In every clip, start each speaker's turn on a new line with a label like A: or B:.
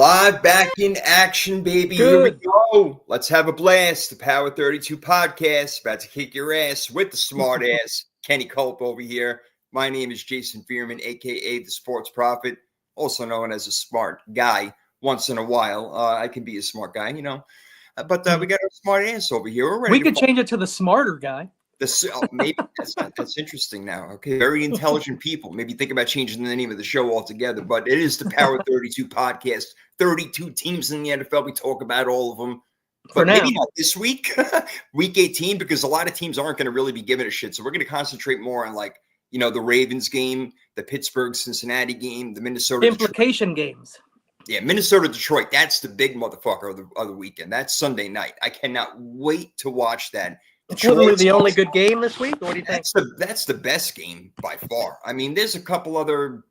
A: Live back in action, baby.
B: Good.
A: Here we go. Let's have a blast. The Power 32 podcast about to kick your ass with the smart ass Kenny Culp over here. My name is Jason Fearman, a.k.a. the Sports Prophet, also known as a smart guy. Once in a while, I can be a smart guy, you know. But we got a smart ass over here. We're ready
B: We could change it to the smarter guy.
A: Maybe that's interesting now. Okay, very intelligent people. Maybe think about changing the name of the show altogether. But it is the Power 32 podcast. 32 teams in the NFL. We talk about all of them. But maybe not this week, week 18, because a lot of teams aren't going to really be giving a shit. So we're going to concentrate more on, like, you know, the Ravens game, the Pittsburgh-Cincinnati game, the Minnesota
B: implication games.
A: Yeah, Minnesota-Detroit. That's the big motherfucker of the weekend. That's Sunday night. I cannot wait to watch that.
B: It's literally the only good game this week. Or what do you think?
A: That's the best game by far. I mean, there's a couple other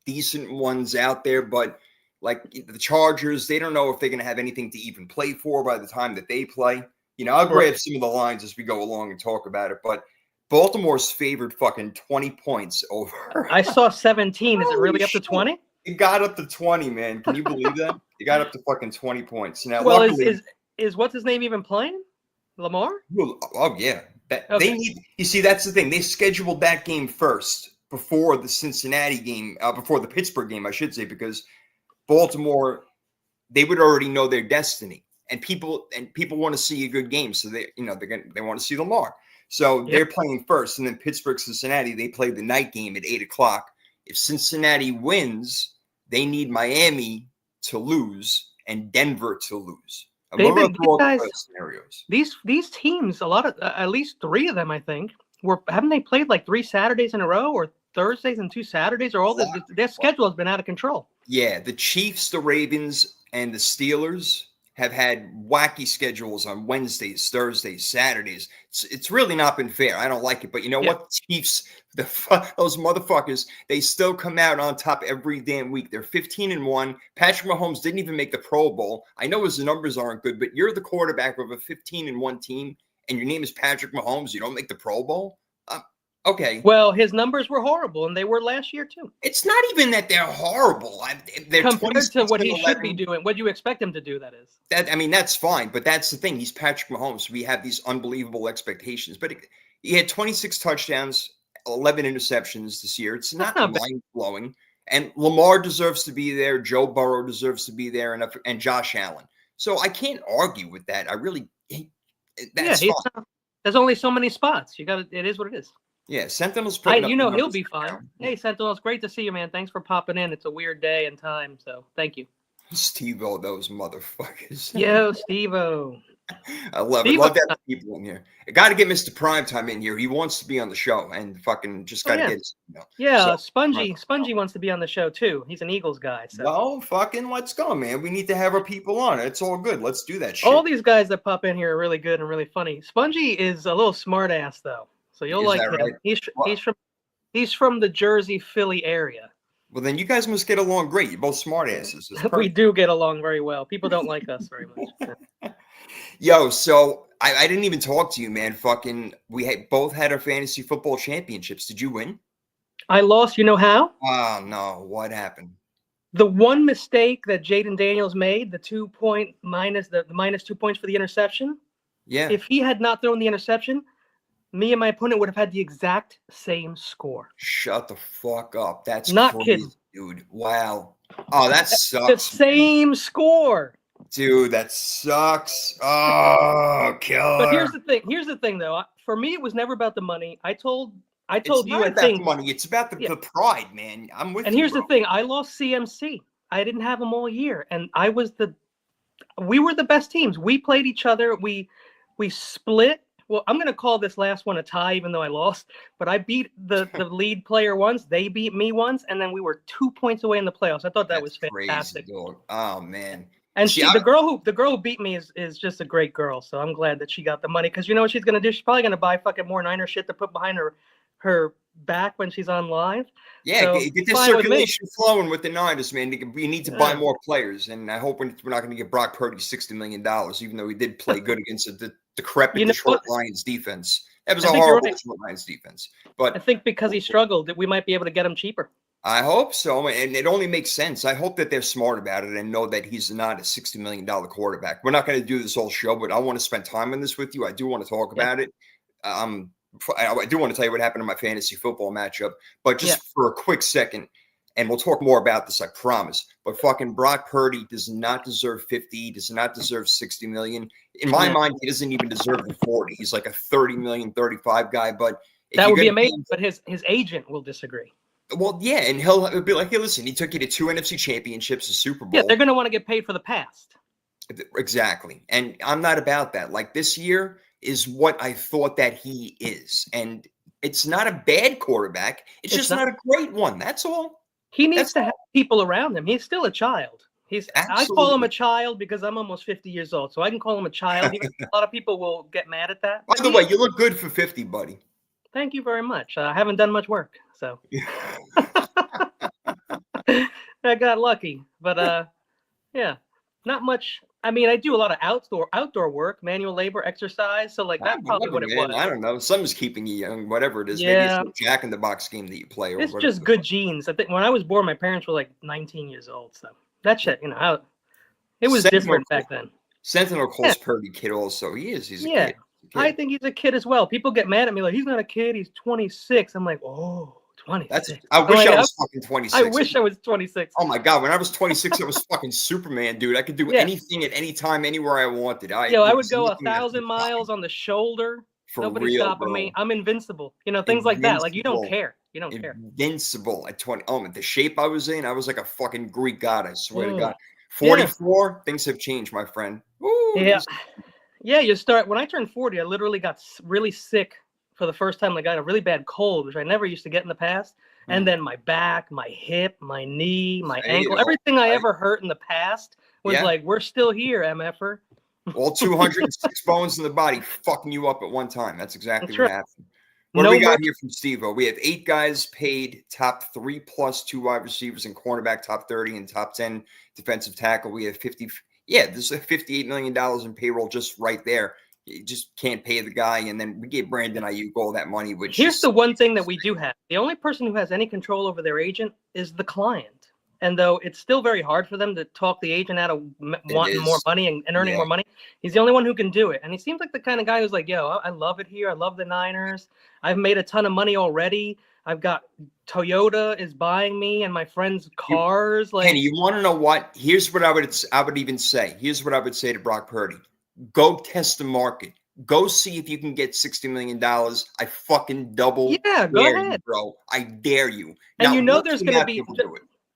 A: decent ones out there, but like the Chargers, they don't know if they're going to have anything to even play for by the time that they play. You know, I'll grab some of the lines as we go along and talk about it, but Baltimore's favored fucking 20 points over.
B: I saw 17. Is it really up to 20?
A: It got up to 20, man. Can you believe that? It got up to fucking 20 points. Now,
B: well,
A: luckily,
B: is what's his name even playing? Lamar?
A: Oh yeah.
B: Okay.
A: They need. You see, that's the thing. They scheduled that game first before the Cincinnati game, before the Pittsburgh game, I should say, because Baltimore, they would already know their destiny, and people want to see a good game, so they want to see Lamar. So they're playing first, and then Pittsburgh, Cincinnati, they play the night game at 8:00. If Cincinnati wins, they need Miami to lose and Denver to lose.
B: These teams, a lot of at least three of them, I think, haven't they played like 3 Saturdays in a row, or Thursdays and 2 Saturdays, or all this? Their schedule has been out of control.
A: Yeah, the Chiefs, the Ravens, and the Steelers have had wacky schedules on Wednesdays, Thursdays, Saturdays. It's really not been fair. I don't like it, but you know what? Chiefs, those motherfuckers, they still come out on top every damn week. They're 15-1. Patrick Mahomes didn't even make the Pro Bowl. I know his numbers aren't good, but you're the quarterback of a 15-1 team, and your name is Patrick Mahomes. You don't make the Pro Bowl? Okay.
B: Well, his numbers were horrible, and they were last year too.
A: It's not even that they're horrible. They're
B: compared to what he should be doing. What do you expect him to do?
A: That's fine, but that's the thing. He's Patrick Mahomes. We have these unbelievable expectations, but he had 26 touchdowns, 11 interceptions this year. It's not mind-blowing. And Lamar deserves to be there. Joe Burrow deserves to be there, and Josh Allen. So I can't argue with that. That's fine.
B: There's only so many spots. It is what it is.
A: Yeah, Sentinel's
B: he'll be fine. Hey, Sentinel, it's great to see you, man. Thanks for popping in. It's a weird day and time, so thank you.
A: Steve-O, those motherfuckers.
B: Yo, Steve-O.
A: I love it. Love that people in here. I got to get Mr. Primetime in here. He wants to be on the show, and fucking just got to get his.
B: Spongy wants to be on the show too. He's an Eagles guy. So.
A: Well, fucking let's go, man. We need to have our people on. It's all good. Let's do that shit.
B: All these guys that pop in here are really good and really funny. Spongy is a little smart ass though. So you'll like him. Right? He's from the Jersey, Philly area.
A: Well, then you guys must get along great. You're both smart asses.
B: We do get along very well. People don't like us very much.
A: Yo, so I didn't even talk to you, man. Fucking, both had our fantasy football championships. Did you win?
B: I lost. You know how?
A: Oh, no. What happened?
B: The one mistake that Jaden Daniels made, the minus 2 points for the interception.
A: Yeah.
B: If he had not thrown the interception, me and my opponent would have had the exact same score.
A: Shut the fuck up. That's
B: not
A: crazy,
B: kidding,
A: dude. Wow. Oh, that sucks.
B: The same score.
A: Dude, that sucks. Oh, killer.
B: But here's the thing, though. For me, it was never about the money. I told you. I think
A: the money. It's about the pride, man. I'm with you.
B: And here's the thing. I lost CMC. I didn't have him all year, and we were the best teams. We played each other. We split. Well, I'm going to call this last one a tie, even though I lost. But I beat the lead player once. They beat me once, and then we were 2 points away in the playoffs. I thought that was fantastic.
A: Crazy, dog. Oh man.
B: And the girl who beat me is just a great girl. So I'm glad that she got the money, because you know what she's going to do? She's probably going to buy fucking more Niner shit to put behind her back when she's on live.
A: Yeah, so get this circulation flowing with the Niners, man. We need to buy more players, and I hope we're not going to get Brock Purdy $60 million, even though he did play good against the decrepit Detroit Lions defense. That was a horrible Detroit Lions defense. But
B: I think because he struggled, that we might be able to get him cheaper.
A: I hope so, and it only makes sense. I hope that they're smart about it and know that he's not a $60 million quarterback. We're not going to do this whole show, but I want to spend time on this with you. I do want to talk
B: Yeah.
A: about it. I do want to tell you what happened in my fantasy football matchup, but just
B: Yeah.
A: for a quick second, and we'll talk more about this, I promise. But fucking Brock Purdy does not deserve 50, does not deserve 60 million. In my mind, he doesn't even deserve the 40. He's like a 30 million, 35 guy, but if
B: That
A: you're
B: would be
A: gonna pay
B: amazing, but his agent will disagree.
A: well, yeah, and he'll be like, "Hey, listen, he took you to 2 NFC championships, a Super Bowl."
B: Yeah, they're going to want to get paid for the past.
A: Exactly, and I'm not about that. Like this year is what I thought that he is, and it's not a bad quarterback. It's just not a great one. That's all.
B: He needs to have people around him. He's still a child. I call him a child because I'm almost 50 years old, so I can call him a child. Even a lot of people will get mad at that.
A: By the way, you look good for 50, buddy.
B: Thank you very much. I haven't done much work, so I got lucky. But yeah, not much. I mean, I do a lot of outdoor work, manual labor, exercise. So like that's probably what it was.
A: I don't know. Something's keeping you young, whatever it is.
B: Yeah.
A: Maybe it's a Jack in the Box game that you play. Or
B: it's
A: whatever.
B: just good genes. I think when I was born, my parents were like 19 years old. So that shit, it was different back then.
A: Sentinel calls Purdy kid also. He's a kid.
B: I think he's a kid as well. People get mad at me like, he's not a kid. He's 26. I'm like, oh, 26.
A: I wish I was fucking 26.
B: I wish I was 26.
A: Oh my God. When I was 26, I was fucking Superman, dude. I could do anything at any time, anywhere I wanted.
B: I would go 1,000 miles on the shoulder. Nobody's stopping me. I'm invincible. Things like that. Like, you don't care. You don't care.
A: Invincible at 20. Oh, the shape I was in, I was like a fucking Greek god. I swear to God. 44, things have changed, my friend. Ooh,
B: yeah. You start when I turned 40. I literally got really sick for the first time. I got a really bad cold, which I never used to get in the past. And then my back, my hip, my knee, my ankle, everything I ever hurt in the past was like, we're still here, MFer.
A: All 206 bones in the body fucking you up at one time. That's exactly what happened. What do we got here from Steve-O? We have 8 guys paid top 3 plus 2 wide receivers and cornerback top 30 and top 10 defensive tackle. We have 50. Yeah, this is $58 million in payroll just right there. You just can't pay the guy. And then we gave Brandon Ayuk all that money. Which
B: here's the one thing that we do have. The only person who has any control over their agent is the client. And though it's still very hard for them to talk the agent out of wanting more money and earning more money, he's the only one who can do it. And he seems like the kind of guy who's like, yo, I love it here. I love the Niners. I've made a ton of money already. I've got Toyota is buying me and my friends' cars.
A: Kenny, you want to know what? Here's what I would even say. Here's what I would say to Brock Purdy. Go test the market. Go see if you can get $60 million. I fucking double
B: go ahead,
A: you, bro. I dare you.
B: And now, there's going to be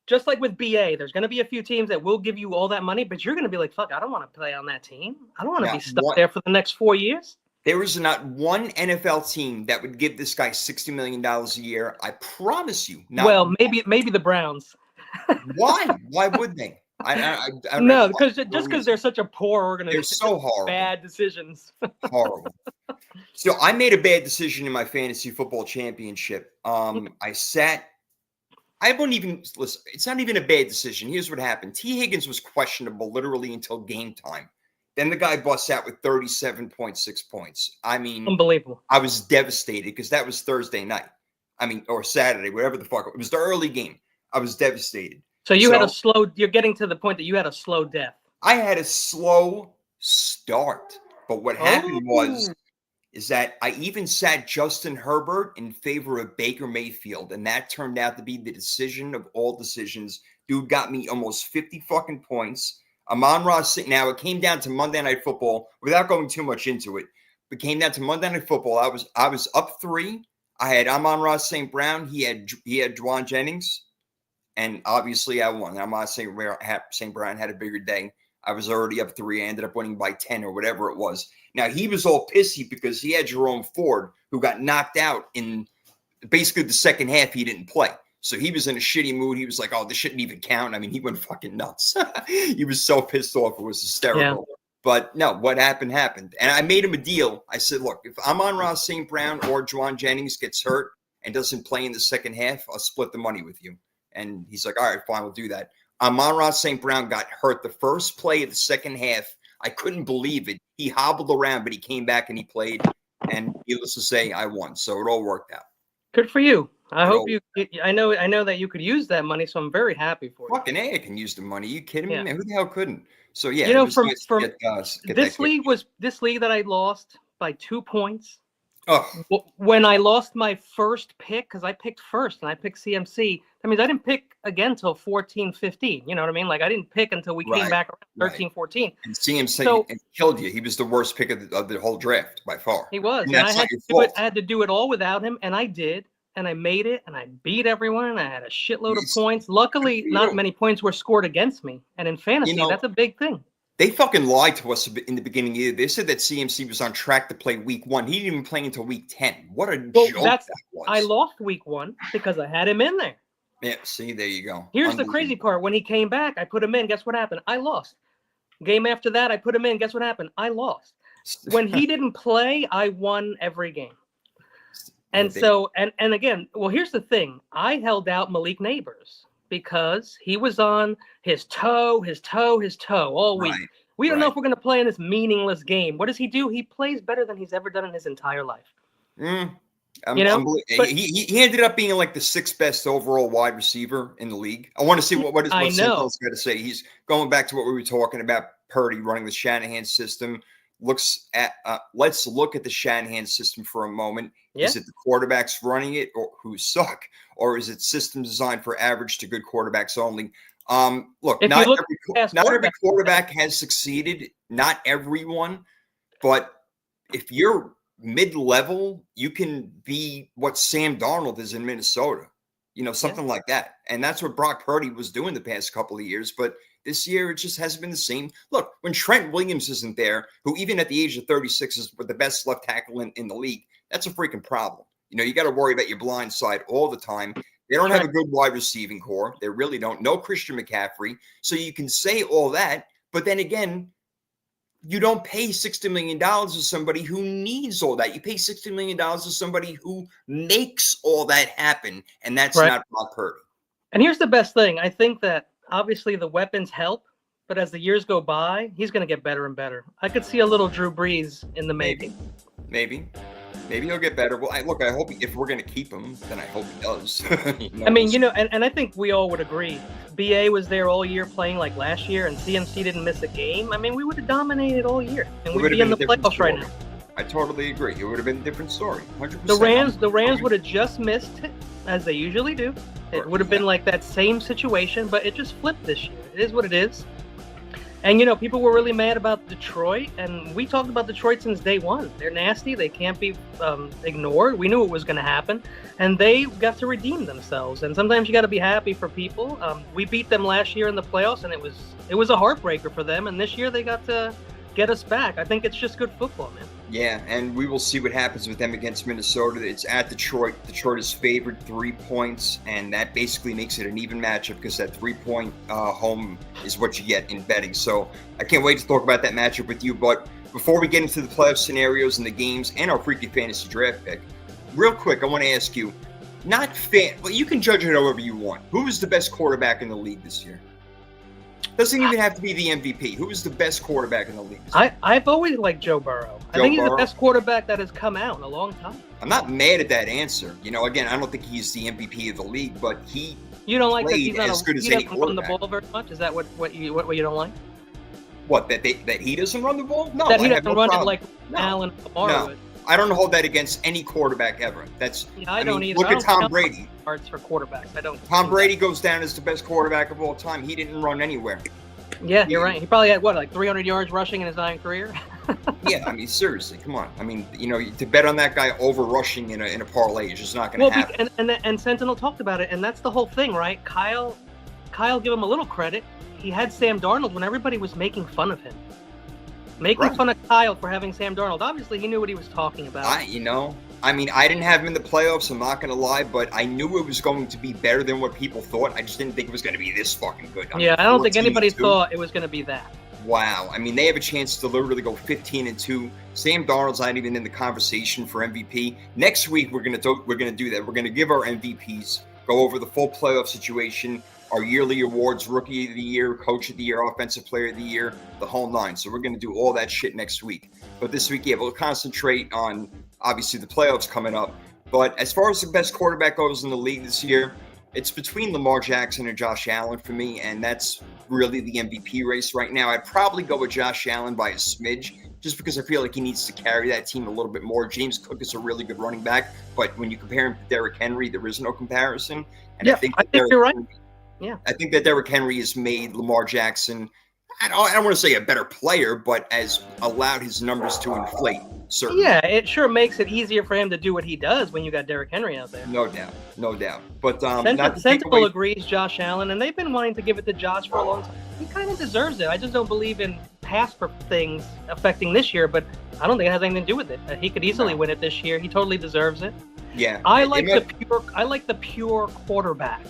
B: just like with BA, there's going to be a few teams that will give you all that money, but you're going to be like, fuck, I don't want to play on that team. I don't want to be stuck there for the next 4 years.
A: There is not one NFL team that would give this guy $60 million a year. I promise you.
B: Maybe the Browns.
A: Why? Why would they?
B: No, because they're such a poor organization.
A: They're so horrible.
B: Bad decisions.
A: Horrible. So I made a bad decision in my fantasy football championship. I wouldn't even listen. It's not even a bad decision. Here's what happened. T. Higgins was questionable literally until game time. Then the guy busts out with 37.6 points. I mean,
B: unbelievable.
A: I was devastated because that was Thursday night. Or Saturday, whatever the fuck. It was the early game. I was devastated.
B: So you're getting to the point that you had a slow death.
A: I had a slow start. But what happened is that I even sat Justin Herbert in favor of Baker Mayfield, and that turned out to be the decision of all decisions. Dude got me almost 50 fucking points. Amon-Ra St. Now, it came down to Monday Night Football, without going too much into it. It came down to Monday Night Football. I was up 3. I had Amon-Ra St. Brown. He had Juwan Jennings, and obviously I won. Amon-Ra St. Brown had a bigger day. I was already up 3. I ended up winning by 10 or whatever it was. Now, he was all pissy because he had Jerome Ford, who got knocked out in basically the second half. He didn't play. So he was in a shitty mood. He was like, oh, this shouldn't even count. I mean, he went fucking nuts. He was so pissed off. It was hysterical. Yeah. But no, what happened. And I made him a deal. I said, look, if Amon-Ra St. Brown or Juwan Jennings gets hurt and doesn't play in the second half, I'll split the money with you. And he's like, all right, fine, we'll do that. Amon-Ra St. Brown got hurt the first play of the second half. I couldn't believe it. He hobbled around, but he came back and he played. And needless to say, I won. So it all worked out.
B: Good for you. I
A: Good
B: hope
A: old-
B: you. I know that you could use that money, so I'm very happy for you.
A: Fucking A, I can use the money. You kidding me,
B: Yeah.
A: man? Who the hell couldn't? So yeah,
B: You
A: it
B: know,
A: was nice to get that
B: this
A: kick.
B: league that I lost by 2 points.
A: Oh,
B: When I lost my first pick, because I picked first and I picked CMC, that means I didn't pick again until 14, 15. You know what I mean? Like I didn't pick until we came
A: right,
B: back around
A: right.
B: 13, 14.
A: And CMC
B: So
A: killed you. He was the worst pick of the whole draft by far.
B: he was,
A: And
B: and
A: that's
B: I
A: not
B: had
A: your
B: to do it.
A: fault.
B: I had to do it all without him, and I did, and I made it, and I beat everyone, and I had a shitload of
A: Yes.
B: points. Luckily,
A: You
B: not
A: know-
B: many points were scored against me, and in fantasy,
A: You know-
B: that's a big thing.
A: They fucking lied to us in the beginning of the year. They said that CMC was on track to play week 1. He didn't even play until week 10. What a joke that was.
B: I lost week 1 because I had him in there.
A: Yeah, see, there you go.
B: Here's the crazy part. When he came back, I put him in. Guess what happened? I lost. Game after that, I put him in. Guess what happened? I lost. When he didn't play, I won every game. And so, and again, well, here's the thing. I held out Malik Neighbors because he was on his toe all week.
A: Right,
B: We don't know if we're going to play in this meaningless game. What does he do? He plays better than he's ever done in his entire life.
A: You
B: know,
A: he ended up being like the 6th best overall wide receiver in the league. I want to see what Sentinel's got to say. He's going back to what we were talking about. Purdy running the Shanahan system. Let's look at the Shanahan system for a moment. Yeah. Is it the quarterbacks running it or who suck, or is it system designed for average to good quarterbacks only? Look, not every quarterback has succeeded. Not everyone, but if you're mid-level, you can be what Sam Darnold is in Minnesota. You know, something like that. And that's what Brock Purdy was doing the past couple of years. But this year, it just hasn't been the same. Look, when Trent Williams isn't there, who even at the age of 36 is the best left tackle in the league, that's a freaking problem. You know, you got to worry about your blind side all the time. They don't have a good wide receiving core. They really don't. No Christian McCaffrey. So you can say all that. But then again, you don't pay $60 million to somebody who needs all that. You pay $60 million to somebody who makes all that happen. And that's not Brock Purdy.
B: And here's the best thing. I think that obviously the weapons help, but as the years go by, he's going to get better and better. I could see a little Drew Brees in the making.
A: Maybe he'll get better. Well, I hope if we're going to keep him, then I hope he does.
B: I mean, and I think we all would agree. BA was there all year playing like last year, and CMC didn't miss a game. I mean, we would have dominated all year, and we'd be in the playoffs right now.
A: I totally agree. It would have been a different story. 100%.
B: The Rams would have just missed it, as they usually do. It would have been like that same situation, but it just flipped this year. It is what it is. And, people were really mad about Detroit, and we talked about Detroit since day one. They're nasty. They can't be ignored. We knew it was going to happen, and they got to redeem themselves. And sometimes you got to be happy for people. We beat them last year in the playoffs, and it was a heartbreaker for them. And this year they got to get us back. I think it's just good football, man.
A: Yeah, and we will see what happens with them against Minnesota. It's at Detroit. Detroit is favored 3 points, and that basically makes it an even matchup because that 3-point home is what you get in betting. So I can't wait to talk about that matchup with you. But before we get into the playoff scenarios and the games and our freaky fantasy draft pick, real quick, I want to ask you, well, you can judge it however you want. Who is the best quarterback in the league this year? Doesn't even have to be the MVP. Who is the best quarterback in the league?
B: I've always liked Joe Burrow. I think he's the best quarterback that has come out in a long time.
A: I'm not mad at that answer. Again, I don't think he's the MVP of the league, but he
B: you don't like that
A: he's not as good as any quarterback.
B: Run the ball very much. Is that what you don't like?
A: What that he doesn't run the ball? No,
B: that he doesn't run it like Allen Kamara.
A: No. I don't hold that against any quarterback ever.
B: I don't either.
A: Look at Tom Brady.
B: Parts for quarterbacks. I don't.
A: Tom Brady goes down as the best quarterback of all time. He didn't run anywhere.
B: Yeah, you're right. He probably had like 300 yards rushing in his entire career.
A: Yeah, I mean, seriously, come on. I mean, to bet on that guy over rushing in a parlay is just not going to happen.
B: And Sentinel talked about it, and that's the whole thing, right? Kyle, give him a little credit. He had Sam Darnold when everybody was making fun of him. Making fun of Kyle for having Sam Darnold. Obviously, he knew what he was talking about.
A: I didn't have him in the playoffs, I'm not going to lie, but I knew it was going to be better than what people thought. I just didn't think it was going to be this fucking good.
B: I don't think anybody thought it was going to be that.
A: Wow. I mean, they have a chance to literally go 15-2. Sam Darnold's not even in the conversation for MVP. Next week, we're going to do that. We're going to give our MVPs, go over the full playoff situation, our yearly awards, Rookie of the Year, Coach of the Year, Offensive Player of the Year, the whole nine. So we're going to do all that shit next week. But this week, we'll concentrate on, obviously, the playoffs coming up. But as far as the best quarterback goes in the league this year, it's between Lamar Jackson and Josh Allen for me, and that's really the MVP race right now. I'd probably go with Josh Allen by a smidge, just because I feel like he needs to carry that team a little bit more. James Cook is a really good running back, but when you compare him to Derrick Henry, there is no comparison. And
B: I think you're right. Yeah,
A: I think that Derrick Henry has made Lamar Jackson, I don't want to say a better player, but has allowed his numbers to inflate. Certainly.
B: Yeah, it sure makes it easier for him to do what he does when you got Derrick Henry out there.
A: No doubt, no doubt. But
B: Sensible agrees, Josh Allen, and they've been wanting to give it to Josh for a long time. He kind of deserves it. I just don't believe in past things affecting this year, but I don't think it has anything to do with it. He could easily win it this year. He totally deserves it.
A: Yeah,
B: I like the pure quarterback.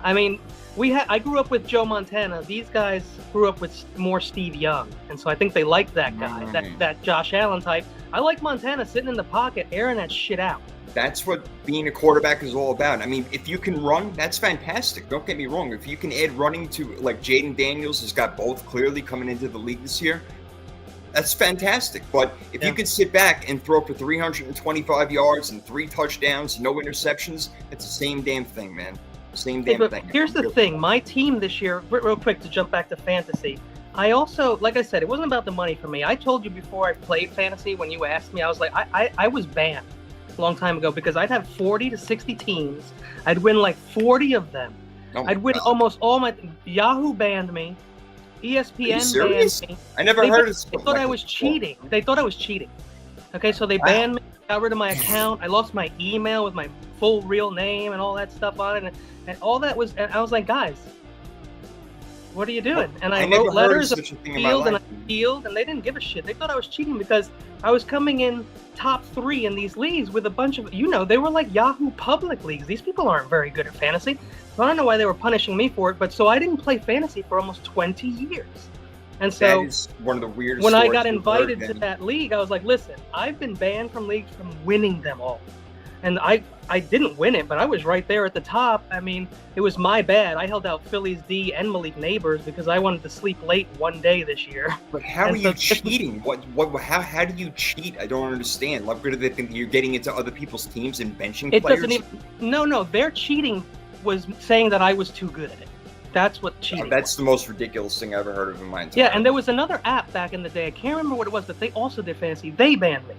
B: I mean, I grew up with Joe Montana. These guys grew up with more Steve Young, and so I think they like that guy, that Josh Allen type. I like Montana sitting in the pocket, airing that shit out.
A: That's what being a quarterback is all about. I mean, if you can run, that's fantastic. Don't get me wrong. If you can add running to, like Jaden Daniels has got both clearly coming into the league this year, that's fantastic. But if you can sit back and throw for 325 yards and 3 touchdowns, no interceptions, it's the same damn thing, man. Same damn thing.
B: Here's the thing. My team this year, real quick to jump back to fantasy, I also, like I said, it wasn't about the money for me. I told you before I played fantasy, when you asked me, I was like, I was banned a long time ago because I'd have 40 to 60 teams. I'd win like 40 of them. I'd win almost all my. Yahoo banned me. ESPN banned me.
A: I never heard of
B: They thought I was cheating. They thought I was cheating. Okay, so they banned me, got rid of my account. I lost my email with my full real name and all that stuff on it. And all that was, and I was like, guys, what are you doing? And I wrote letters of field and I appealed, and they didn't give a shit. They thought I was cheating because I was coming in top 3 in these leagues with a bunch of, they were like Yahoo public leagues. These people aren't very good at fantasy. So I don't know why they were punishing me for it, but so I didn't play fantasy for almost 20 years. And so
A: that is one of the weirdest
B: when I got invited to that league, I was like, listen, I've been banned from leagues from winning them all. And I didn't win it, but I was right there at the top. I mean, it was my bad. I held out Phillies D and Malik Neighbors because I wanted to sleep late one day this year.
A: But how are you cheating? How do you cheat? I don't understand. Like, you're getting into other people's teams and benching players?
B: Doesn't even. No. Their cheating was saying that I was too good at it. That's what cheating.
A: That's the most ridiculous thing I've ever heard of in my entire life.
B: Yeah, and there was another app back in the day. I can't remember what it was, but they also did fantasy. They banned me.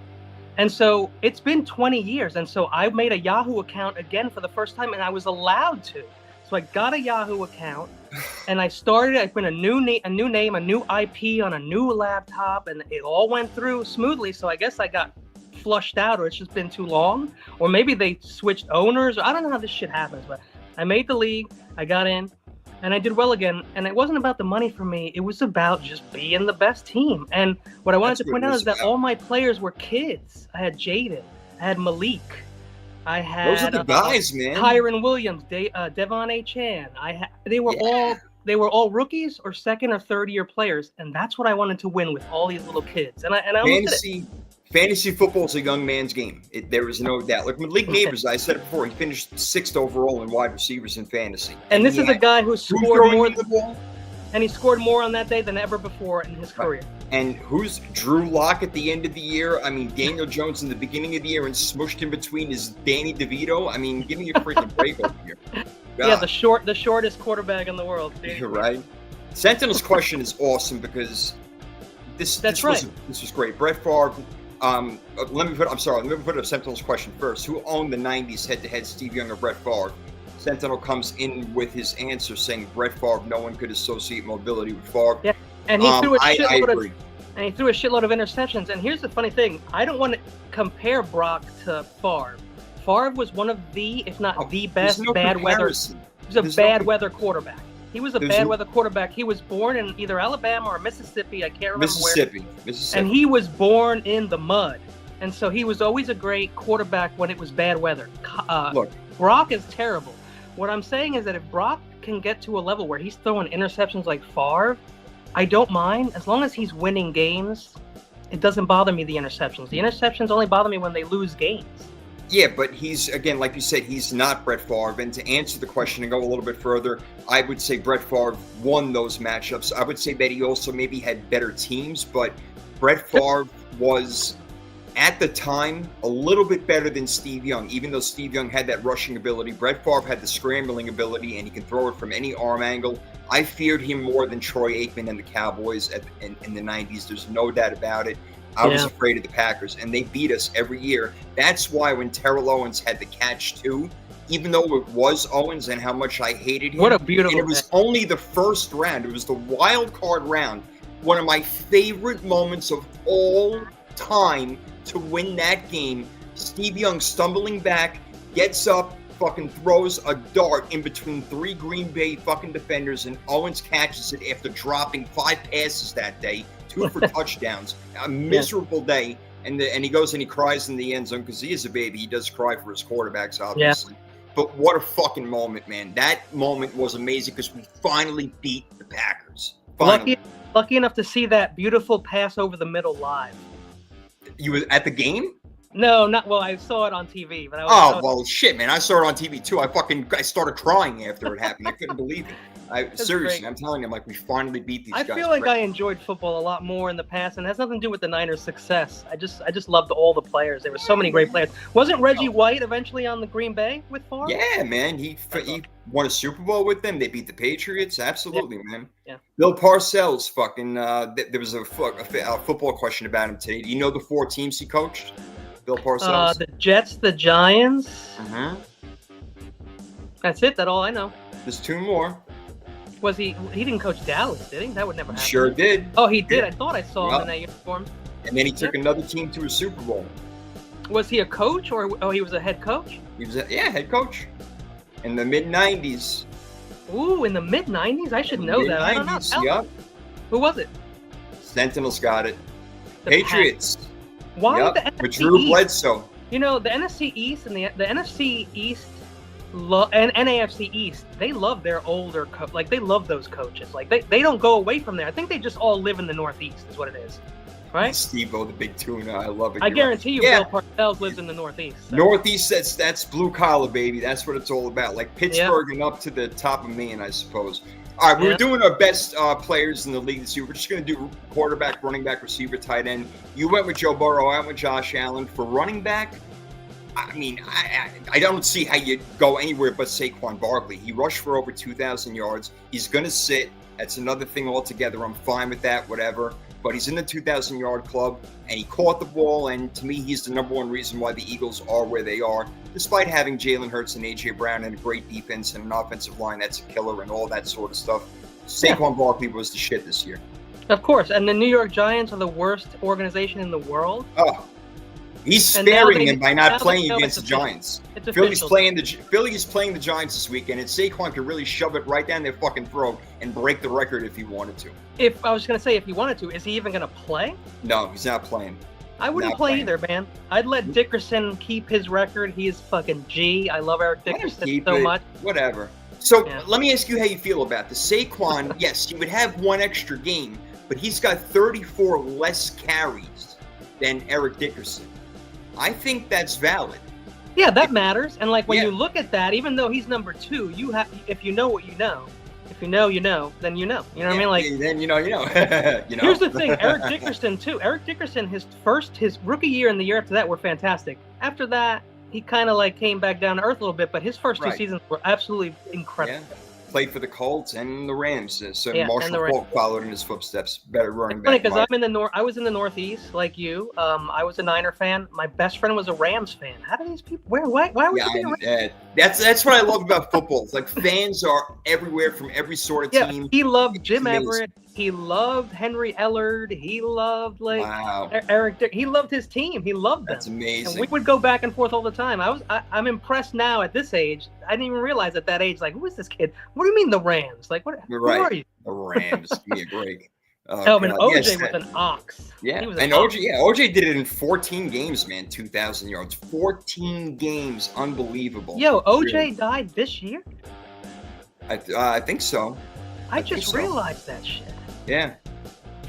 B: And so it's been 20 years. And so I made a Yahoo account again for the first time, and I was allowed to. So I got a Yahoo account, and I put a new name, a new IP on a new laptop, and it all went through smoothly. So I guess I got flushed out, or it's just been too long, or maybe they switched owners. Or I don't know how this shit happens, but I made the league, I got in, and I did well again. And it wasn't about the money for me. It was about just being the best team. And what I wanted to point out is that all my players were kids. I had Jaden. I had Malik. I had
A: those are the guys, man.
B: Kyron Williams, Devon A. Chan. They were all rookies or second or third year players, and that's what I wanted to win with all these little kids. And I
A: Fantasy football is a young man's game. There is no doubt. Like Malik Neighbors, I said it before, he finished 6th overall in wide receivers in fantasy.
B: And this is a guy who scored more the ball. And he scored more on that day than ever before in his career.
A: And who's Drew Lock at the end of the year? I mean, Daniel Jones in the beginning of the year and smushed in between is Danny DeVito. I mean, give me a freaking break over here. God.
B: Yeah, the shortest quarterback in the world.
A: Right. Sentinel's question is awesome because this was great. Brett Favre. Let me put up Sentinel's question first. Who owned the 90s head-to-head, Steve Young or Brett Favre? Sentinel comes in with his answer saying Brett Favre, no one could associate mobility with Favre.
B: Yeah, and he threw a shitload of interceptions. And here's the funny thing. I don't want to compare Brock to Favre. Favre was one of the, if not the best bad weather. He was a bad weather quarterback. He was a bad weather quarterback. He was born in either Alabama or Mississippi. I can't remember
A: Mississippi.
B: And he was born in the mud. And so he was always a great quarterback when it was bad weather. Look, Brock is terrible. What I'm saying is that if Brock can get to a level where he's throwing interceptions like Favre, I don't mind. As long as he's winning games, it doesn't bother me, the interceptions. The interceptions only bother me when they lose games.
A: Yeah, but he's, again, like you said, he's not Brett Favre. And to answer the question and go a little bit further, I would say Brett Favre won those matchups. I would say that he also maybe had better teams, but Brett Favre was at the time, a little bit better than Steve Young, even though Steve Young had that rushing ability. Brett Favre had the scrambling ability, and he can throw it from any arm angle. I feared him more than Troy Aikman and the Cowboys in the 90s. There's no doubt about it. I was afraid of the Packers, and they beat us every year. That's why when Terrell Owens had the catch, too, even though it was Owens and how much I hated him.
B: What a beautiful
A: and it was only the first round. It was the wild card round. One of my favorite moments of all time to win that game. Steve Young stumbling back, gets up, fucking throws a dart in between 3 Green Bay fucking defenders, and Owens catches it after dropping 5 passes that day, 2 for touchdowns. A miserable day. And he goes and he cries in the end zone because he is a baby. He does cry for his quarterbacks, obviously. Yeah. But what a fucking moment, man. That moment was amazing because we finally beat the Packers.
B: Lucky enough to see that beautiful pass over the middle live.
A: You were at the game?
B: No, not well. I saw it on TV, but
A: well, shit, man. I saw it on TV too. I started crying after it happened. I couldn't believe it. Seriously, great. I'm telling you, like, we finally beat these guys.
B: I feel like I enjoyed football a lot more in the past, and it has nothing to do with the Niners' success. I just loved all the players. There were so many great players. Wasn't Reggie White eventually on the Green Bay with Favre?
A: Yeah, man. He won a Super Bowl with them. They beat the Patriots. Absolutely, man.
B: Yeah.
A: Bill Parcells, fucking. There was a football question about him today. Do you know the 4 teams he coached? Bill Parcells.
B: The Jets, the Giants. That's it. That's all I know.
A: There's 2 more.
B: Was he didn't coach Dallas, did he? That would never happen.
A: Sure did.
B: Oh, he did. I thought I saw him in that uniform.
A: And then he took another team to a Super Bowl.
B: Was he a coach or he was a head coach?
A: He was head coach in the mid-90s.
B: Ooh, in the mid-90s? I should know that. I don't know.
A: Yep.
B: Who was it?
A: Sentinels got it. Patriots.
B: Why the NFC
A: with Drew
B: East?
A: Bledsoe.
B: You know, the NFC East and the NFC East and AFC East, they love their older they love those coaches. Like they don't go away from there. I think they just all live in the Northeast is what it is. Right?
A: Steve-O, the big tuna. I love it.
B: I guarantee you Bill Parcells lives in the Northeast. So.
A: Northeast, that's blue collar, baby. That's what it's all about. Like Pittsburgh and up to the top of Maine, I suppose. All right, we're doing our best players in the league this year. We're just going to do quarterback, running back, receiver, tight end. You went with Joe Burrow. I went with Josh Allen. For running back, I mean, I don't see how you go anywhere but Saquon Barkley. He rushed for over 2,000 yards. He's going to sit. That's another thing altogether. I'm fine with that, whatever. But he's in the 2,000-yard club, and he caught the ball, and to me, he's the number 1 reason why the Eagles are where they are, despite having Jalen Hurts and A.J. Brown and a great defense and an offensive line that's a killer and all that sort of stuff. Saquon Barkley was the shit this year.
B: Of course, and the New York Giants are the worst organization in the world.
A: Oh, he's sparing him by not playing against the Giants. Philly's playing the Giants this weekend, and Saquon could really shove it right down their fucking throat and break the record if he wanted to.
B: If I was going to say if he wanted to, is he even going to play?
A: No, he's not playing.
B: I wouldn't play either, man. I'd let Dickerson keep his record. He is fucking G. I love Eric Dickerson so much.
A: Whatever. So let me ask you how you feel about this. Saquon, yes, he would have 1 extra game, but he's got 34 less carries than Eric Dickerson. I think that's valid.
B: Yeah, that matters. And like when you look at that, even though he's number 2, you have if you know what you know. If you know, you know, then you know. You know what I mean? Like
A: then you know. you know.
B: Here's the thing, Eric Dickerson too. Eric Dickerson, his rookie year and the year after that were fantastic. After that, he kind of like came back down to earth a little bit, but his first 2 seasons were absolutely incredible. Yeah.
A: Played for the Colts and the Rams. So Marshall Faulk followed in his footsteps. Better running back.
B: Because I'm in the I was in the Northeast like you. I was a Niner fan. My best friend was a Rams fan. How do these people? Why would you be a Rams?
A: That's what I love about football. It's like fans are everywhere from every sort of team.
B: He loved Jim Everett. He loved Henry Ellard. He loved Eric Dick. He loved his team. He loved them.
A: That's amazing.
B: And we would go back and forth all the time. I'm impressed now at this age. I didn't even realize at that age, like, who is this kid? What do you mean the Rams? Like, who are you?
A: The Rams. Give me a break.
B: And OJ was an ox.
A: Yeah, and OJ did it in 14 games, man. 2,000 yards. 14 games. Unbelievable.
B: Yo, OJ died this year?
A: I think so.
B: I just realized that shit.
A: Yeah.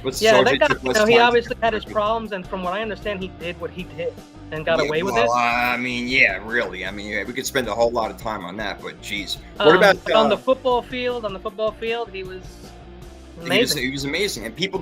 B: That guy, he obviously had his problems, and from what I understand, he did what he did and got away with it.
A: I mean, really. I mean, we could spend a whole lot of time on that, but geez. What about
B: on the football field? He was Amazing.
A: He was amazing, and people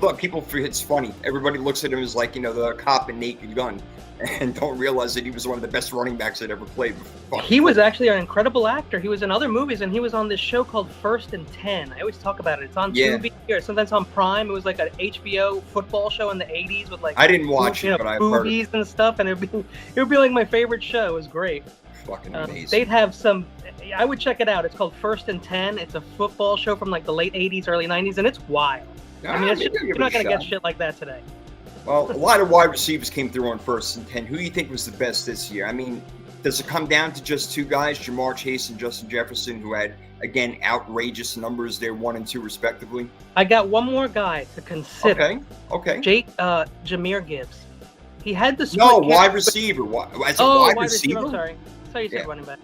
A: it's funny. Everybody looks at him as like, the cop in Naked Gun, and don't realize that he was one of the best running backs that ever played.
B: He was actually an incredible actor. He was in other movies, and he was on this show called First and 10. I always talk about it. It's on Tubi or sometimes on Prime. It was like an HBO football show in the 80s with like
A: I didn't watch it, but I've heard
B: movies and stuff, and it would be like my favorite show. It was great.
A: Fucking amazing.
B: They'd have some. I would check it out. It's called First and 10. It's a football show from like the late 80s, early 90s, and it's wild. I mean, you're not going to get shit like that today.
A: Well, a lot of wide receivers came through on First and 10. Who do you think was the best this year? I mean, does it come down to just two guys, Ja'Marr Chase and Justin Jefferson, who had, again, outrageous numbers? They're 1 and 2 respectively.
B: I got one more guy to consider.
A: Okay.
B: Jahmyr Gibbs. He had the split.
A: No, wide receiver. As a wide receiver?
B: I'm sorry. I thought you said running back.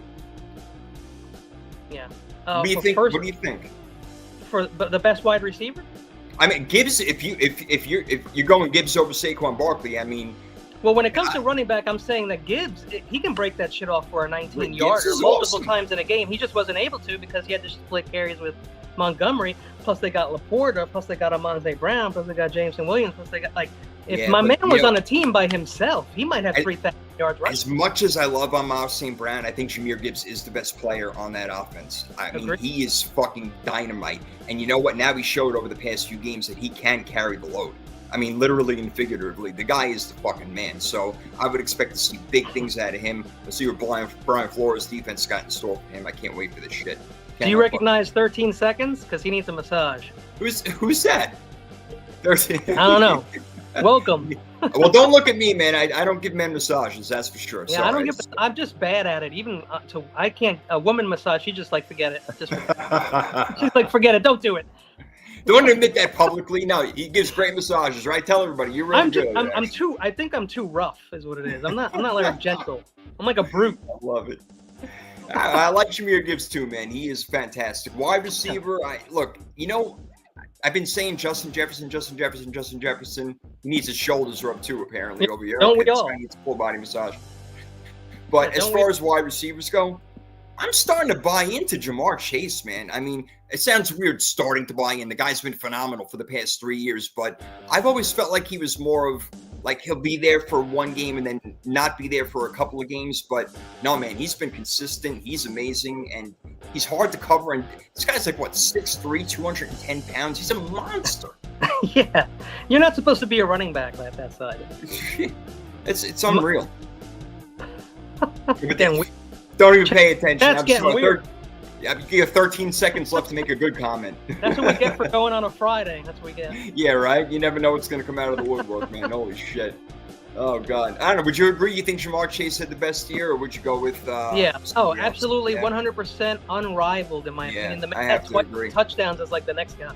B: Yeah.
A: What do you think? What do you think?
B: For the best wide receiver?
A: I mean, Gibbs. If you're going Gibbs over Saquon Barkley, I mean.
B: Well, when it comes to running back, I'm saying that Gibbs, he can break that shit off for a 19-yarder multiple times in a game. He just wasn't able to because he had to split carries with Montgomery. Plus, they got Laporta. Plus, they got Amonte Brown. Plus, they got Jameson Williams. Plus, they got if my man was on a team by himself, he might have 3,000 yards rushing.
A: As much as I love Amon St. Brown, I think Jahmyr Gibbs is the best player on that offense. I mean, he is fucking dynamite. And you know what? Now he showed over the past few games that he can carry the load. I mean, literally and figuratively. The guy is the fucking man. So I would expect to see big things out of him. Let's see what Brian Flores' defense got in store for him. I can't wait for this shit.
B: Do you recognize 13 seconds? Because he needs a massage.
A: Who's that? 13.
B: I don't know. Welcome.
A: Well, don't look at me, man. I don't give men massages. That's for sure.
B: Yeah, sorry. I'm just bad at it. Even I can't. A woman massage. She just like forget it. She's like forget it. Don't do it.
A: Don't admit that publicly. No, he gives great massages, right? Tell everybody you're really good.
B: I think I'm too rough, is what it is. I'm not like gentle. I'm like a brute.
A: I love it. I like Jahmyr Gibbs too, man. He is fantastic. Wide receiver. Look. I've been saying Justin Jefferson. He needs his shoulders rubbed too, apparently, over here.
B: Don't we all?
A: This guy needs a full body massage. But as far as wide receivers go, I'm starting to buy into Ja'Marr Chase, man. I mean, it sounds weird starting to buy in. The guy's been phenomenal for the past 3 years, but I've always felt like he was more of like he'll be there for one game and then not be there for a couple of games. But no, man, he's been consistent. He's amazing, and he's hard to cover. And this guy's like, what, 6'3", 210 pounds? He's a monster.
B: Yeah. You're not supposed to be a running back at that side.
A: It's unreal.
B: Damn,
A: don't even pay attention.
B: That's getting weird.
A: You have 13 seconds left to make a good comment.
B: That's what we get for going on a Friday. That's what we get.
A: Yeah, right? You never know what's going to come out of the woodwork, man. Holy shit. Oh, God. I don't know. Would you agree? You think Ja'Marr Chase had the best year, or would you go with
B: yeah. Oh, absolutely. Yeah. 100% unrivaled, in my opinion. The man that's 20 touchdowns is like the next guy.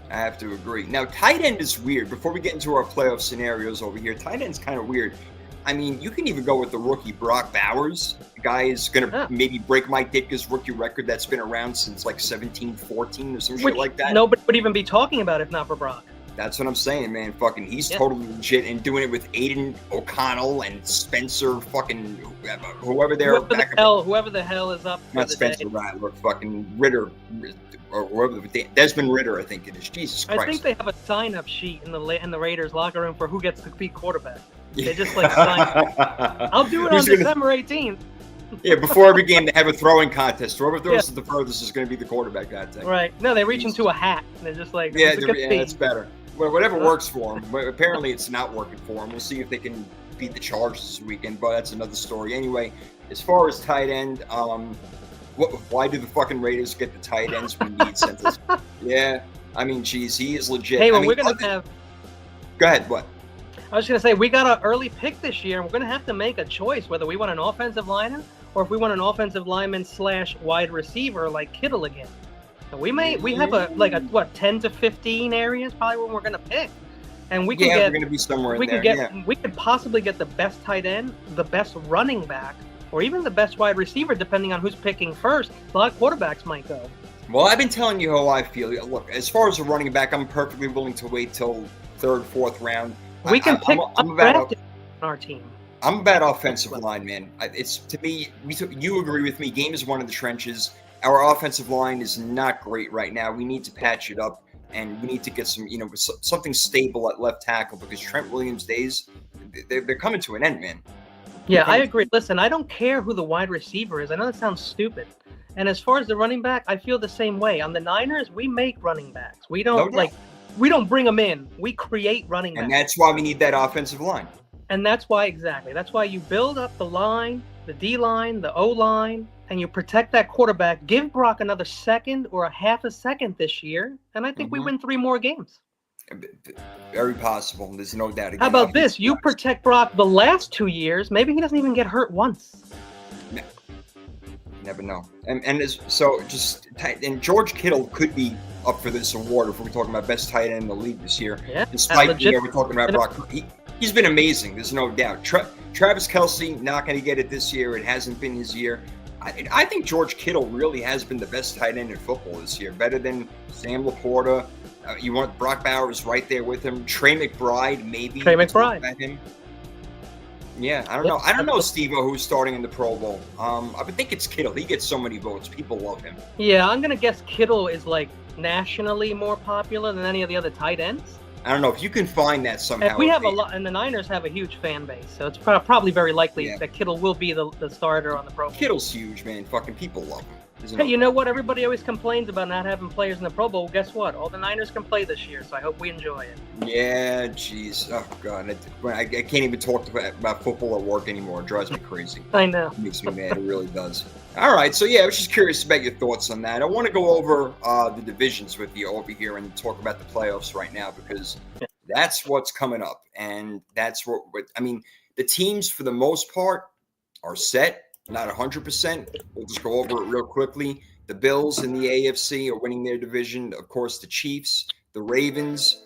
A: I have to agree. Now, tight end is weird. Before we get into our playoff scenarios over here, tight end's kind of weird. I mean, you can even go with the rookie Brock Bowers. The guy is going to maybe break Mike Ditka's rookie record that's been around since like 17-14 or some shit like that.
B: Nobody would even be talking about it if not for Brock.
A: That's what I'm saying, man. Fucking, he's totally legit and doing it with Aiden O'Connell and Spencer fucking whoever they're
B: whoever the hell is up.
A: Not Spencer Rattler, fucking Ritter or whoever, Desmond Ritter, I think it is. Jesus Christ.
B: I think they have a sign-up sheet in the Raiders locker room for who gets to be quarterback. They just like sign up. I'll do it on December 18th.
A: Yeah, before every game they have a throwing contest. Whoever throws it the furthest is going to be the quarterback that day.
B: Right. No, they reach into a hat and they're just like,
A: that's better. Well, whatever works for them. But apparently it's not working for them. We'll see if they can beat the Chargers this weekend, but that's another story. Anyway, as far as tight end, why do the fucking Raiders get the tight ends when need centers? Yeah, I mean, geez, he is legit.
B: Hey, we're going to have...
A: Go ahead, what?
B: I was going to say, we got an early pick this year, and we're going to have to make a choice whether we want an offensive lineman or if we want an offensive lineman / wide receiver like Kittle again. So we have 10 to 15 areas probably when we're going to pick. And we can
A: we're going to be somewhere in there.
B: We could possibly get the best tight end, the best running back, or even the best wide receiver, depending on who's picking first. A lot of quarterbacks might go.
A: Well, I've been telling you how I feel. Look, as far as a running back, I'm perfectly willing to wait till 3rd, 4th round.
B: We can pick on our team.
A: I'm about offensive line, man. It's, to me, you agree with me. Game is one of the trenches. Our offensive line is not great right now. We need to patch it up. and we need to get some, something stable at left tackle because Trent Williams' days, they're coming to an end, man.
B: Yeah, I agree. Listen, I don't care who the wide receiver is. I know that sounds stupid. And as far as the running back, I feel the same way. On the Niners, we make running backs. We don't we don't bring them in. We create running backs.
A: And that's why we need that offensive line.
B: And that's why, exactly. That's why you build up the line, the D line, the O line, and you protect that quarterback. Give Brock another second or a half a second this year, and I think we win 3 more games.
A: Very possible. There's no doubt. Again,
B: how about this? You protect Brock the last 2 years. Maybe he doesn't even get hurt once.
A: No. Never know. And George Kittle could be up for this award if we're talking about best tight end in the league this year.
B: Yeah,
A: despite we're talking about Brock. He's been amazing. There's no doubt. Travis Kelce not going to get it this year. It hasn't been his year. I think George Kittle really has been the best tight end in football this year. Better than Sam Laporta. You want Brock Bowers right there with him. Trey McBride, maybe.
B: Trey McBride.
A: Him. Yeah, I don't know. I don't know, Steve-O, who's starting in the Pro Bowl. I would think it's Kittle. He gets so many votes. People love him.
B: Yeah, I'm going to guess Kittle is like nationally more popular than any of the other tight ends.
A: I don't know if you can find that somehow.
B: And we have a lot, and the Niners have a huge fan base, so it's probably very likely that Kittle will be the starter on the Pro Bowl.
A: Kittle's huge, man. Fucking people love him.
B: Hey, you know what? Everybody always complains about not having players in the Pro Bowl. Guess what? All the Niners can play this year, so I hope we enjoy it.
A: Yeah, jeez. Oh, God. I can't even talk about football at work anymore. It drives me crazy.
B: I know.
A: It makes me mad. It really does. All right. So, I was just curious about your thoughts on that. I want to go over the divisions with you over here and talk about the playoffs right now because that's what's coming up. And that's what the teams, for the most part, are set. Not 100%. We'll just go over it real quickly. The Bills in the AFC are winning their division. Of course, the Chiefs, the Ravens,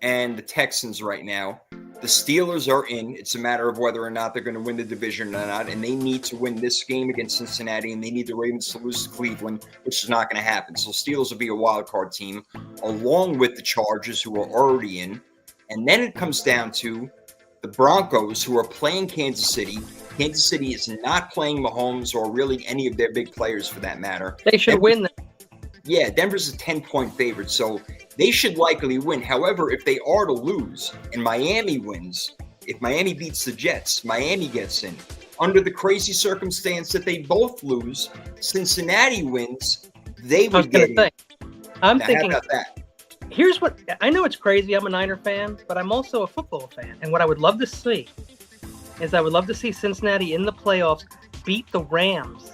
A: and the Texans right now. The Steelers are in. It's a matter of whether or not they're going to win the division or not, and they need to win this game against Cincinnati, and they need the Ravens to lose to Cleveland, which is not going to happen. So Steelers will be a wild card team, along with the Chargers, who are already in. And then it comes down to the Broncos, who are playing Kansas City. Kansas City is not playing Mahomes or really any of their big players for that matter.
B: They should win.
A: Yeah, Denver's a 10-point favorite, so they should likely win. However, if they are to lose and Miami wins, if Miami beats the Jets, Miami gets in. Under the crazy circumstance that they both lose, Cincinnati wins, they would get in.
B: I'm thinking
A: how about that?
B: Here's what I know. It's crazy. I'm a Niner fan, but I'm also a football fan. And what I would love to see is I would love to see Cincinnati in the playoffs beat the Rams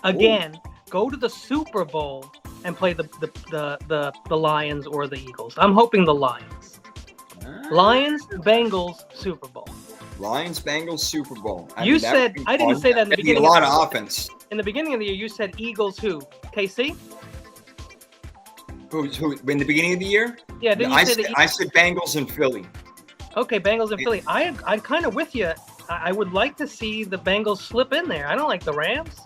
B: again. Ooh. Go to the Super Bowl and play the Lions or the Eagles. I'm hoping the Lions. Lions, Bengals, Super Bowl.
A: Lions, Bengals, Super Bowl.
B: I didn't say that in the beginning.
A: A lot of offense.
B: In the beginning of the year, you said Eagles. Who? KC.
A: Who in the beginning of the year?
B: Yeah,
A: I said Bengals and Philly.
B: Okay, Bengals and Philly. I'm kind of with you. I would like to see the Bengals slip in there. I don't like the Rams.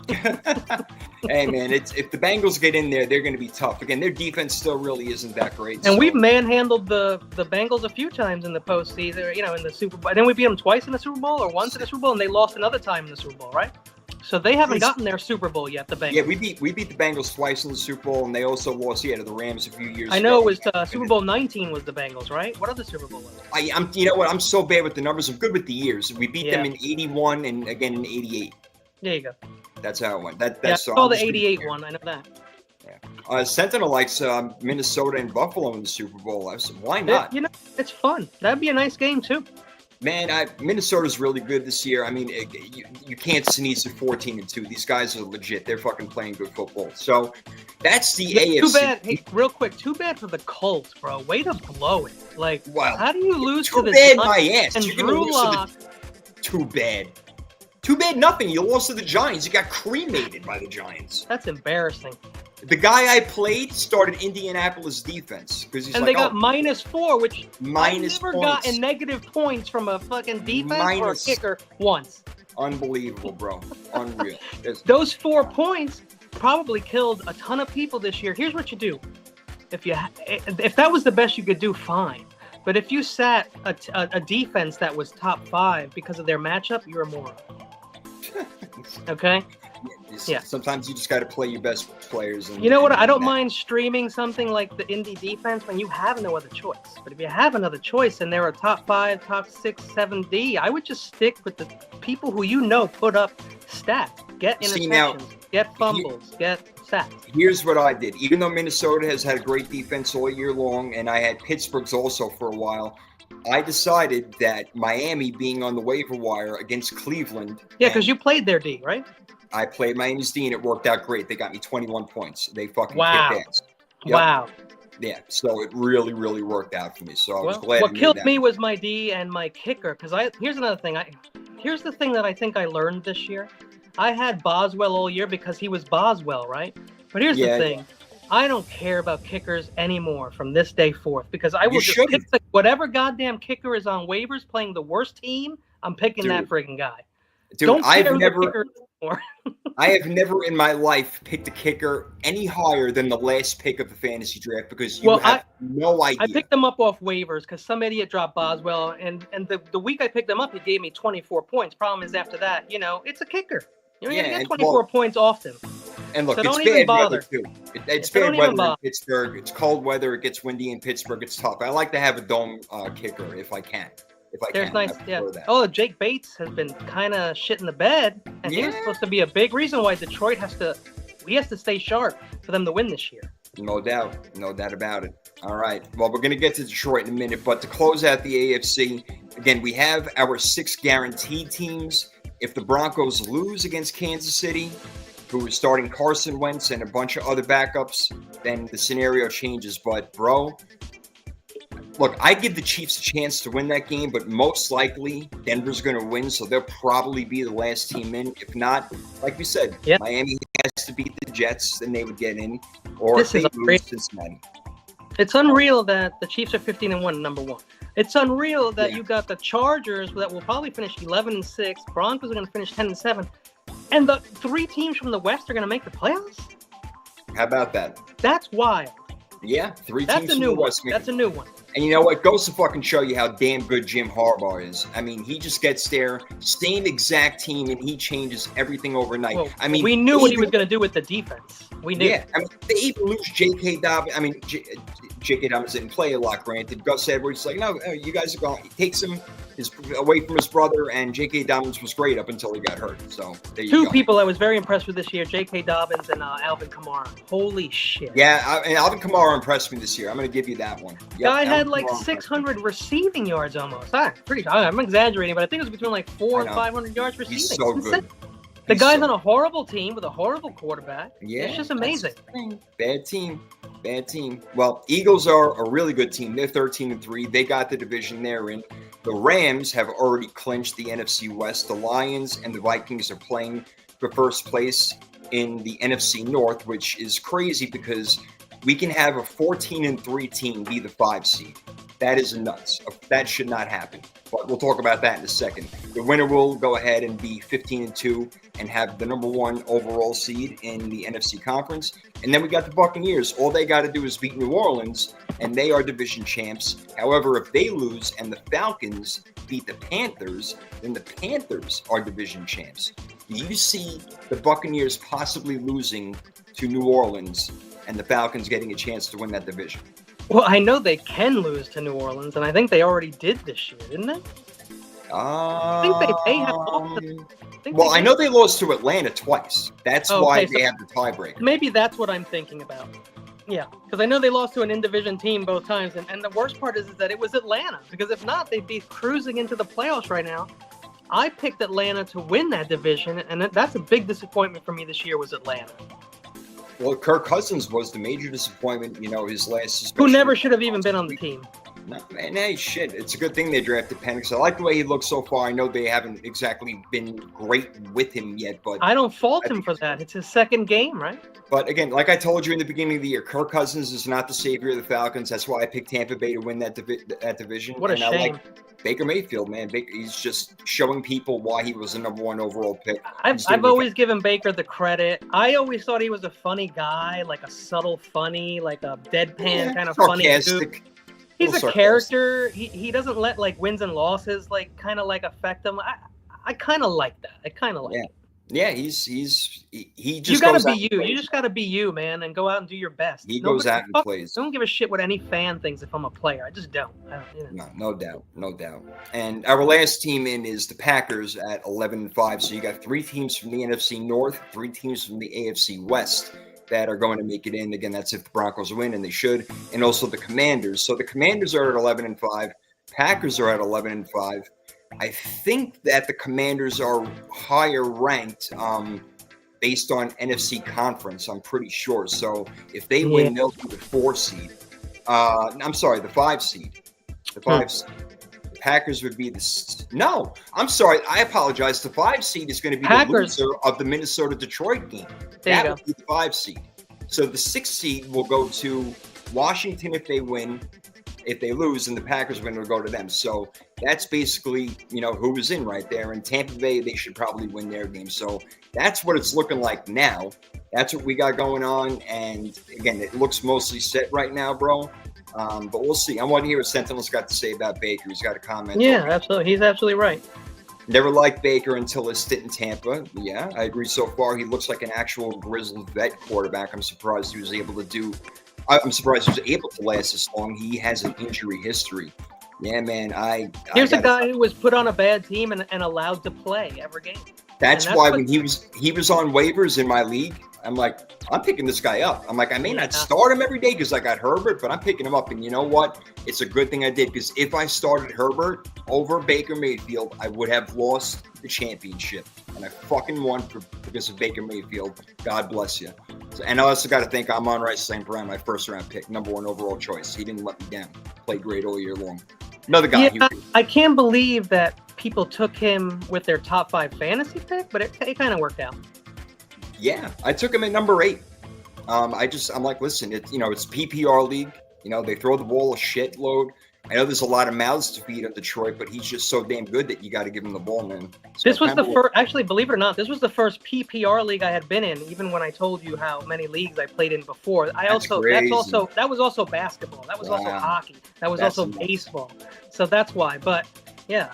A: Hey, man, if the Bengals get in there, they're going to be tough. Again, their defense still really isn't that great.
B: And we've manhandled the Bengals a few times in the postseason, in the Super Bowl. And then we beat them twice in the Super Bowl or once in the Super Bowl, and they lost another time in the Super Bowl, right? So they haven't gotten their Super Bowl yet, the Bengals.
A: Yeah, we beat the Bengals twice in the Super Bowl, and they also lost to the Rams a few years ago.
B: I know it was Super Bowl 19 was the Bengals, right? What other Super Bowl was it?
A: You know what? I'm so bad with the numbers. I'm good with the years. We beat them in 81 and again in 88.
B: There you go.
A: That's how it went. That's
B: I saw the 88 one. I know that.
A: Yeah. Sentinel likes Minnesota and Buffalo in the Super Bowl. I said, why not?
B: It's fun. That'd be a nice game too.
A: Man, Minnesota's really good this year. I mean, you can't sneeze at 14-2. These guys are legit. They're fucking playing good football. So that's the AFC.
B: Too bad. Hey, real quick. Too bad for the Colts, bro. Way to blow it. Like, how do you lose to the
A: Giants? Too bad, my ass.
B: And Drew Lock.
A: Too bad. Too bad nothing. You lost to the Giants. You got cremated by the Giants.
B: That's embarrassing.
A: The guy I played started Indianapolis defense because
B: they got -4, which
A: minus
B: I never gotten negative points from a fucking defense or a kicker once.
A: Unbelievable, bro. Unreal.
B: Those 4 points probably killed a ton of people this year. Here's what you do: if that was the best you could do, fine. But if you sat a defense that was top 5 because of their matchup, you're a moron. Okay. Yeah.
A: Sometimes you just got to play your best players. And,
B: You know what?
A: and
B: I don't
A: that-
B: mind streaming something like the indie defense when you have no other choice. But if you have another choice and they're a top 5, top 6, 7 D, I would just stick with the people who put up stats, get interceptions,
A: See, now,
B: get fumbles, get stats.
A: Here's what I did. Even though Minnesota has had a great defense all year long, and I had Pittsburgh's also for a while, I decided that Miami being on the waiver wire against Cleveland.
B: Yeah, because you played their D, right?
A: I played Miami's D, and it worked out great. They got me 21 points. They fucking
B: Wow.
A: kicked ass. Yep.
B: Wow.
A: Yeah, so it really, really worked out for me. So I was glad.
B: What
A: I made
B: killed
A: that.
B: me was my D and my kicker. Because here's another thing. Here's the thing that I think I learned this year. I had Boswell all year because he was Boswell, right? But here's the thing. I don't care about kickers anymore from this day forth because I will just pick whatever goddamn kicker is on waivers playing the worst team. I'm picking that friggin' guy.
A: Dude,
B: don't
A: I have never in my life picked a kicker any higher than the last pick of the fantasy draft because you have no idea.
B: I picked them up off waivers because some idiot dropped Boswell, and the week I picked them up, he gave me 24 points. Problem is after that, it's a kicker. You're going to get 24 points often.
A: And look,
B: so
A: it's bad weather too. It's bad weather in Pittsburgh. It's cold weather. It gets windy in Pittsburgh. It's tough. I like to have a dome kicker if I can.
B: There's nice, Oh, Jake Bates has been kind of shit in the bed, and he was supposed to be a big reason why Detroit has to stay sharp for them to win this year.
A: No doubt about it. All right. Well, we're going to get to Detroit in a minute, but to close out the AFC, again, we have our 6 guaranteed teams. If the Broncos lose against Kansas City, who is starting Carson Wentz and a bunch of other backups, then the scenario changes. But, bro, look, I give the Chiefs a chance to win that game, but most likely Denver's going to win, so they'll probably be the last team in. If not, like we said, Miami has to beat the Jets, then they would get in. Or if they lose Cincinnati.
B: It's unreal that the Chiefs are 15-1, number 1. It's unreal that you got the Chargers that will probably finish 11-6. Broncos are going to finish 10-7. And the 3 teams from the West are going to make the playoffs?
A: How about that?
B: That's wild.
A: Yeah, 3 teams from the West.
B: That's a new one.
A: And you know what? Goes to fucking show you how damn good Jim Harbaugh is. I mean, he just gets there, same exact team, and he changes everything overnight.
B: Well,
A: I mean,
B: we knew what he was going to do with the defense. We knew.
A: Yeah, I mean, they even lose J.K. Dobbins. I mean, J.K. Dobbins didn't play a lot, granted. Gus Edwards like, no, you guys are going. He takes him away from his brother, and J.K. Dobbins was great up until he got hurt. So there you go.
B: 2 people I was very impressed with this year: J.K. Dobbins and Alvin Kamara. Holy shit!
A: Yeah, and Alvin Kamara impressed me this year. I'm going to give you that one. Yep,
B: Guy had like 600 receiving yards almost. I'm exaggerating, but I think it was between like 400 and 500 yards receiving.
A: He's so good.
B: The guy's on a horrible team with a horrible quarterback.
A: Yeah,
B: it's just amazing.
A: Bad team. Well, Eagles are a really good team. They're 13-3. They got the division they're in. The Rams have already clinched the NFC West. The Lions and the Vikings are playing for first place in the NFC North, which is crazy because we can have a 14-3 team be the 5 seed. That is nuts. That should not happen. But we'll talk about that in a second. The winner will go ahead and be 15-2 and have the number 1 overall seed in the NFC Conference. And then we got the Buccaneers. All they got to do is beat New Orleans, and they are division champs. However, if they lose and the Falcons beat the Panthers, then the Panthers are division champs. Do you see the Buccaneers possibly losing to New Orleans and the Falcons getting a chance to win that division?
B: Well, I know they can lose to New Orleans, and I think they already did this year, didn't they?
A: I
B: think they have lost.
A: I know they lost to Atlanta twice. That's why they have the tiebreaker.
B: Maybe that's what I'm thinking about. Yeah, because I know they lost to an in-division team both times, and the worst part is that it was Atlanta, because if not, they'd be cruising into the playoffs right now. I picked Atlanta to win that division, and that's a big disappointment for me this year was Atlanta.
A: Well, Kirk Cousins was the major disappointment, his last suspension.
B: Who never should have even been on the team.
A: No, man, hey, shit. It's a good thing they drafted Penix. I like the way he looks so far. I know they haven't exactly been great with him yet, but
B: I don't fault him for that. It's his second game, right?
A: But again, like I told you in the beginning of the year, Kirk Cousins is not the savior of the Falcons. That's why I picked Tampa Bay to win that division.
B: What a shame.
A: I like Baker Mayfield, man. He's just showing people why he was the number 1 overall pick.
B: I've always given Baker the credit. I always thought he was a funny guy, like a subtle funny, like a deadpan kind of funny dude. He's a character. He doesn't let like wins and losses like kind of like affect him. I kind of like that. I kind of like it.
A: Yeah, he just
B: You gotta
A: goes
B: be
A: out and
B: you. You
A: plays.
B: just gotta be you, man, and go out and do your best.
A: He goes
B: Nobody,
A: out and
B: fuck,
A: plays.
B: I don't give a shit what any fan thinks if I'm a player. I just don't.
A: No, no doubt, no doubt. And our last team in is the Packers at 11-5. So you got 3 teams from the NFC North, 3 teams from the AFC West that are going to make it in. Again, that's if the Broncos win, and they should. And also the Commanders. So the Commanders are at 11-5. Packers are at 11-5. I think that the Commanders are higher ranked based on NFC conference. I'm pretty sure. So if they win, they'll be the 4 seed. I'm sorry, the 5 seed. The 5 seed. The Packers would be no. I'm sorry. I apologize. The 5 seed is going to be
B: Packers.
A: the loser of the Minnesota-Detroit game.
B: There you
A: That would be the 5 seed. So the 6 seed will go to Washington if they win. If they lose, and the Packers win, it'll go to them. So that's basically, who is in right there. And Tampa Bay, they should probably win their game. So that's what it's looking like now. That's what we got going on. And again, it looks mostly set right now, bro. But we'll see. I want to hear what Sentinel's got to say about Baker. He's got a comment.
B: Yeah, absolutely. He's absolutely right.
A: Never liked Baker until his stint in Tampa. Yeah, I agree so far. He looks like an actual grizzled vet quarterback. I'm surprised he was able to last this long. He has an injury history. Yeah, man.
B: Here's a guy who was put on a bad team and allowed to play every game.
A: That's why when he was on waivers in my league, I'm like, I'm picking this guy up. I'm like, I may not start him every day because I got Herbert, but I'm picking him up. And you know what? It's a good thing I did, because if I started Herbert over Baker Mayfield, I would have lost the championship. And I fucking won because of Baker Mayfield. God bless you. And I also got to thank Amon-Ra St. Brown, my first-round pick, #1 overall choice. He didn't let me down. Played great all year long. Another guy.
B: Yeah, I can't believe that people took him with their top 5 fantasy pick, but it kind of worked out.
A: Yeah, I took him at number 8. I'm like, listen, it's PPR league. They throw the ball a shitload. I know there's a lot of mouths to feed on Detroit, but he's just so damn good that you got to give him the ball, man. So
B: this was the first, actually, believe it or not, this was the first PPR league I had been in, even when I told you how many leagues I played in before. That was also basketball. That was also hockey. That was also baseball. So that's why. But yeah.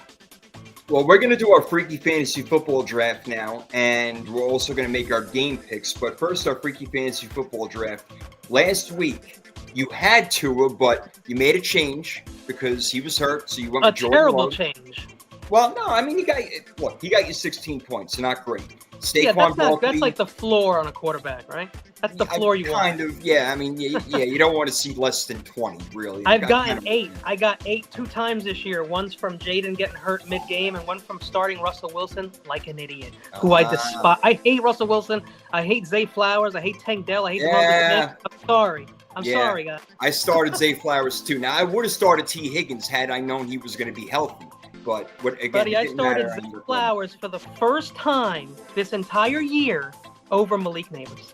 A: Well, we're going to do our Freaky Fantasy Football Draft now, and we're also going to make our game picks. But first, our Freaky Fantasy Football Draft. Last week, you had Tua, but you made a change because he was hurt, so you went with Jordan
B: terrible
A: Love.
B: Change.
A: Well, no, I mean, he got you 16 points. Not great.
B: That's like the floor on a quarterback, right? That's the floor you want.
A: Kind of, yeah. I mean, you don't want to see less than 20, really.
B: I've gotten 8. I got 8 2 times this year. One's from Jaden getting hurt mid-game, and one from starting Russell Wilson like an idiot, who I despise. I hate Russell Wilson. I hate Zay Flowers. I hate Tank Dell. I hate the I'm sorry. I'm sorry, guys.
A: I started Zay Flowers, too. Now, I would have started T. Higgins had I known he was going to be healthy. But
B: Buddy, I started Zay Flowers for the first time this entire year over Malik Neighbors.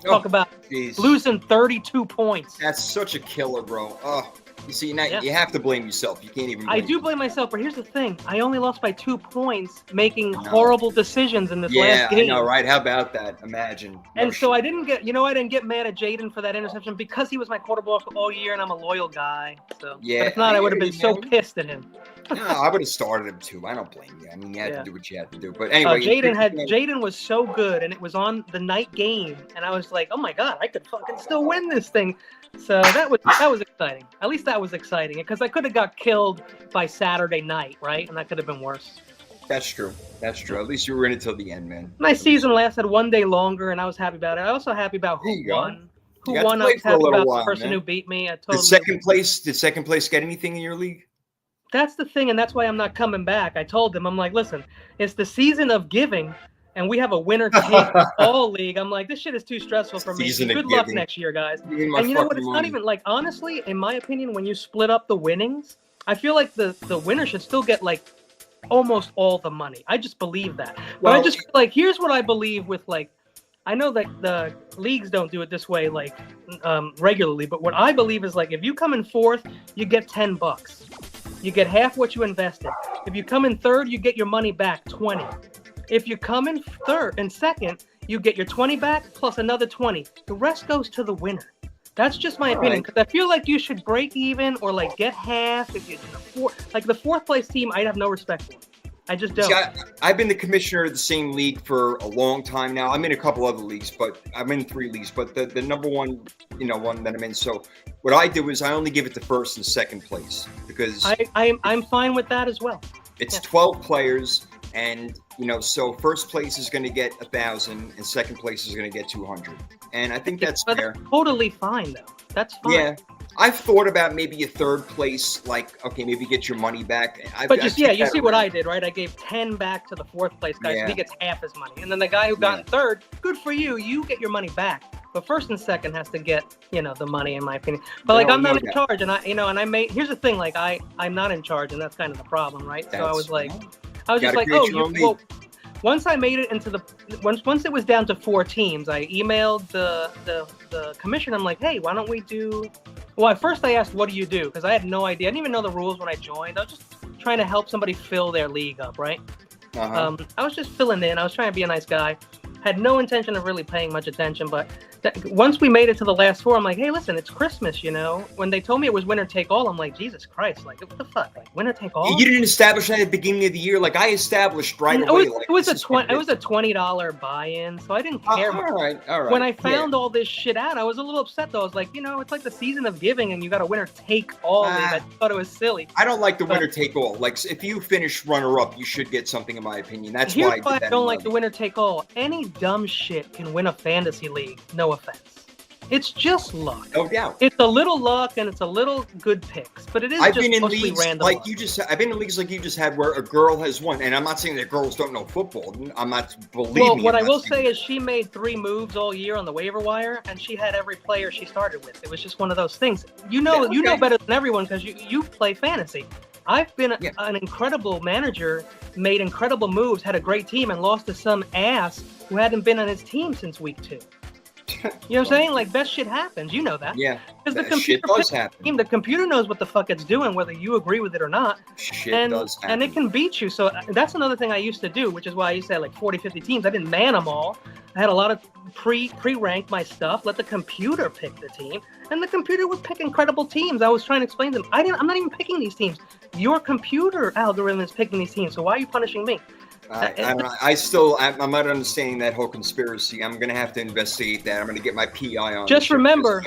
B: Talk about losing 32 points.
A: That's such a killer, bro. Oh, you see, now you have to blame yourself. You can't even.
B: I do blame myself, but here's the thing: I only lost by 2 points, making horrible decisions in this last game.
A: Yeah, I know, right? How about that? Imagine.
B: I didn't get mad at Jaden for that interception because he was my quarterback all year, and I'm a loyal guy. So, but if not, I would have been so pissed at him.
A: No, I would have started him too. I don't blame you. I mean, you had to do what you had to do. But anyway,
B: Jaden was so good, and it was on the night game, and I was like, oh my god, I could fucking still win this thing. So that was exciting. At least that was exciting, because I could have got killed by Saturday night, right? And that could have been worse.
A: That's true. At least you were in it till the end, man.
B: My season lasted 1 day longer, and I was happy about it. I was also happy about who won. I was happy about the person who beat me.
A: Did second place get anything in your league?
B: That's the thing, and that's why I'm not coming back. I told them, I'm like, listen, it's the season of giving, and we have a winner take all league. I'm like, this shit is too stressful for me. Good luck next year, guys. And you know what? It's not even like, honestly, in my opinion, when you split up the winnings, I feel like the winner should still get like almost all the money. I just believe that. But I just like, here's what I believe with like, I know that the leagues don't do it this way like regularly, but what I believe is like, if you come in 4th, you get $10. You get half what you invested. If you come in 3rd, you get your money back, 20. If you come in 2nd, you get your 20 back plus another 20. The rest goes to the winner. That's just my opinion, because I feel like you should break even or like get half if you're the 4th place team. I'd have no respect for. I just don't.
A: See, I've been the commissioner of the same league for a long time now. I'm in a couple other leagues, but I'm in 3 leagues. But the number one, one that I'm in. So what I do is I only give it to first and second place because
B: I'm fine with that as well.
A: it's 12 players, and so first place is going to get 1,000, and second place is going to get 200. And I think that's
B: But
A: fair.
B: that's totally fine though. That's fine.
A: Yeah. I've thought about maybe a third place, like, okay, maybe get your money back.
B: But you see what I did, right? I gave 10 back to the fourth place guy, so he gets half his money. And then the guy who got in third, good for you, you get your money back. But first and second has to get, the money, in my opinion. But like, I'm not in charge, and here's the thing, like, I'm not in charge, and that's kind of the problem, right? So I was just like, well, once I made it into once it was down to 4 teams, I emailed the commissioner. I'm like, hey, why don't we do? Well, at first I asked, what do you do? Because I had no idea. I didn't even know the rules when I joined. I was just trying to help somebody fill their league up, right? I was just filling in. I was trying to be a nice guy. Had no intention of really paying much attention, but once we made it to the last 4, I'm like, hey, listen, it's Christmas, When they told me it was winner take all, I'm like, Jesus Christ, like, what the fuck, like winner take all?
A: You didn't establish that at the beginning of the year, like I established right away.
B: It was a $20 buy-in, so I didn't care.
A: All right.
B: When I found all this shit out, I was a little upset though. I was like, it's like the season of giving, and you got a winner take all. I thought it was silly.
A: I don't like the winner take all. Like, if you finish runner up, you should get something, in my opinion. That's
B: why
A: I
B: don't like the winner take all. Any dumb shit can win a fantasy league. No offense. It's just luck.
A: No doubt.
B: It's a little luck and it's a little good picks, but it is just mostly random.
A: Like you just, I've been in leagues like you just had where a girl has won, and I'm not saying that girls don't know football. I'm not believing.
B: Well, what I will say is she made 3 moves all year on the waiver wire, and she had every player she started with. It was just one of those things. You know better than everyone because you play fantasy. I've been an incredible manager, made incredible moves, had a great team, and lost to some ass who hadn't been on his team since week 2. You know what I'm saying? Like, best shit happens. You know that.
A: Yeah.
B: Because the computer
A: does happen.
B: The computer knows what the fuck it's doing, whether you agree with it or not.
A: Shit does happen.
B: And it can beat you. So that's another thing I used to do, which is why I used to have like 40, 50 teams. I didn't man them all. I had a lot of pre-ranked my stuff, let the computer pick the team. And the computer would pick incredible teams. I was trying to explain to them, I'm not even picking these teams. Your computer algorithm is picking these teams. So why are you punishing me?
A: I'm not understanding that whole conspiracy. I'm going to have to investigate that. I'm going to get my PI on.
B: Just remember,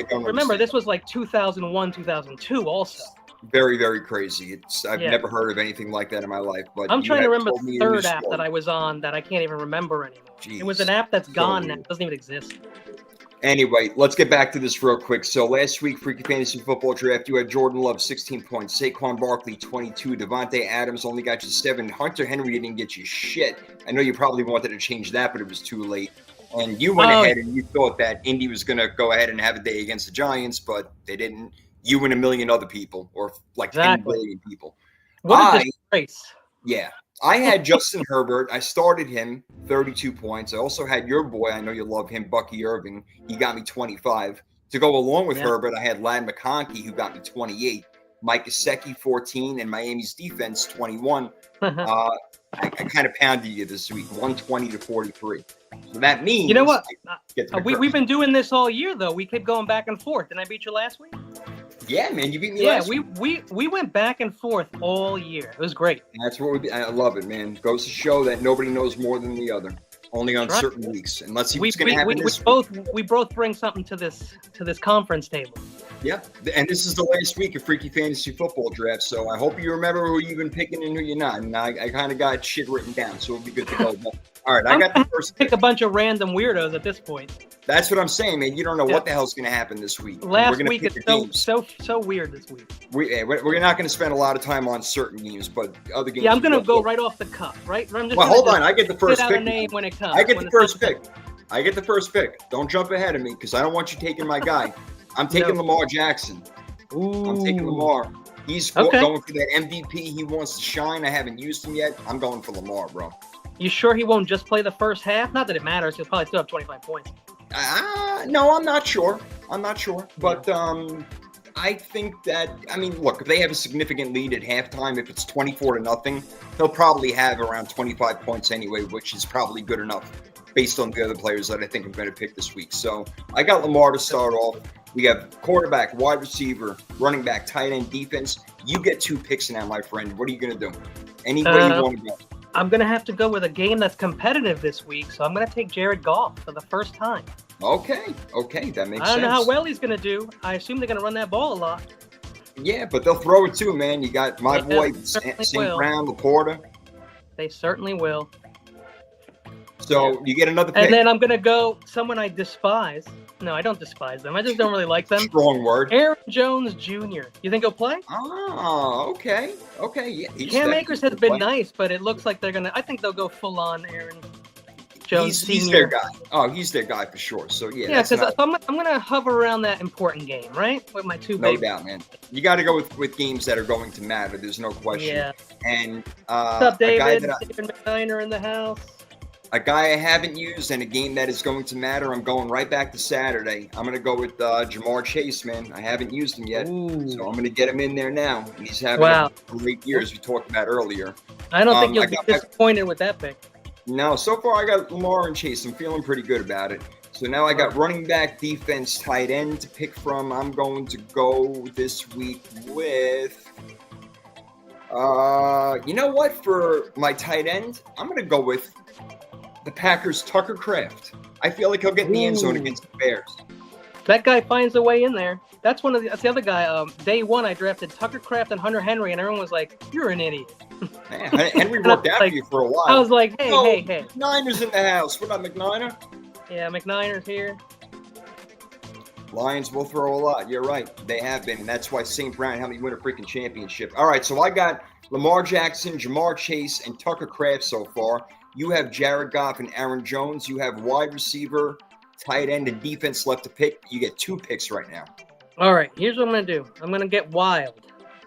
B: this was like 2001, 2002 also.
A: Very, very crazy. I've never heard of anything like that in my life. But
B: I'm trying to remember the third app that I was on that I can't even remember anymore. Jeez. It was an app that's gone now. It doesn't even exist.
A: Anyway, let's get back to this real quick. So last week, Freaky Fantasy Football Draft, you had Jordan Love, 16 points. Saquon Barkley, 22. Devontae Adams only got you 7. Hunter Henry didn't get you shit. I know you probably wanted to change that, but it was too late. And you went ahead and you thought that Indy was going to go ahead and have a day against the Giants, but they didn't. You and a million other people, or like 10 billion people.
B: What a disgrace.
A: Yeah. I had Justin Herbert. I started him, 32 points. I also had your boy. I know you love him, Bucky Irving. He got me 25. To go along with Herbert, I had Ladd McConkey, who got me 28. Mike Gesicki, 14, and Miami's defense, 21. I kind of pounded you this week, 120 to 43. So that means...
B: You know what? We've been doing this all year, though. We kept going back and forth. Didn't I beat you last week?
A: Yeah, man, you beat me last week.
B: We went back and forth all year. It was great.
A: That's what I love it, man. Goes to show that nobody knows more than the other. Only on certain weeks. And let's see what's going to happen this week. We both bring something to this conference table. Yeah, and this is the last week of Freaky Fantasy Football Draft, so I hope you remember who you've been picking and who you're not. And I kind of got shit written down, so it'll be good to go. All right, I got the first pick.
B: A bunch of random weirdos at this point.
A: That's what I'm saying, man. You don't know what the hell's going to happen this week.
B: Last week it's so weird this week.
A: We're not going to spend a lot of time on certain games, but other games.
B: Yeah, I'm going to go right off the cuff, right?
A: Hold on. I get the first pick.
B: Name when it comes.
A: I get the first pick. I get the first pick. Don't jump ahead of me because I don't want you taking my guy. I'm taking Lamar Jackson.
B: Ooh.
A: I'm taking Lamar. He's going for that MVP. He wants to shine. I haven't used him yet. I'm going for Lamar, bro.
B: You sure he won't just play the first half? Not that it matters. He'll probably still have 25 points.
A: No, I'm not sure. But I think that, look, if they have a significant lead at halftime, if it's 24-0, he'll probably have around 25 points anyway, which is probably good enough based on the other players that I think I'm going to pick this week. So I got Lamar to start off. We have quarterback, wide receiver, running back, tight end, defense. You get 2 picks now, my friend. What are you going to do? Any way you want to go.
B: I'm going to have to go with a game that's competitive this week, so I'm going to take Jared Goff for the first time.
A: Okay, that makes sense.
B: I don't know how well he's going to do. I assume they're going to run that ball a lot.
A: Yeah, but they'll throw it too, man. You got my boy
B: certainly
A: St.
B: will.
A: Brown, Laporta.
B: They certainly will.
A: So you get another pick.
B: And then I'm going to go someone I despise. No, I don't despise them. I just don't really like them.
A: Strong word.
B: Aaron Jones Jr. You think he'll play?
A: Oh, okay. Yeah,
B: Cam Akers has been nice, but it looks like they're going to – I think they'll go full-on Aaron Jones Sr.
A: He's their guy. Oh, he's their guy for sure. So, yeah.
B: Yeah, because I'm going to hover around that important game, right? With my two
A: No
B: babies.
A: doubt, man. You got to go with games that are going to matter. There's no question.
B: Yeah.
A: And
B: What's up, David? David McNiner in the house.
A: A guy I haven't used and a game that is going to matter. I'm going right back to Saturday. I'm going to go with Jamar Chase, man. I haven't used him yet.
B: Ooh.
A: So I'm going to get him in there now. And he's having a great year, as we talked about earlier.
B: I don't think you'll be disappointed with that pick.
A: No, so far I got Lamar and Chase. I'm feeling pretty good about it. So now I got running back, defense, tight end to pick from. I'm going to go this week with, you know what? For my tight end, I'm going to go with the Packers' Tucker Kraft. I feel like he'll get in the end zone against the Bears.
B: That guy finds a way in there. That's that's the other guy. Day one, I drafted Tucker Kraft and Hunter Henry, and everyone was like, "You're an idiot."
A: Man, Henry worked out for you for a while.
B: I was like, hey.
A: McNiner's in the house. What up, McNiner?
B: Yeah, McNiner's here.
A: Lions will throw a lot. You're right. They have been, and that's why St. Brown helped me win a freaking championship. All right, so I got Lamar Jackson, Jamar Chase, and Tucker Kraft so far. You have Jared Goff and Aaron Jones. You have wide receiver, tight end, and defense left to pick. You get 2 picks right now.
B: All right, here's what I'm going to do. I'm going to get wild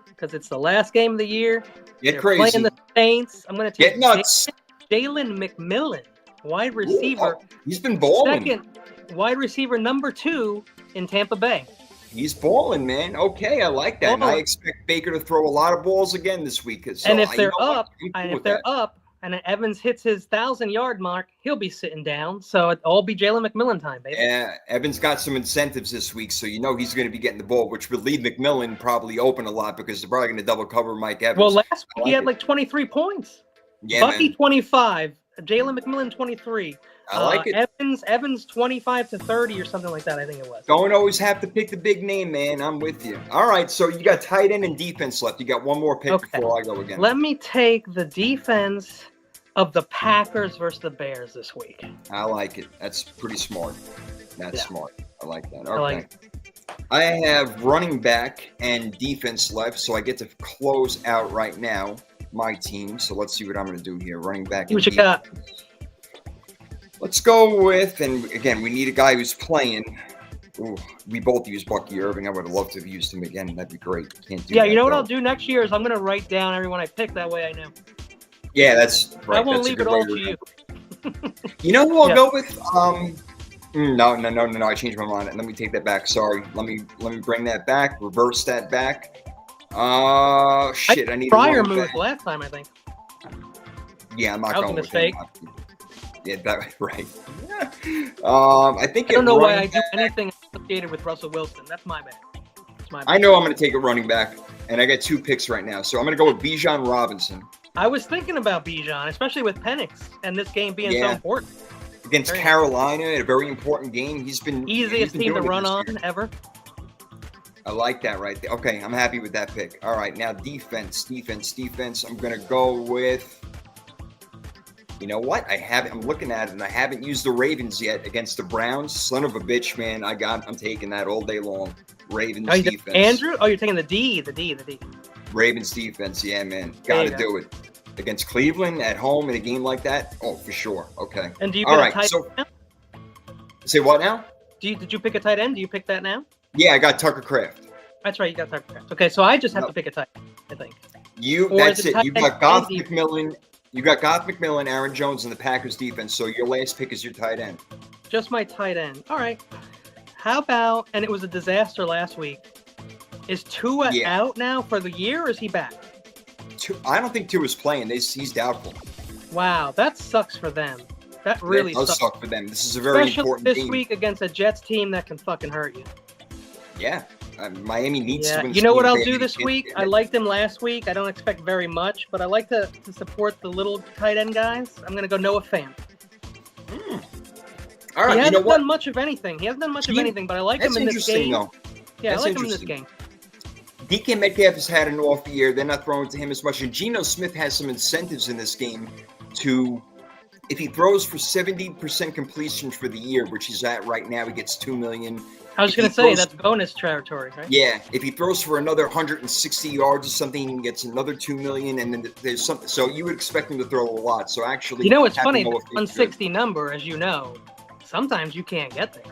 B: because it's the last game of the year.
A: Get
B: They're
A: crazy.
B: Playing the Saints. I'm going to take
A: Get nuts.
B: Jalen McMillan, wide receiver.
A: Ooh, he's been balling.
B: Second wide receiver number 2 in Tampa Bay.
A: He's balling, man. Okay, I like that. And I expect Baker to throw a lot of balls again this week. So,
B: and if they're up, and Evans hits his 1,000-yard mark, he'll be sitting down. So it'll all be Jalen McMillan time, baby.
A: Yeah, Evans got some incentives this week, so you know he's going to be getting the ball, which would leave McMillan probably open a lot because they're probably going to double cover Mike Evans.
B: Well, last week he had like 23 points.
A: Yeah,
B: Bucky
A: man.
B: 25, Jalen McMillan 23.
A: I like it.
B: Evans 25 to 30 or something like that, I think it was.
A: Don't always have to pick the big name, man. I'm with you. All right, so you got tight end and defense left. You got one more pick before I go again.
B: Let me take the defense of the Packers versus the Bears this week.
A: I like it. That's pretty smart. That's smart. I like that. Okay.
B: I like
A: I have running back and defense left, so I get to close out right now my team. So let's see what I'm going to do here. Running back and
B: what you got?
A: Let's go with, and again, we need a guy who's playing. Ooh, we both use Bucky Irving. I would have loved to have used him again. That'd be great. Can't do that.
B: You know what I'll do next year is I'm going to write down everyone I pick. That way I know.
A: Yeah, that's right.
B: I won't leave it all to you.
A: You know who I'll go with? No. I changed my mind. Let me take that back. Sorry. Let me bring that back. Reverse that back. Shit. I need
B: prior move last time, I think.
A: Yeah, I'm not
B: that was
A: going
B: a mistake.
A: with him. Yeah, that right. I think
B: I don't know why I do anything associated with Russell Wilson. That's my bad.
A: I know I'm going to take a running back, and I got 2 picks right now. So I'm going to go with Bijan Robinson.
B: I was thinking about Bijan, especially with Penix and this game being so important.
A: Against Carolina, a very important game. He's been
B: easiest team to run on ever.
A: I like that right there. Okay, I'm happy with that pick. All right, now defense. I'm going to go with, you know what? I'm looking at it, and I haven't used the Ravens yet against the Browns. Son of a bitch, man. I'm taking that all day long. Ravens defense.
B: Andrew? Oh, you're taking the D.
A: Ravens defense, yeah, man. Got to do it. Against Cleveland at home in a game like that? Oh, for sure. Okay.
B: And do you pick a tight end now?
A: Say what now?
B: Did you pick a tight end? Do you pick that now?
A: Yeah, I got Tucker Kraft.
B: That's right, you got Tucker Kraft. Okay, so I just have to pick a tight end, I think.
A: That's it. You got Goff McMillan. You got Goff McMillan, Aaron Jones, and the Packers defense. So your last pick is your tight end.
B: Just my tight end. All right. How about, and it was a disaster last week, is Tua out now for the year, or is he back?
A: I don't think Tua's playing. He's doubtful.
B: Wow, that sucks for them. That really
A: does suck for them. This is a very important
B: game. Especially this week against a Jets team that can fucking hurt you.
A: Yeah. Miami needs to
B: Yeah,
A: win.
B: you know what I'll
A: They
B: do
A: have
B: this
A: any
B: week?
A: chance
B: I
A: to get it.
B: liked him last week. I don't expect very much, but I like to support the little tight end guys. I'm going to go Noah Fant.
A: All
B: He
A: right, you know
B: hasn't
A: what?
B: done much of anything. He hasn't done much of
A: He-
B: anything, but I like him
A: That's
B: in this
A: interesting,
B: game.
A: though.
B: Yeah,
A: That's
B: I like him in this
A: interesting.
B: game.
A: DK Metcalf has had an off year. They're not throwing to him as much. And Geno Smith has some incentives in this game to, if he throws for 70% completion for the year, which he's at right now, he gets $2 million.
B: I was
A: If
B: going
A: he
B: to say
A: throws-
B: that's bonus territory, right?
A: Yeah, if he throws for another 160 yards or something, he gets another $2 million, and then there's something. So you would expect him to throw a lot. So actually,
B: You know what's
A: having
B: funny?
A: Noah
B: The
A: Fant good.
B: 160 number, as you know, sometimes you can't get there.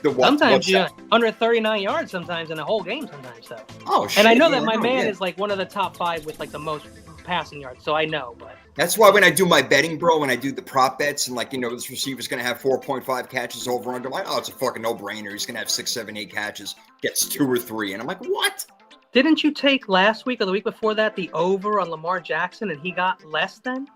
A: The what?
B: Sometimes
A: What's
B: you
A: that?
B: 139 yards sometimes in a whole game sometimes, though.
A: Oh shit!
B: And I know
A: yeah,
B: that my man
A: yeah.
B: is like one of the top 5 with like the most passing yards, so I know, but
A: That's why when I do my betting, bro, when I do the prop bets and like, you know, this receiver's going to have 4.5 catches over under, I'm like, oh, it's a fucking no-brainer. He's going to have 6, 7, 8 catches, gets 2 or 3. And I'm like, what?
B: didn't you take last week or the week before that the over on Lamar Jackson and he got less than?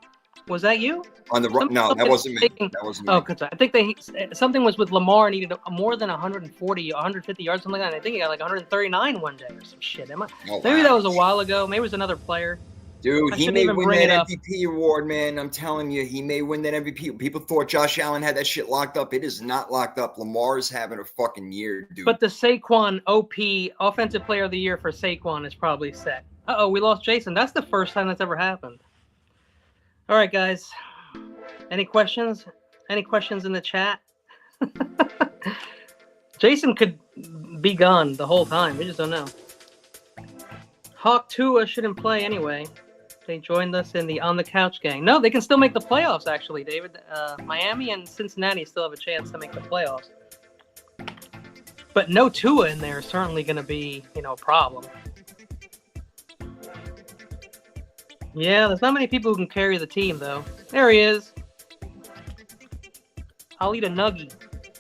B: Was that you?
A: On the No, that wasn't me. That wasn't me.
B: Oh, because I think something was with Lamar needed more than 140, 150 yards, something like that. I think he got like 139 one day or some shit. Maybe
A: wow.
B: that was a while ago. Maybe it was another player.
A: Dude,
B: I
A: he
B: shouldn't
A: may
B: even
A: win
B: bring it
A: that
B: up.
A: MVP award, man. I'm telling you, he may win that MVP. People thought Josh Allen had that shit locked up. It is not locked up. Lamar is having a fucking year, dude.
B: But the Saquon OP Offensive Player of the Year for Saquon is probably set. Uh-oh, we lost Jason. That's the first time that's ever happened. All right, guys. Any questions? Any questions in the chat? Jason could be gone the whole time. We just don't know. Hawk Tua shouldn't play anyway. They joined us in the On the Couch gang. No, they can still make the playoffs, actually, David. Miami and Cincinnati still have a chance to make the playoffs. But no Tua in there is certainly going to be, a problem. Yeah, there's not many people who can carry the team, though. There he is. I'll eat a nuggie.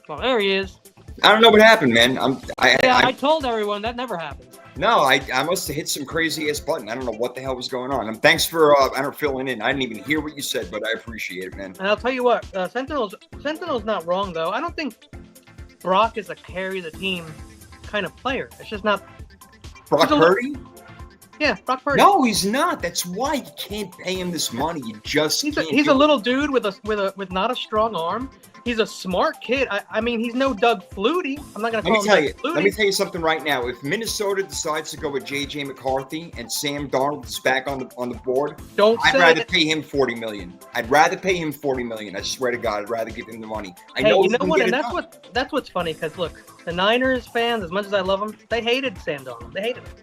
B: Well, there he is.
A: I don't know what happened, man.
B: I told everyone that never happens.
A: No, I must have hit some crazy ass button. I don't know what the hell was going on. And thanks for filling in. I didn't even hear what you said, but I appreciate it, man.
B: And I'll tell you what, Sentinel's not wrong though. I don't think Brock is a carry the team kind of player. It's just not.
A: Brock Purdy?
B: Yeah, Brock Purdy.
A: No, he's not. That's why you can't pay him this money. You just
B: He's
A: can't.
B: a little dude with not a strong arm. He's a smart kid. I mean, he's no Doug Flutie. I'm not gonna call him Doug Flutie.
A: Let me tell you something right now. If Minnesota decides to go with J.J. McCarthy and Sam Darnold is back on the board, I'd rather pay him $40 million. I'd rather pay him $40 million. I swear to God, I'd rather give him the money.
B: Hey, you know what? And that's what's funny because look, the Niners fans, as much as I love them, they hated Sam Darnold. They hated him.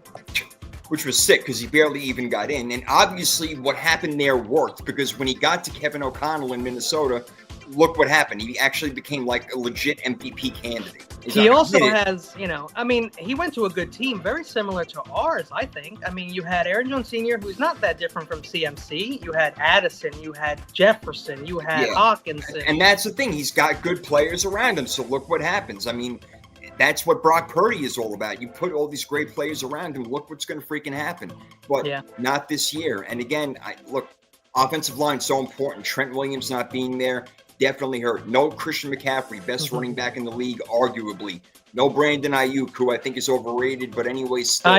A: Which was sick because he barely even got in. And obviously what happened there worked because when he got to Kevin O'Connell in Minnesota, look what happened. He actually became like a legit MVP candidate.
B: He also has, he went to a good team, very similar to ours, I think. I mean, you had Aaron Jones Sr., who's not that different from CMC. You had Addison, you had Jefferson, you had Hawkinson.
A: And that's the thing. He's got good players around him. So look what happens. I mean, that's what Brock Purdy is all about. You put all these great players around him. Look what's going to freaking happen. But not this year. And again, offensive line so important. Trent Williams not being there definitely hurt. No Christian McCaffrey, best running back in the league, arguably. No Brandon Ayuk, who I think is overrated. But anyway, still.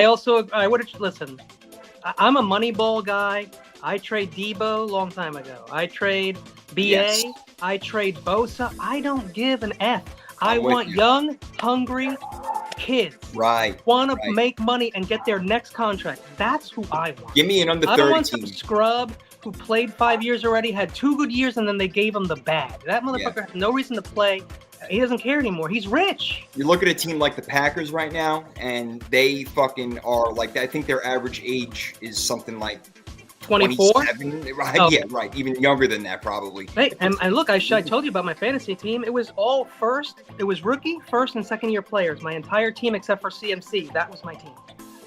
B: I would have listened. I'm a Moneyball guy. I trade Debo a long time ago. I trade BA. Yes. I trade Bosa. I don't give an F. I want young, hungry kids.
A: Right.
B: Want to make money and get their next contract. That's who I want.
A: Give me an under 30 team.
B: I don't want some scrub who played 5 years already, had 2 good years, and then they gave him the bag. That motherfucker has no reason to play. He doesn't care anymore. He's rich.
A: You look at a team like the Packers right now, and they fucking are like, I think their average age is something like
B: 24?
A: Right? Oh. Yeah, right. Even younger than that, probably.
B: Hey, and look, I told you about my fantasy team. It was all first. It was rookie, first, and second-year players. My entire team except for CMC. That was my team.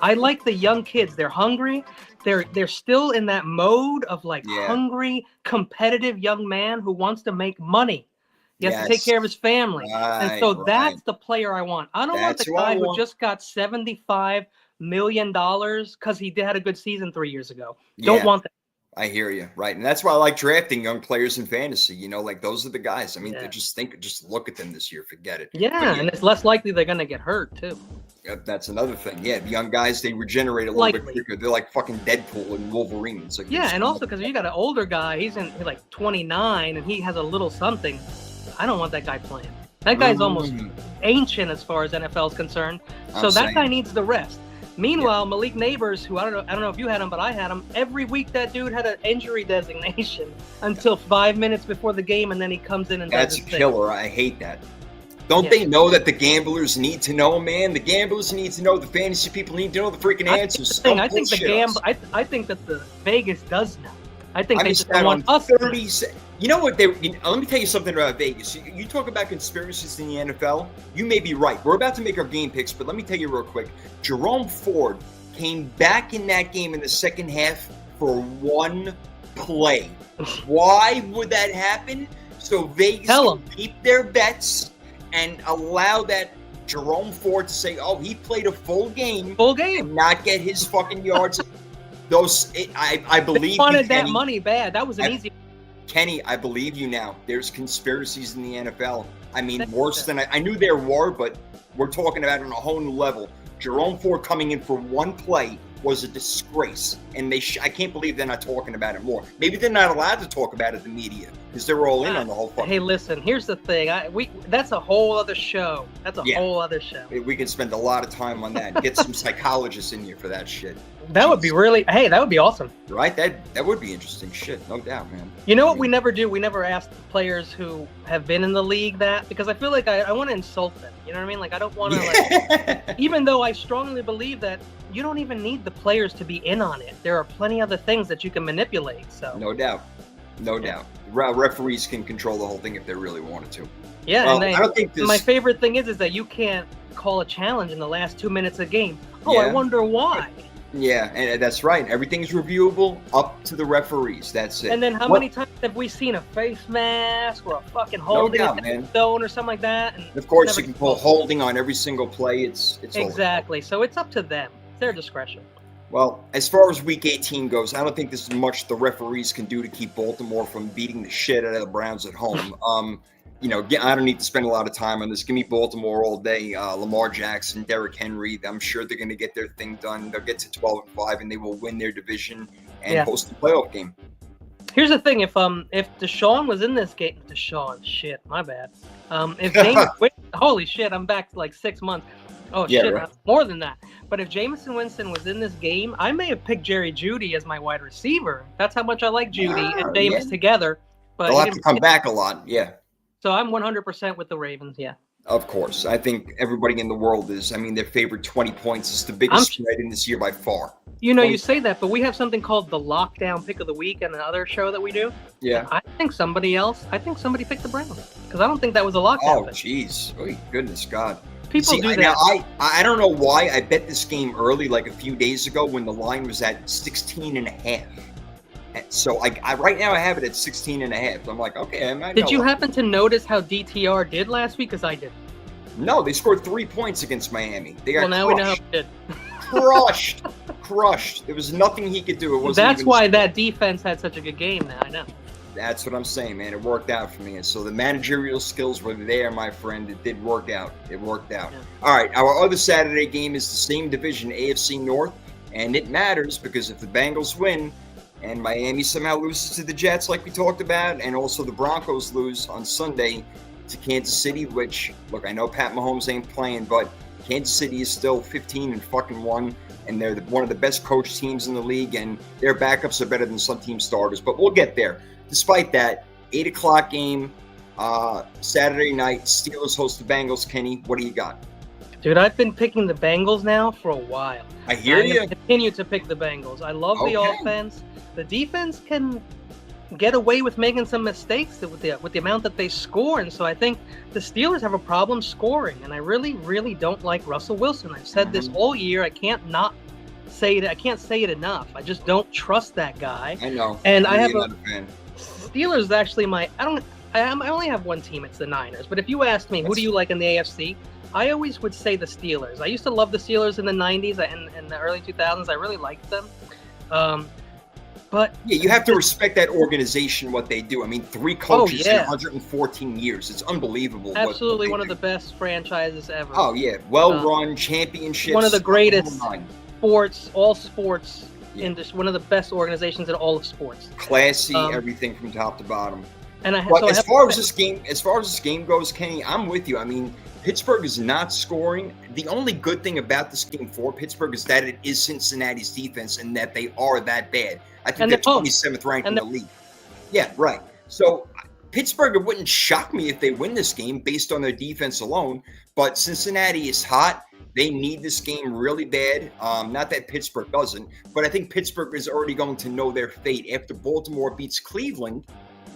B: I like the young kids. They're hungry. They're still in that mode of hungry, competitive young man who wants to make money. He has to take care of his family. And so that's the player I want. I don't want the guy who just got $75 million because he had a good season 3 years ago. Don't want that.
A: I hear you. Right. And that's why I like drafting young players in fantasy. Those are the guys. I mean, just look at them this year. Forget it.
B: Yeah. And it's less likely they're going to get hurt too.
A: That's another thing. Yeah, the young guys, they regenerate a little bit
B: Likely.
A: quicker. They're like fucking Deadpool and Wolverine. It's like
B: Yeah, and also because you got an older guy, he's like 29, and he has a little something. I don't want that guy playing. That guy's almost ancient as far as NFL is concerned. So that guy needs the rest. Meanwhile, Malik Neighbors, who I don't know if you had him, but I had him. Every week that dude had an injury designation until 5 minutes before the game, and then he comes in and
A: That's
B: does
A: a
B: his
A: killer. I hate that. Don't they know that the gamblers need to know, man? The gamblers need to know. The fantasy people need to know the freaking answers.
B: I think I think that the Vegas does know. I think they just
A: don't
B: want us.
A: 30 You know what? Let me tell you something about Vegas. You talk about conspiracies in the NFL. You may be right. We're about to make our game picks, but let me tell you real quick. Jerome Ford came back in that game in the second half for one play. Why would that happen? So Vegas can keep their bets and allow that Jerome Ford to say, "Oh, he played a full game, and not get his fucking yards." I believe.
B: They wanted that money bad. That was an easy.
A: Kenny, I believe you now. There's conspiracies in the NFL. I mean, worse than I knew there were, but we're talking about it on a whole new level. Jerome Ford coming in for one play was a disgrace, and I can't believe they're not talking about it more. Maybe they're not allowed to talk about it in the media because they're all in on the whole fucking.
B: Hey, listen, here's the thing. That's a whole other show. That's a whole other show.
A: We can spend a lot of time on that. Get some psychologists in here for that shit.
B: That would be that would be awesome.
A: Right? That would be interesting shit, no doubt, man.
B: You know what we never do? We never ask players who have been in the league that, because I feel like I want to insult them. You know what I mean? Like, I don't want to, even though I strongly believe that you don't even need the players to be in on it. There are plenty other things that you can manipulate. So
A: no doubt. Referees can control the whole thing if they really wanted to.
B: Yeah,
A: well, I don't think
B: my favorite thing is that you can't call a challenge in the last 2 minutes of game. Oh, I wonder why.
A: Yeah, and that's right. Everything's reviewable up to the referees. That's it.
B: And then how many times have we seen a face mask or a fucking holding zone or something like that? And
A: of course, you can pull holding on every single play. It's
B: exactly. So it's up to them. It's their discretion.
A: Well, as far as Week 18 goes, I don't think there's much the referees can do to keep Baltimore from beating the shit out of the Browns at home. I don't need to spend a lot of time on this. Give me Baltimore all day. Lamar Jackson, Derrick Henry. I'm sure they're going to get their thing done. They'll get to 12-5, and they will win their division and host the playoff game.
B: Here's the thing: if Deshaun was in this game, shit, my bad. If James, holy shit, I'm back to like 6 months. Oh shit, right. More than that. But if Jameson Winston was in this game, I may have picked Jerry Jeudy as my wide receiver. That's how much I like Jeudy and James together. But
A: they'll have to come back a lot. Yeah.
B: So I'm 100% with the Ravens, yeah.
A: Of course. I think everybody in the world is. I mean, their favorite 20 points is the biggest spread in this year by far.
B: You say that, but we have something called the Lockdown Pick of the Week and another show that we do.
A: Yeah.
B: I think somebody picked the Browns because I don't think that was a lockdown.
A: Oh, jeez. Oh, goodness God.
B: People do that.
A: Now, I don't know why I bet this game early, like a few days ago when the line was at 16.5. So right now I have it at 16.5. I'm like, okay.
B: Did you happen to notice how DTR did last week? Because I did.
A: No, they scored 3 points against Miami. They got
B: now we know how it did.
A: crushed. There was nothing he could do.
B: That's why that defense had such a good game. Now I know.
A: That's what I'm saying, man. It worked out for me. And so the managerial skills were there, my friend. It did work out. It worked out. Yeah. All right, our other Saturday game is the same division, AFC North, and it matters because if the Bengals win and Miami somehow loses to the Jets like we talked about, and also the Broncos lose on Sunday to Kansas City, which, look, I know Pat Mahomes ain't playing, but Kansas City is still 15-1, and they're one of the best coached teams in the league, and their backups are better than some team starters, but we'll get there. Despite that, 8 o'clock game, Saturday night, Steelers host the Bengals. Kenny, what do you got?
B: Dude, I've been picking the Bengals now for a while.
A: I hear you.
B: I continue to pick the Bengals. I love the offense. The defense can get away with making some mistakes with the amount that they score, and so I think the Steelers have a problem scoring, and I really, really don't like Russell Wilson. I've said this all year. I can't say it. I can't say it enough. I just don't trust that guy.
A: I know.
B: And I have Steelers is actually I only have one team. It's the Niners. But if you asked me, who do you like in the AFC? I always would say the Steelers. I used to love the Steelers in the 90s and in the early 2000s. I really liked them. But
A: Yeah, you have to respect that organization, what they do. I mean, 3 coaches in
B: yeah.
A: 114 years. It's unbelievable.
B: Absolutely
A: what
B: one
A: they
B: of the
A: do.
B: best franchises ever.
A: Oh, yeah. Well-run championships.
B: One of the greatest
A: Come on.
B: all sports
A: Yeah.
B: industry, one of the best organizations in all of sports.
A: Classy, everything from top to bottom.
B: And
A: But as far as this game goes, Kenny, I'm with you. I mean, Pittsburgh is not scoring. The only good thing about this game for Pittsburgh is that it is Cincinnati's defense and that they are that bad. I think
B: And
A: they're
B: they're home.
A: 27th ranked in
B: And
A: the league. Yeah, right. So Pittsburgh, it wouldn't shock me if they win this game based on their defense alone. But Cincinnati is hot. They need this game really bad. Not that Pittsburgh doesn't, but I think Pittsburgh is already going to know their fate after Baltimore beats Cleveland.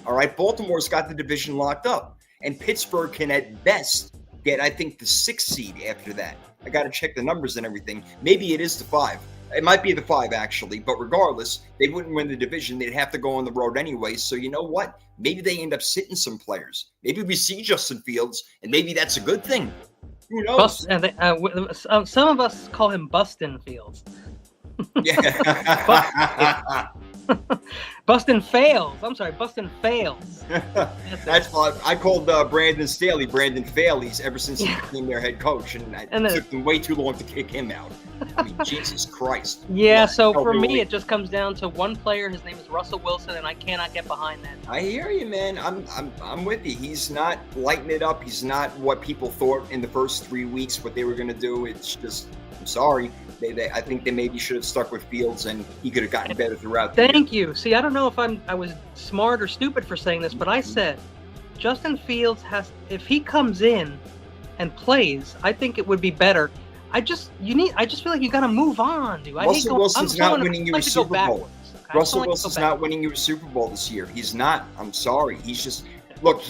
A: All right, Baltimore's got the division locked up, and Pittsburgh can at best get, I think, the 6th seed after that. I got to check the numbers and everything. Maybe it is the 5. It might be the 5, actually, but regardless, they wouldn't win the division. They'd have to go on the road anyway. So you know what? Maybe they end up sitting some players. Maybe we see Justin Fields, and maybe that's a good thing. Who knows?
B: Some of us call him Bustin Fields.
A: Yeah.
B: Bustin fails. I'm sorry, Bustin fails.
A: That's why I called Brandon Staley Brandon Failies ever since he became their head coach, and it took them way too long to kick him out. I mean, Jesus Christ.
B: Yeah, so for me, it just comes down to one player. His name is Russell Wilson, and I cannot get behind that.
A: I hear you, man. I'm with you. He's not lighting it up. He's not what people thought in the first 3 weeks what they were going to do. It's just, I'm sorry. I think they maybe should have stuck with Fields, and he could have gotten better throughout the year.
B: Thank you. See, I don't know if I was smart or stupid for saying this, but I said Justin Fields if he comes in and plays, I think it would be better. I just feel like you got to move on, dude.
A: Russell Wilson's not winning you a Super Bowl. Russell Wilson's not winning you a Super Bowl this year. He's not. I'm sorry. He's just. Look,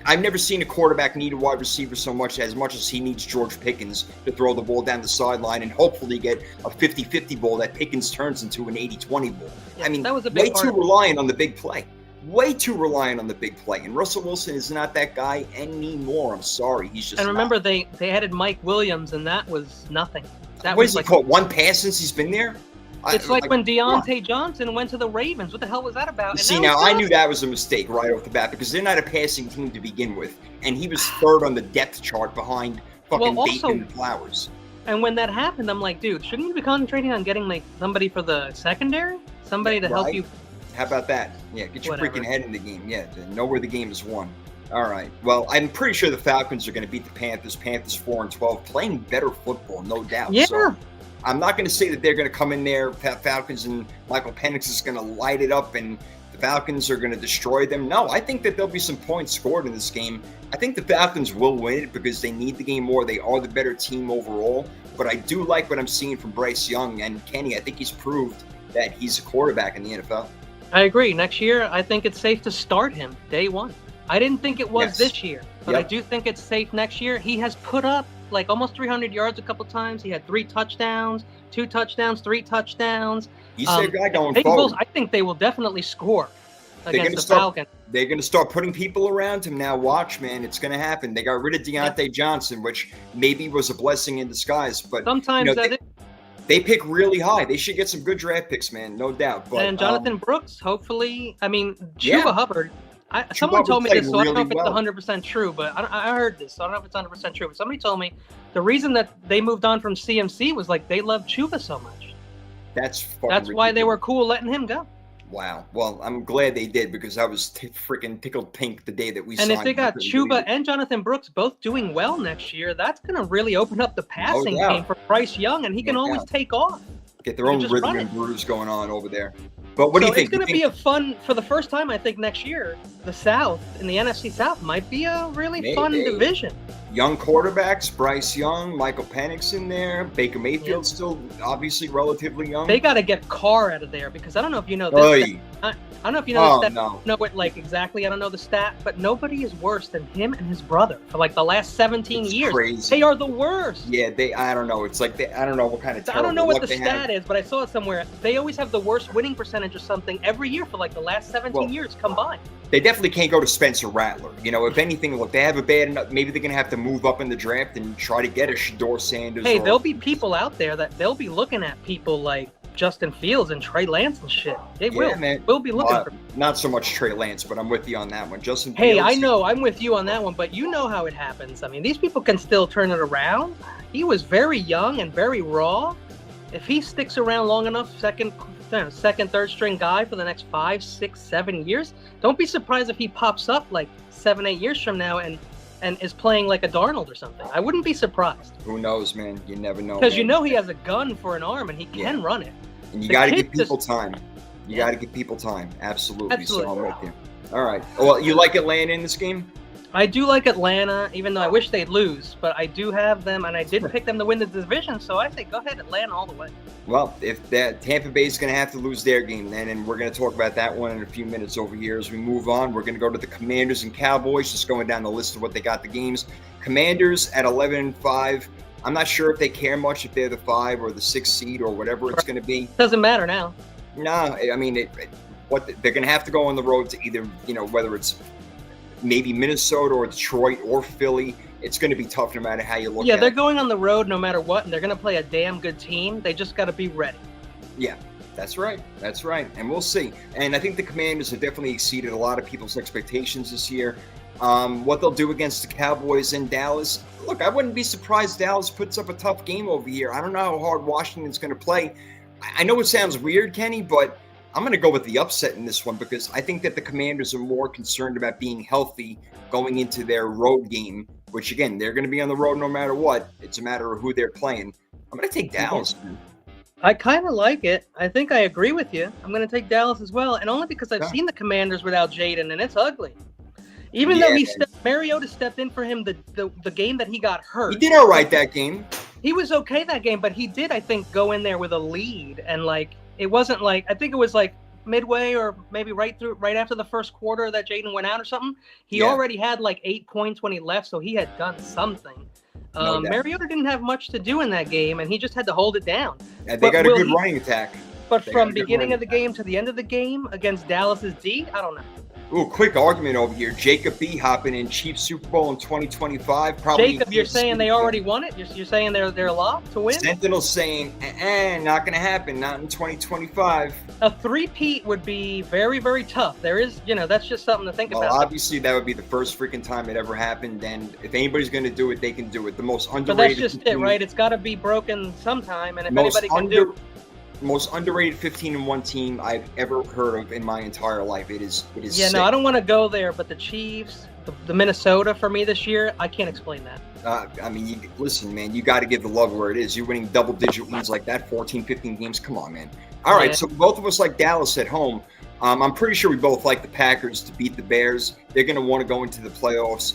A: I've never seen a quarterback need a wide receiver so much as he needs George Pickens to throw the ball down the sideline and hopefully get a 50-50 ball that Pickens turns into an 80-20 ball.
B: Yeah,
A: I mean,
B: that was a big
A: way too reliant on the big play. Way too reliant on the big play. And Russell Wilson is not that guy anymore. I'm sorry. He's just.
B: And remember,
A: not.
B: they added Mike Williams, and that was nothing.
A: What has he caught? One pass since he's been there?
B: It's like when Deontay Johnson went to the Ravens. What the hell was that about? And
A: see, now I knew that was a mistake right off the bat because they're not a passing team to begin with. And he was third on the depth chart behind fucking Bateman and Flowers.
B: And when that happened, I'm like, dude, shouldn't you be concentrating on getting like somebody for the secondary? Somebody to help you.
A: How about that? Yeah, get your freaking head in the game. Yeah, know where the game is won. All right. Well, I'm pretty sure the Falcons are going to beat the Panthers. Panthers 4-12, playing better football, no doubt.
B: Yeah.
A: So, I'm not going to say that they're going to come in there, Falcons and Michael Penix is going to light it up and the Falcons are going to destroy them. No, I think that there'll be some points scored in this game. I think the Falcons will win it because they need the game more. They are the better team overall. But I do like what I'm seeing from Bryce Young and Kenny. I think he's proved that he's a quarterback in the NFL.
B: I agree. Next year, I think it's safe to start him day one. I didn't think it was this year, but I do think it's safe next year. He has put up like almost 300 yards a couple times. He had 3 touchdowns, 2 touchdowns, 3 touchdowns.
A: He's their guy going forward.
B: I think they will definitely score against the Falcons.
A: They're going to start putting people around him now. Watch, man. It's going to happen. They got rid of Deontay Johnson, which maybe was a blessing in disguise. But
B: sometimes
A: they pick really high. They should get some good draft picks, man. No doubt. But,
B: and Jonathan Brooks, hopefully. I mean, Chuba Hubbard. Someone told me this, so I don't know if it's 100% true, but I heard this, so I don't know if it's 100% true. But somebody told me the reason that they moved on from CMC was like they loved Chuba so much.
A: That's
B: why they were cool letting him go.
A: Wow. Well, I'm glad they did because I was freaking tickled pink the day that we signed.
B: And if they got Chuba and Jonathan Brooks both doing well next year, that's going to really open up the passing game for Bryce Young, and he can always take off.
A: Get their own rhythm and blues going on over there. But what do you think?
B: It's going to be a fun, for the first time, I think, next year, the South, in the NFC South, might be a really fun division.
A: Young quarterbacks, Bryce Young, Michael Penix in there, Baker Mayfield still obviously relatively young.
B: They got to get Carr out of there because I don't know if you know this. I don't know if you know the stat.
A: No.
B: Know it like exactly. I don't know the stat, but nobody is worse than him and his brother for like the last 17 years.
A: Crazy.
B: They are the worst.
A: Yeah, I don't know. It's like I don't know what kind of.
B: I don't know what the stat is, but I saw it somewhere. They always have the worst winning percentage or something every year for like the last 17 years combined.
A: They definitely can't go to Spencer Rattler. You know, if anything, look, they have a bad enough. Maybe they're gonna have to move up in the draft and try to get a Shedeur Sanders.
B: Hey, there'll be people out there that they'll be looking at people like Justin Fields and Trey Lance and shit. They will.
A: Man.
B: We'll be looking for.
A: Not so much Trey Lance, but I'm with you on that one. Justin
B: Hey,
A: Fields,
B: I know I'm with you on that one, but you know how it happens. I mean, these people can still turn it around. He was very young and very raw. If he sticks around long enough, second, third string guy for the next 5, 6, 7 years, don't be surprised if he pops up like 7, 8 years from now and is playing like a Darnold or something. I wouldn't be surprised.
A: Who knows, man? You never know.
B: Because you know he has a gun for an arm and he can run it.
A: And you got to give people time. You got to give people time. Absolutely. So I'm with you. All right. Well, you like Atlanta in this game?
B: I do like Atlanta, even though I wish they'd lose, but I do have them, and I did pick them to win the division, so I say go ahead, Atlanta all the way.
A: Well, if that Tampa Bay is going to have to lose their game then, and we're going to talk about that one in a few minutes over here as we move on. We're going to go to the Commanders and Cowboys, just going down the list of what they got the games. Commanders at 11-5. I'm not sure if they care much if they're the 5 or the 6 seed or whatever it's going to be.
B: Doesn't matter now.
A: No, I mean, they're going to have to go on the road to either, whether it's maybe Minnesota or Detroit or Philly. It's going to be tough no matter how you look at it.
B: Yeah, they're going on the road no matter what, and they're going to play a damn good team. They just got to be ready.
A: Yeah, that's right. That's right. And we'll see. And I think the Commanders have definitely exceeded a lot of people's expectations this year. What they'll do against the Cowboys in Dallas, look, I wouldn't be surprised Dallas puts up a tough game over here. I don't know how hard Washington's going to play. I know it sounds weird, Kenny, but I'm going to go with the upset in this one because I think that the Commanders are more concerned about being healthy going into their road game, which, again, they're going to be on the road no matter what. It's a matter of who they're playing. I'm going to take Dallas.
B: I kind of like it. I think I agree with you. I'm going to take Dallas as well, and only because I've seen the Commanders without Jaden, and it's ugly. Even though Mariota stepped in for him the game that he got hurt.
A: He did all right that game.
B: He was okay that game, but he did, I think, go in there with a lead, and it wasn't like, I think it was like midway or maybe right after the first quarter that Jaden went out or something. He already had 8 points when he left, so he had done something. Mariota didn't have much to do in that game, and he just had to hold it down.
A: Yeah, they got a good running attack.
B: But from beginning of the game to the end of the game against Dallas's D, I don't know.
A: Ooh, quick argument over here. Jacob B. hopping in Chiefs Super Bowl in 2025. Probably.
B: Jacob, you're saying they already won it? You're saying they're locked to win?
A: Sentinel's saying, not going to happen. Not in 2025.
B: A three-peat would be very, very tough. There is, that's just something to think about.
A: Obviously, that would be the first freaking time it ever happened. And if anybody's going to do it, they can do it. The most underrated.
B: But that's just it, right? It's got to be broken sometime. And if anybody can do it.
A: Most underrated 15-1 team I've ever heard of in my entire life. It is.
B: Yeah,
A: sick.
B: No, I don't want to go there, but the Chiefs, the Minnesota for me this year, I can't explain that.
A: I mean, listen, man, you got to give the love where it is. You're winning double-digit wins like that, 14, 15 games. Come on, man. All right, so both of us like Dallas at home. I'm pretty sure we both like the Packers to beat the Bears. They're going to want to go into the playoffs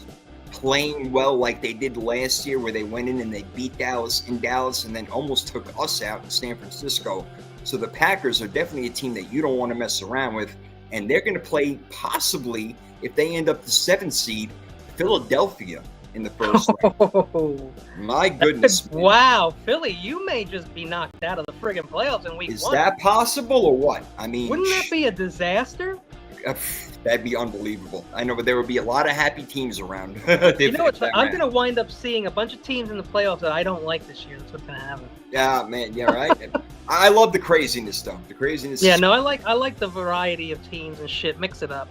A: playing well like they did last year, where they went in and they beat Dallas in Dallas and then almost took us out in San Francisco. So the Packers are definitely a team that you don't want to mess around with, and they're going to play possibly, if they end up the 7th seed, Philadelphia in the first round. My goodness.
B: Wow, Philly, you may just be knocked out of the friggin' playoffs in week 1.
A: Is that possible or what? I mean,
B: wouldn't that be a disaster?
A: That'd be unbelievable. I know, but there would be a lot of happy teams around.
B: You know what? I'm going to wind up seeing a bunch of teams in the playoffs that I don't like this year. That's what's going to happen.
A: Yeah, man. Yeah, right. I love the craziness, though. The craziness.
B: Yeah, no, I like the variety of teams and shit. Mix it up.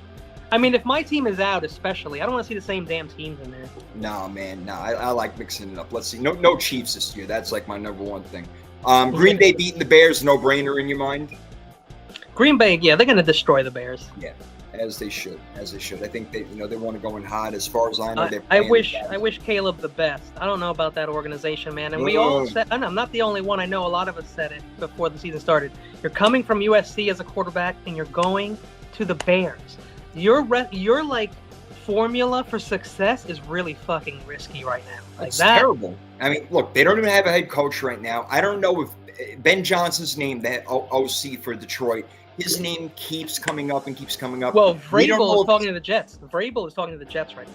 B: I mean, if my team is out, especially, I don't want to see the same damn teams in there. No,
A: man. No, I like mixing it up. Let's see. No Chiefs this year. That's like my number one thing. Green Bay beating the Bears, no brainer in your mind?
B: Green Bay, yeah, they're going to destroy the Bears.
A: Yeah. As they should. I think they want to go in hot. As far as I know,
B: I wish Caleb the best. I don't know about that organization, man. And we all said, and I'm not the only one. I know a lot of us said it before the season started. You're coming from USC as a quarterback, and you're going to the Bears. Your formula for success is really fucking risky right now.
A: It's terrible. I mean, look, they don't even have a head coach right now. I don't know if Ben Johnson's name, that OC for Detroit. His name keeps coming up and keeps coming up.
B: Well, Vrabel is talking to the Jets. Vrabel is talking to the Jets right now.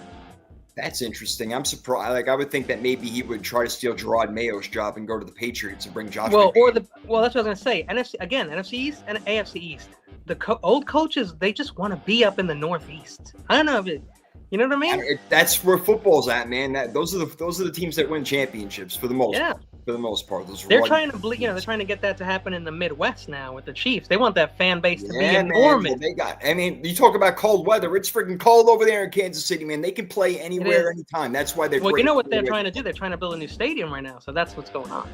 A: That's interesting. I'm surprised. I would think that maybe he would try to steal Gerard Mayo's job and go to the Patriots and bring Josh.
B: Well, that's what I was going to say. NFC East and AFC East. The old coaches, they just want to be up in the Northeast. I don't know if you know what I mean.
A: That's where football's at, man. Those are the teams that win championships for the most part. for the most part.
B: They're trying to, they're trying to get that to happen in the Midwest now with the Chiefs. They want that fan base to be enormous.
A: Man, you talk about cold weather. It's freaking cold over there in Kansas City, man. They can play anywhere, anytime. That's why they're.
B: Well, you know what they're trying to do? They're trying to build a new stadium right now, so that's what's going on.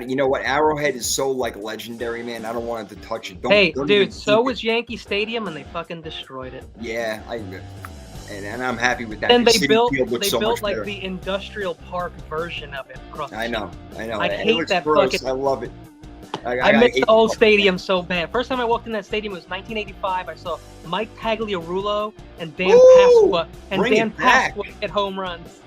A: You know what? Arrowhead is so legendary, man. I don't want it to touch it.
B: Dude, so was Yankee Stadium, and they fucking destroyed it.
A: Yeah, I agree. And I'm happy with that.
B: And they built the industrial park version of it across the
A: I know.
B: I hate that
A: fucking. I love it.
B: I miss the old stadium so bad. First time I walked in that stadium was 1985. I saw Mike Tagliarulo and Dan Pasqua hit home runs.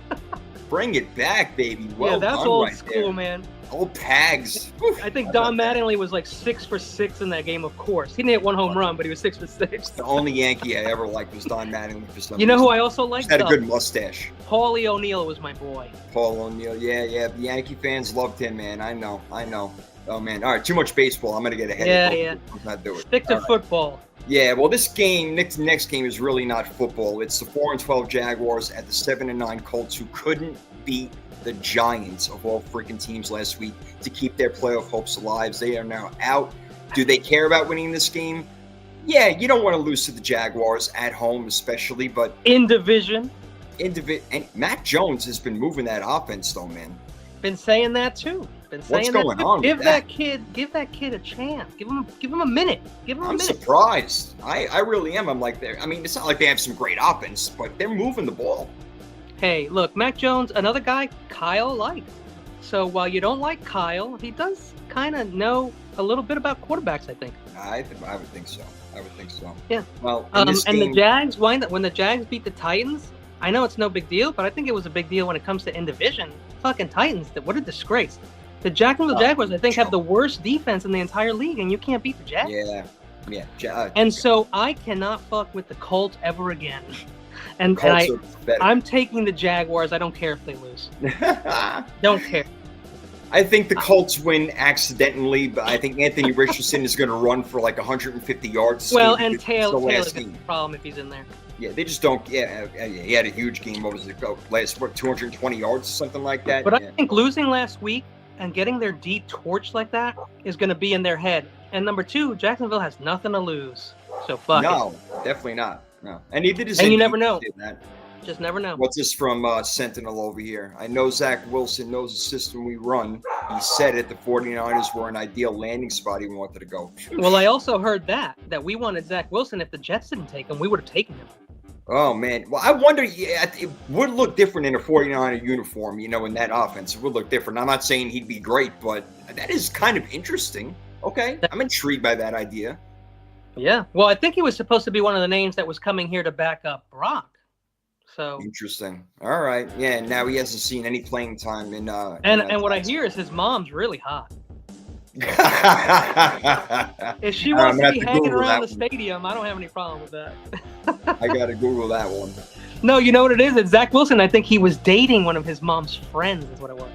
A: Bring it back, baby. Well
B: that's
A: done
B: old
A: right
B: school,
A: there.
B: man.
A: Old Pags.
B: I think Don Mattingly was like 6 for 6 in that game, of course. He didn't hit one home run, but he was 6 for 6.
A: The only Yankee I ever liked was Don Mattingly for some
B: reason. You know who I also liked?
A: He had a good mustache.
B: Paulie O'Neill was my boy.
A: Paul O'Neill, yeah. The Yankee fans loved him, man. I know. Oh, man. All right, too much baseball. I'm going to get ahead of it.
B: Yeah.
A: Let's not do it.
B: Stick to football.
A: Yeah, well, this game, next game is really not football. It's the 4-12 Jaguars at the 7-9 Colts, who couldn't beat the Giants of all freaking teams last week to keep their playoff hopes alive. They are now out. Do they care about winning this game? Yeah, you don't want to lose to the Jaguars at home, especially, but
B: in division.
A: And Mac Jones has been moving that offense, though, man.
B: Been saying that too.
A: What's going on?
B: Give that kid a chance. Give him a minute.
A: I'm surprised. I really am. I'm like, it's not like they have some great offense, but they're moving the ball.
B: Hey, look, Mac Jones, another guy Kyle likes. So while you don't like Kyle, he does kind of know a little bit about quarterbacks, I think.
A: I would think so.
B: Yeah.
A: Well,
B: and the Jags, when the Jags beat the Titans, I know it's no big deal, but I think it was a big deal when it comes to in division. Fucking Titans, what a disgrace. The Jacksonville Jaguars, I think, have the worst defense in the entire league, and you can't beat the Jags.
A: Yeah.
B: And so I cannot fuck with the Colts ever again. And I'm taking the Jaguars. I don't care if they lose. Don't care.
A: I think the Colts win accidentally, but I think Anthony Richardson is going to run for like 150 yards.
B: Well, and Taylor's the problem if he's in there.
A: Yeah, they just don't. Yeah, he had a huge game. What was it? Last 220 yards, something like that.
B: But I think losing last week and getting their D torched like that is going to be in their head. And number 2, Jacksonville has nothing to lose. So fuck it.
A: No, definitely not. No, and neither does.
B: And you never know. Just never know.
A: What's this from Sentinel over here? I know Zach Wilson knows the system we run. He said it. The 49ers were an ideal landing spot he wanted to go.
B: Well, I also heard that we wanted Zach Wilson. If the Jets didn't take him, we would have taken him.
A: Oh, man. Well, I wonder, it would look different in a 49er uniform, in that offense. It would look different. I'm not saying he'd be great, but that is kind of interesting. Okay. I'm intrigued by that idea.
B: Yeah. Well, I think he was supposed to be one of the names that was coming here to back up Brock. So interesting.
A: All right. Yeah. And now he hasn't seen any playing time in.
B: And what I hear is his mom's really hot. If she wants to be hanging around the stadium, I don't have any problem with that.
A: I gotta Google that one.
B: No, you know what it is? It's Zach Wilson. I think he was dating one of his mom's friends. Is what it was.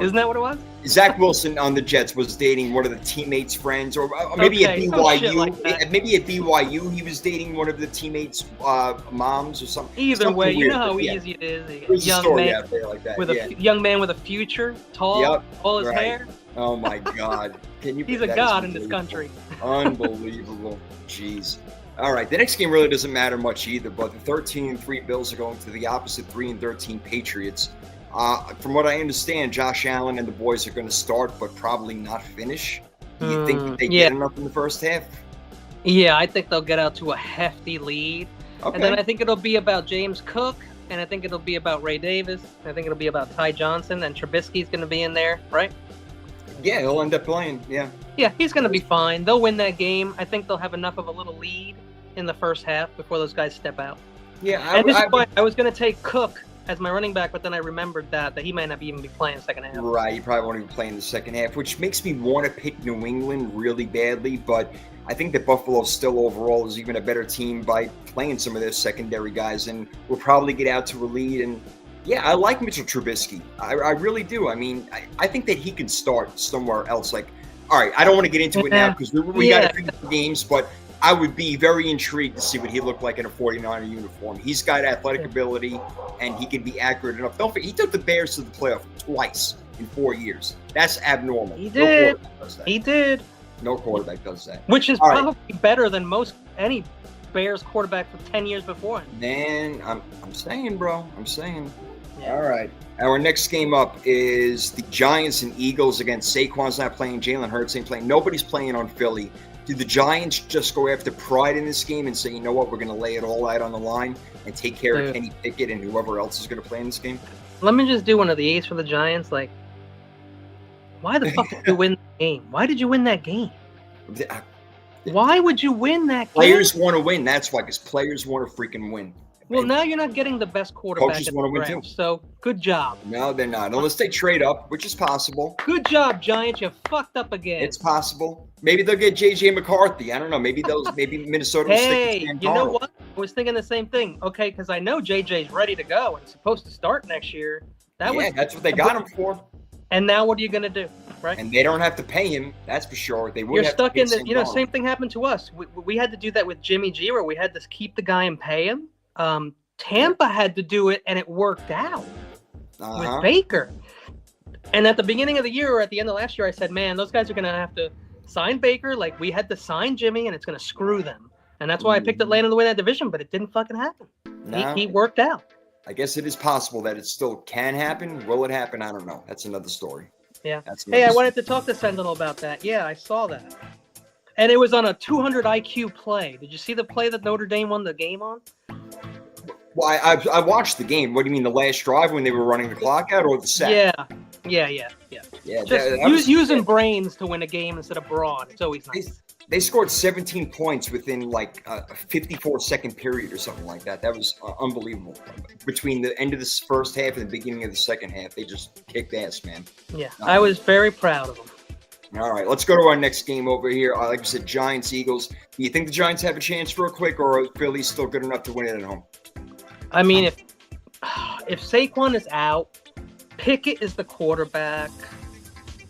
B: Isn't that what it was?
A: Zach Wilson on the Jets was dating one of the teammates' friends, or maybe at BYU. Maybe at BYU he was dating one of the teammates' moms or something.
B: Either way, you know how easy it is. A young man with a future, tall, all his hair.
A: Oh my God!
B: He's a god in this country.
A: Unbelievable. Jeez. All right, the next game really doesn't matter much either. But the 13-3 Bills are going to the opposite 3-13 Patriots. From what I understand, Josh Allen and the boys are going to start, but probably not finish. Do you think they get enough in the first half?
B: Yeah, I think they'll get out to a hefty lead. Okay. And then I think it'll be about James Cook, and I think it'll be about Ray Davis. I think it'll be about Ty Johnson, and Trubisky's going to be in there, right?
A: Yeah, he'll end up playing, yeah.
B: Yeah, he's going to be fine. They'll win that game. I think they'll have enough of a little lead in the first half before those guys step out.
A: Yeah,
B: this is why I was going to take Cook as my running back, but then I remembered that he might not even be playing the second half.
A: Right, he probably won't even play in the second half, which makes me want to pick New England really badly, but I think that Buffalo still overall is even a better team by playing some of their secondary guys, and will probably get out to a lead. And yeah, I like Mitchell Trubisky. I really do. I mean, I think that he can start somewhere else. Like, all right, I don't want to get into it now because we got to finish the games, but I would be very intrigued to see what he looked like in a 49er uniform. He's got athletic ability, and he can be accurate enough. Don't forget, he took the Bears to the playoff twice. in 4 years. That's abnormal.
B: He did.
A: No quarterback does that.
B: He did,
A: No quarterback does that.
B: which is
A: All right.
B: probably better than any Bears quarterback from 10 years before him.
A: Man, I'm saying, bro. I'm saying.
B: Yeah.
A: All right. Our next game up is the Giants and Eagles against Saquon's not playing. Jalen Hurts ain't playing. Nobody's playing on Philly. Do the Giants just go after pride in this game and say, you know what, we're going to lay it all out on the line and take care of Kenny Pickett and whoever else is going to play in this game?
B: Let me just do one of the A's for the Giants. Like, why the fuck did you win the game? Why did you win that game? Why would you win that game?
A: Players want to win. That's why, because players want to freaking win.
B: Well, now you're not getting the best quarterback
A: Coaches
B: in
A: wanna
B: the
A: win
B: draft,
A: too.
B: so good job.
A: No, they're not. Unless they trade up, which is possible.
B: Good job, Giants. You fucked up again.
A: It's possible. Maybe they'll get J.J. McCarthy. I don't know. Maybe Minnesota will stick
B: Hey,
A: with Sam
B: you know
A: Darnold.
B: what? I was thinking the same thing. Okay, because I know JJ's ready to go and supposed to start next year. That's And now what are you going to do, right?
A: And they don't have to pay him. That's for sure. They would
B: You're
A: have
B: stuck
A: to pay
B: in the,
A: Sam
B: you know,
A: Darnold.
B: same thing happened to us. We had to do that with Jimmy G, where we had to keep the guy and pay him. Tampa had to do it, and it worked out with Baker. And at the beginning of the year, or at the end of last year, I said, man, those guys are going to have to sign Baker like we had to sign Jimmy, and it's going to screw them. And that's why I picked Atlanta to win that division, but it didn't fucking happen.
A: No.
B: He worked out.
A: I guess it is possible that it still can happen. Will it happen? I don't know. That's another story.
B: Yeah.
A: That's
B: Hey, I
A: another
B: wanted to talk to Sentinel about that. Yeah, I saw that. And it was on a 200 IQ play. Did you see the play that Notre Dame won the game on?
A: Well, I watched the game. What do you mean, the last drive when they were running the clock out, or the sack?
B: Yeah.
A: Yeah.
B: Just using brains to win a game instead of brawn. It's always nice.
A: They scored 17 points within like a 54-second period or something like that. That was unbelievable. Between the end of this first half and the beginning of the second half, they just kicked ass, man.
B: Yeah, I was very proud of them.
A: All right, let's go to our next game over here. Like I said, Giants, Eagles. Do you think the Giants have a chance real quick, or are Philly still good enough to win it at home?
B: I mean, if Saquon is out, Pickett is the quarterback.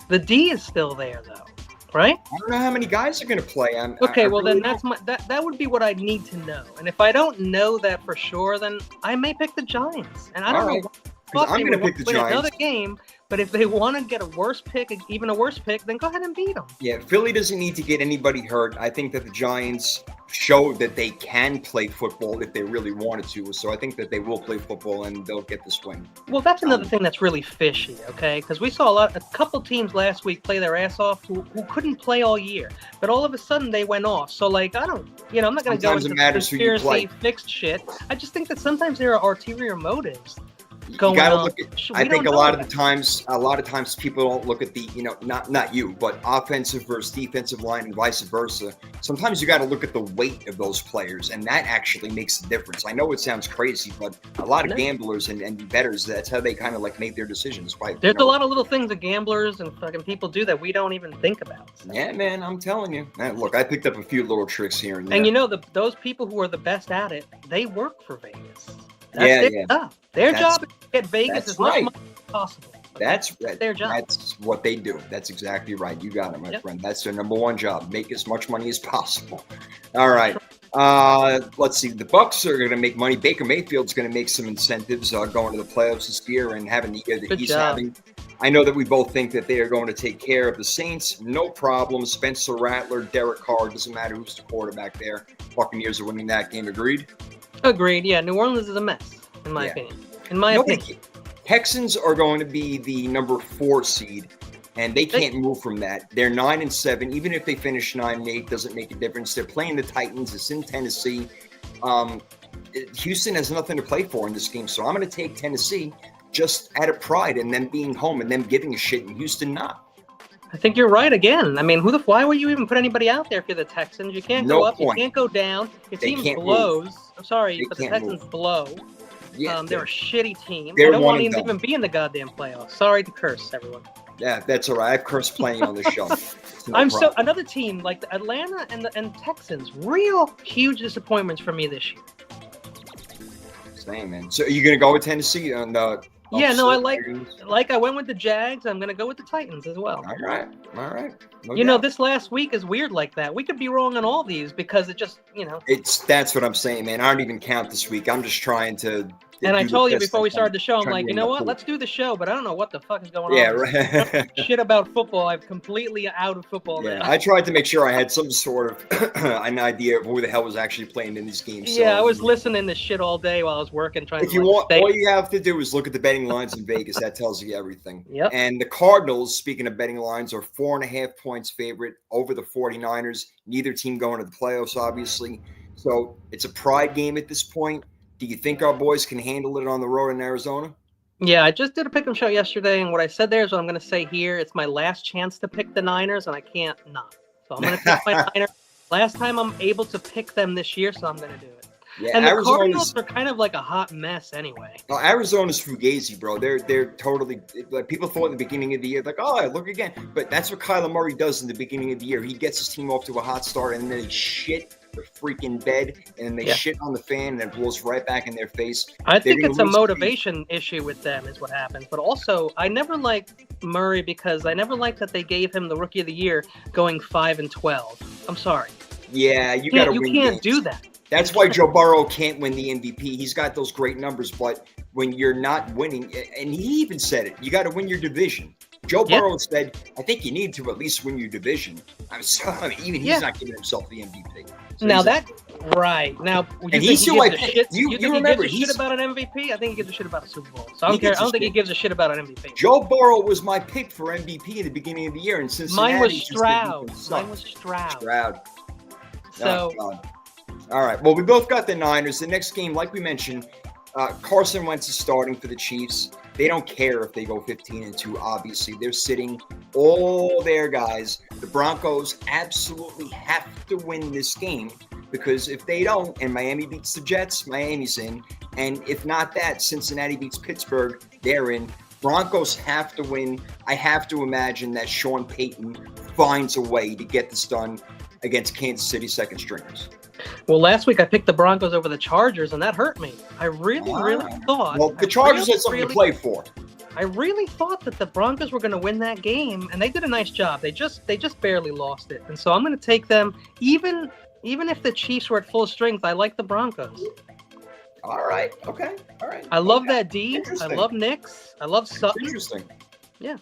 B: The D is still there, though, right?
A: I don't know how many guys are going to play.
B: Okay, well then that would be what I need to know. And if I don't know that for sure, then I may pick the Giants. And I don't know.
A: I'm going to pick the Giants.
B: Another game, but if they want to get a worse pick, even a worse pick, then go ahead and beat them.
A: Yeah, Philly doesn't need to get anybody hurt. I think that the Giants showed that they can play football if they really wanted to. So I think that they will play football and they'll get this win.
B: Well, that's another thing that's really fishy, okay? Because we saw a couple teams last week play their ass off who couldn't play all year, but all of a sudden they went off. So like, I'm not going to go into conspiracy fixed shit. I just think that sometimes there are ulterior motives.
A: You gotta look at. I think a lot of times people don't look at the, not you, but offensive versus defensive line and vice versa. Sometimes you got to look at the weight of those players, and that actually makes a difference. I know it sounds crazy, but a lot of gamblers and bettors, that's how they kind of like make their decisions.
B: There's a lot of little things that gamblers and fucking people do that we don't even think about. So.
A: Yeah, man, I'm telling you. Man, look, I picked up a few little tricks here and there.
B: And those people who are the best at it, they work for Vegas. That's their job. Their job is to get Vegas as much money as possible.
A: That's
B: their job.
A: That's what they do. That's exactly right. You got it, my friend. That's their number one job. Make as much money as possible. All right. Let's see. The Bucs are going to make money. Baker Mayfield's going to make some incentives going to the playoffs this year and having the year that he's having. I know that we both think that they are going to take care of the Saints. No problem. Spencer Rattler, Derek Carr. Doesn't matter who's the quarterback there. Buccaneers are winning that game. Agreed?
B: Agreed. Yeah, New Orleans is a mess, in my opinion.
A: Texans are going to be the number 4 seed, and they can't move from that. They're 9-7. Even if they finish 9-8, doesn't make a difference. They're playing the Titans. It's in Tennessee. Houston has nothing to play for in this game, so I'm going to take Tennessee just out of pride and them being home and them giving a shit, and Houston not.
B: I think you're right again. I mean, why would you even put anybody out there if you're the Texans? You can't go up, you can't go down. Your team blows. I'm sorry, but the Texans blow.
A: Yeah,
B: they're a shitty team.
A: They
B: don't want to even be in the goddamn playoffs. Sorry to curse, everyone.
A: Yeah, that's all right. I've cursed plenty on this show.
B: Another team like the Atlanta and Texans, real huge disappointments for me this year.
A: Same, man. So are you going to go with Tennessee on the?
B: Yeah, no, I I went with the Jags. I'm going to go with the Titans as well.
A: All right.
B: No this last week is weird like that. We could be wrong on all these because it just,
A: That's what I'm saying, man. I don't even count this week. I'm just trying to
B: And I
A: do the
B: told you
A: best
B: before
A: I
B: we
A: can,
B: started the show, I'm
A: try and
B: like, you
A: win
B: know
A: the
B: what?
A: pool.
B: Let's do the show, but I don't know what the fuck is going
A: Yeah,
B: on.
A: right.
B: Shit about football. I'm completely out of football
A: Yeah,
B: now.
A: I tried to make sure I had some sort of an idea of who the hell was actually playing in these games.
B: Yeah, I
A: So,
B: was listening to shit all day while I was working, trying
A: if
B: to
A: you
B: like
A: want,
B: stay.
A: all you have to do is look at the betting lines in Vegas. That tells you everything.
B: Yep.
A: And the Cardinals, speaking of betting lines, are 4.5 points favorite over the 49ers. Neither team going to the playoffs, obviously. So it's a pride game at this point. Do you think our boys can handle it on the road in Arizona?
B: Yeah, I just did a pick'em show yesterday, and what I said there is what I'm going to say here. It's my last chance to pick the Niners, and I can't not. So I'm going to pick my Niners. Last time I'm able to pick them this year, so I'm going to do it.
A: Yeah,
B: And the
A: Arizona's
B: Cardinals are kind of like a hot mess anyway.
A: Arizona's fugazi, bro. They're totally like people thought in the beginning of the year, like, oh, look again. But that's what Kyler Murray does in the beginning of the year. He gets his team off to a hot start, and then they shit the freaking bed, and they shit on the fan, and it blows right back in their face.
B: I think
A: gonna
B: it's a
A: lose
B: motivation issue with them is what happens. But also, I never liked Murray because I never liked that they gave him the Rookie of the Year going 5-12. I'm sorry.
A: Yeah, you got to
B: You
A: win.
B: can't
A: games.
B: do that.
A: That's why Joe Burrow can't win the MVP. He's got those great numbers, but when you're not winning, and he even said it, you got to win your division. Joe Burrow said, I think you need to at least win your division. I mean, even he's not giving himself the MVP. So
B: Now
A: he's
B: that right now, you
A: And
B: think
A: he's
B: he
A: who I
B: gives a
A: picked.
B: shit?
A: You
B: think
A: remember,
B: he gives a shit
A: he's-
B: about an MVP? I think he gives a shit about a Super Bowl. So I
A: He
B: don't care.
A: gives
B: I
A: a
B: don't think he
A: shit.
B: gives a shit about an MVP.
A: Joe Burrow was my pick for MVP in the beginning of the year in Cincinnati.
B: Mine was
A: since the
B: Stroud.
A: defense
B: Mine
A: sucked.
B: was Stroud.
A: Stroud.
B: So
A: Oh, God. All right. Well, we both got the Niners. The next game, like we mentioned, Carson Wentz is starting for the Chiefs. They don't care if they go 15-2. Obviously, they're sitting all their guys. The Broncos absolutely have to win this game because if they don't, and Miami beats the Jets, Miami's in. And if not that, Cincinnati beats Pittsburgh, they're in. Broncos have to win. I have to imagine that Sean Payton finds a way to get this done against Kansas City second stringers.
B: well, last week I picked the Broncos over the Chargers, and that hurt me. I really thought.
A: Well, the Chargers had something to play for.
B: I really thought that the Broncos were going to win that game, and they did a nice job. They just barely lost it, and so I'm going to take them. Even if the Chiefs were at full strength, I like the Broncos.
A: All right. Okay. All right.
B: I love
A: Okay.
B: that D. I
A: Interesting.
B: love Knicks. I love Sutton.
A: Interesting.
B: Yeah.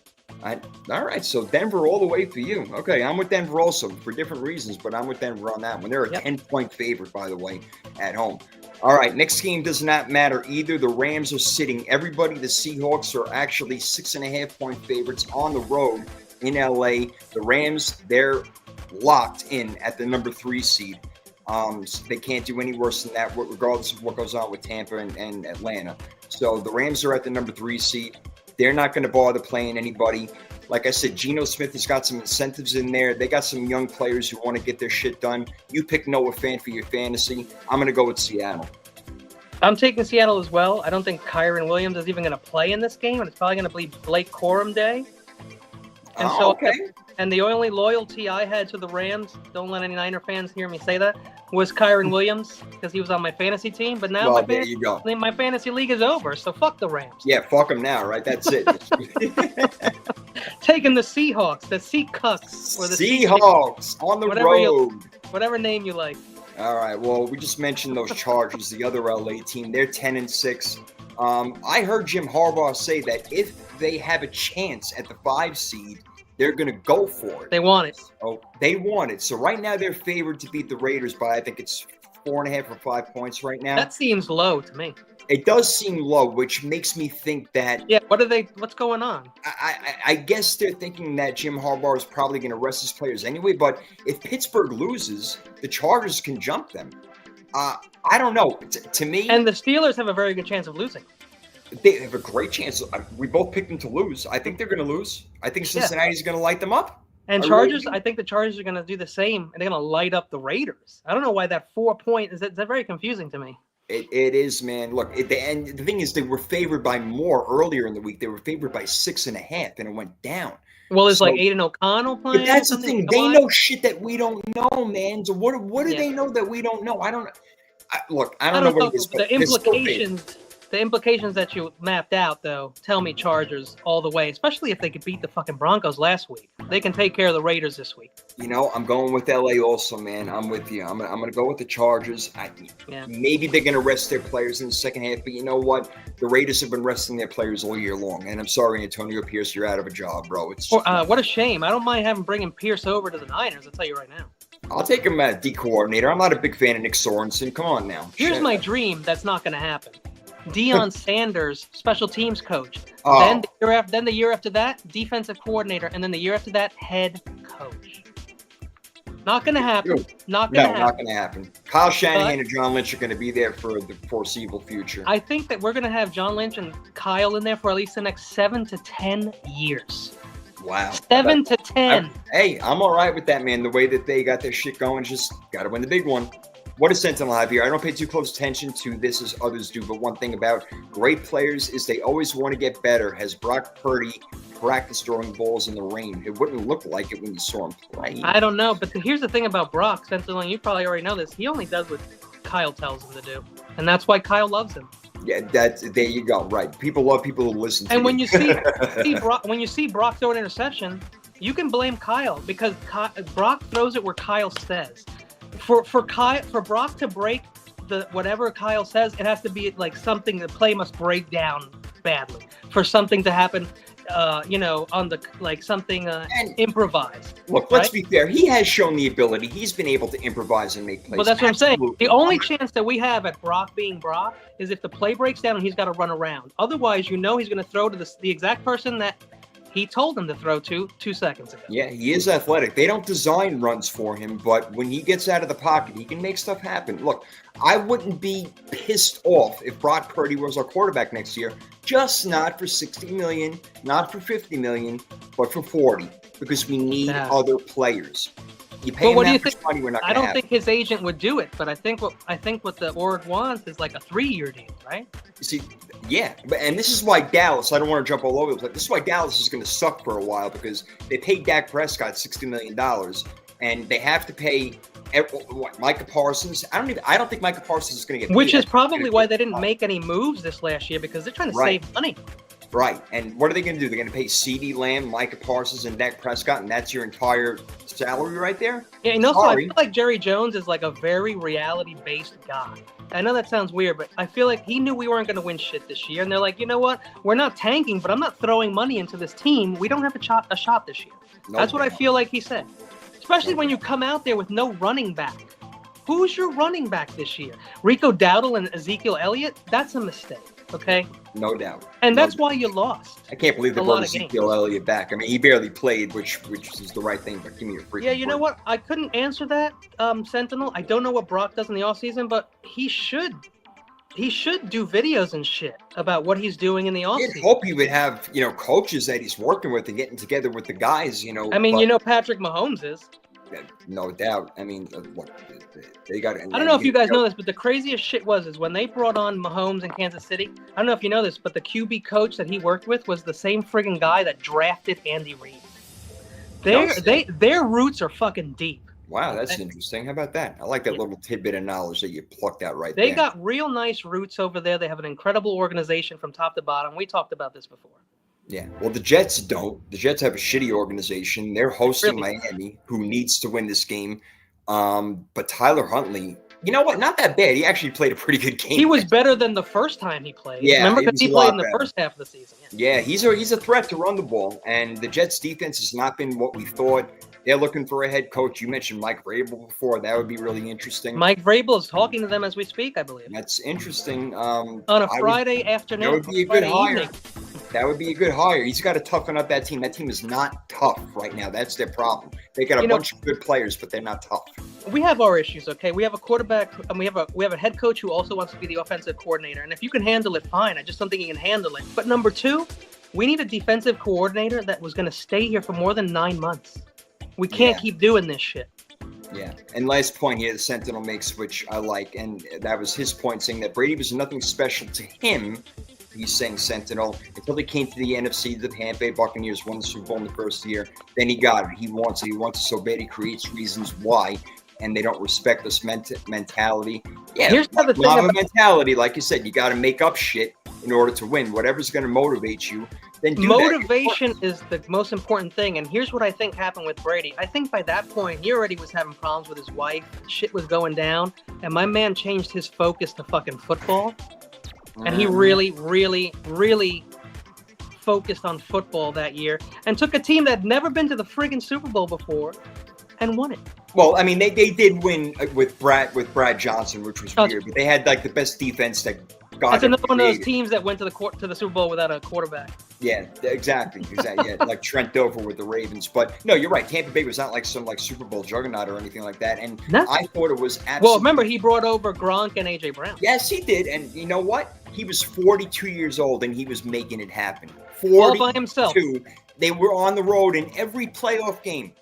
A: All right. So Denver all the way for you. Okay. I'm with Denver also for different reasons, but I'm with Denver on that one. They're a 10-point favorite, by the way, at home. All right. Next game does not matter either. The Rams are sitting everybody. The Seahawks are actually 6.5-point favorites on the road in LA. The Rams, they're locked in at the number 3 seed. So they can't do any worse than that, regardless of what goes on with Tampa and Atlanta. So the Rams are at the number 3 seed. They're not going to bother playing anybody. Like I said, Geno Smith has got some incentives in there. They got some young players who want to get their shit done. You pick Noah Fant for your fantasy. I'm going to go with Seattle.
B: I'm taking Seattle as well. I don't think Kyron Williams is even going to play in this game, and it's probably going to be Blake Corum day. And
A: okay.
B: And the only loyalty I had to the Rams, don't let any Niner fans hear me say that, was Kyron Williams because he was on my fantasy team. But now
A: There you go.
B: my fantasy league is over, so fuck the Rams.
A: Yeah, fuck them now, right? That's it.
B: Taking the Seahawks, the Seacucks, or the
A: Seahawks on the road.
B: Whatever name you like.
A: All right. Well, we just mentioned those Chargers, the other LA team. They're 10-6. I heard Jim Harbaugh say that if they have a chance at the 5 seed, they're going to go for it.
B: They want it.
A: Oh, they want it. So right now they're favored to beat the Raiders by, I think it's 4.5 or 5 points right now.
B: That seems low to me.
A: It does seem low, which makes me think that.
B: Yeah. What's going on?
A: I guess they're thinking that Jim Harbaugh is probably going to rest his players anyway. But if Pittsburgh loses, the Chargers can jump them. I don't know. To me,
B: And the Steelers have a very good chance of losing.
A: they have a great chance. We both picked them to lose. I think they're going to lose. I think Cincinnati's going to light them up.
B: And
A: I
B: Chargers,
A: really do.
B: I think the Chargers are going to do the same, and they're going to light up the Raiders. I don't know why that 4-point is. That's very confusing to me.
A: It is, man. Look, and the thing is, they were favored by more earlier in the week. They were favored by 6.5, and it went down.
B: Well, it's
A: So-
B: like Aiden O'Connell playing.
A: But that's
B: or
A: the
B: something?
A: thing.
B: Come
A: They
B: on.
A: know shit that we don't know, man. So what do
B: Yeah.
A: they know that we don't know? I don't. Look, I
B: I
A: don't know what it is.
B: the
A: But they're still favored.
B: implications. The implications that you mapped out, though, tell me Chargers all the way, especially if they could beat the fucking Broncos last week. They can take care of the Raiders this week.
A: You know, I'm going with LA also, man. I'm with you. I'm going to go with the Chargers. Maybe they're going to rest their players in the second half, but you know what? The Raiders have been resting their players all year long. And I'm sorry, Antonio Pierce, you're out of a job, bro. It's
B: what a shame. I don't mind having bringing Pierce over to the Niners, I'll tell you right now.
A: I'll take him as D coordinator. I'm not a big fan of Nick Sorensen. Come on now.
B: Here's my dream that's not going to happen. Deion Sanders, special teams coach.
A: Oh.
B: Then the year after that, defensive coordinator, and then the year after that, head coach. Not going to happen. Not going
A: to happen. Kyle Shanahan and John Lynch are going to be there for the foreseeable future.
B: I think that we're going to have John Lynch and Kyle in there for at least the next 7 to 10 years.
A: Wow.
B: 7 to 10.
A: Hey, I'm all right with that, man. The way that they got their shit going, just got to win the big one. What does Sentinel have here? I don't pay too close attention to this as others do, but one thing about great players is they always want to get better. Has Brock Purdy practiced throwing balls in the rain? It wouldn't look like it when you saw him play.
B: I don't know, but here's the thing about Brock, Sentinel, and you probably already know this. He only does what Kyle tells him to do, and that's why Kyle loves him.
A: Yeah, there you go. Right, people love people who listen to.
B: And when you see Brock throw an interception, you can blame Kyle because Brock throws it where Kyle says. For Brock to break the whatever Kyle says, it has to be like something the play must break down badly for something to happen. On the something improvised.
A: Look, let's be fair. He has shown the ability. He's been able to improvise and make plays.
B: Well, that's what I'm saying. The only chance that we have at Brock being Brock is if the play breaks down and he's got to run around. Otherwise, he's going to throw to the exact person that he told him to throw to 2 seconds ago.
A: Yeah, he is athletic. They don't design runs for him, but when he gets out of the pocket, he can make stuff happen. Look, I wouldn't be pissed off if Brock Purdy was our quarterback next year, just not for $60 million, not for $50 million, but for $40, because we need other players. You pay him that much money, we're not going to have.
B: I don't think his agent would do it, but I think what the org wants is like a 3-year deal, right?
A: You see, yeah, and this is why Dallas, I don't want to jump all over the place, this is why Dallas is going to suck for a while, because they paid Dak Prescott $60 million, and they have to pay Micah Parsons. I don't think Micah Parsons is going to get paid.
B: Which is probably why they didn't make any moves this last year, because they're trying to save money.
A: Right. And what are they going to do? They're going to pay CeeDee Lamb, Micah Parsons, and Dak Prescott, and that's your entire salary right there?
B: Yeah, and also I feel like Jerry Jones is like a very reality-based guy. I know that sounds weird, but I feel like he knew we weren't going to win shit this year. And they're like, you know what? We're not tanking, but I'm not throwing money into this team. We don't have a shot this year. That's what I feel like he said. Especially when you come out there with no running back. Who's your running back this year? Rico Dowdle and Ezekiel Elliott? That's a mistake. Okay?
A: No doubt.
B: And that's why you lost.
A: I can't believe they brought Ezekiel Elliott back. I mean, he barely played, which is the right thing, but give me a freaking
B: you know what? I couldn't answer that, Sentinel. I don't know what Brock does in the offseason, but he should do videos and shit about what he's doing in the offseason.
A: I'd hope he would have, coaches that he's working with and getting together with the guys,
B: I mean, Patrick Mahomes is.
A: No doubt. I mean, look, they got it.
B: I don't know if you guys know this, but the craziest shit is when they brought on Mahomes in Kansas City. I don't know if you know this, but the QB coach that he worked with was the same friggin' guy that drafted Andy Reid. Their roots are fucking deep.
A: Wow, that's interesting. How about that? I like that little tidbit of knowledge that you plucked out right there.
B: They got real nice roots over there. They have an incredible organization from top to bottom. We talked about this before.
A: Yeah, well, the Jets don't. The Jets have a shitty organization. They're hosting Miami, who needs to win this game. But Tyler Huntley, you know what? Not that bad. He actually played a pretty good game.
B: He was better than the first time he played.
A: Yeah,
B: remember because he played in the first half of the season.
A: Yeah, he's a threat to run the ball, and the Jets' defense has not been what we thought. They're looking for a head coach. You mentioned Mike Vrabel before. That would be really interesting.
B: Mike Vrabel is talking to them as we speak, I believe.
A: That's interesting.
B: On a Friday afternoon.
A: That would be a good hire. That would be a good hire. He's got to toughen up that team. That team is not tough right now. That's their problem. They got a bunch of good players, but they're not tough.
B: We have our issues, okay? We have a quarterback, and we have a head coach who also wants to be the offensive coordinator. And if you can handle it, fine. I just don't think he can handle it. But number two, we need a defensive coordinator that was going to stay here for more than 9 months. We can't keep doing this shit.
A: Yeah. And last point here, the Sentinel makes, which I like, and that was his point, saying that Brady was nothing special to him. He's saying Sentinel until they came to the NFC. The Tampa Bay Buccaneers won the Super Bowl in the first year. Then he got it. He wants it. He wants it so bad. He creates reasons why, and they don't respect this mentality. Yeah,
B: here's the thing
A: mentality. Like you said, you got to make up shit in order to win. Whatever's going to motivate you, then do that.
B: Motivation is the most important thing. And here's what I think happened with Brady. I think by that point, he already was having problems with his wife. Shit was going down. And my man changed his focus to fucking football. And he really, really, really focused on football that year and took a team that had never been to the friggin' Super Bowl before and won it.
A: Well, I mean, they did win with Brad Johnson, which was weird, but they had like the best defense that God.
B: That's another one of those teams that went to the Super Bowl without a quarterback.
A: Yeah, exactly. Yeah, like Trent Dover with the Ravens. But no, you're right. Tampa Bay was not like some like Super Bowl juggernaut or anything like that. And I thought it was absolutely.
B: Well, remember he brought over Gronk and AJ Brown.
A: Yes, he did. And you know what? He was 42 years old and he was making it happen. 42.
B: All by himself.
A: They were on the road in every playoff game.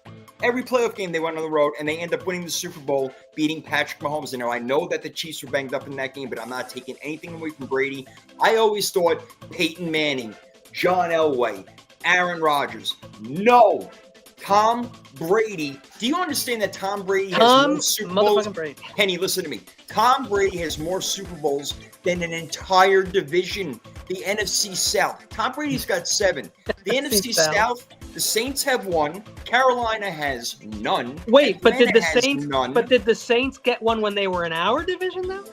A: Every playoff game they went on the road, and they end up winning the Super Bowl, beating Patrick Mahomes. And now I know that the Chiefs were banged up in that game, but I'm not taking anything away from Brady. I always thought Peyton Manning, John Elway, Aaron Rodgers. No. Tom Brady. Do you understand that Tom Brady has more Super Bowls? Kenny, listen to me. Tom Brady has more Super Bowls than an entire division, the NFC South. Tom Brady's got 7. The NFC South, the Saints have 1. Carolina has none.
B: Wait, but did the Saints get one when they were in our division though?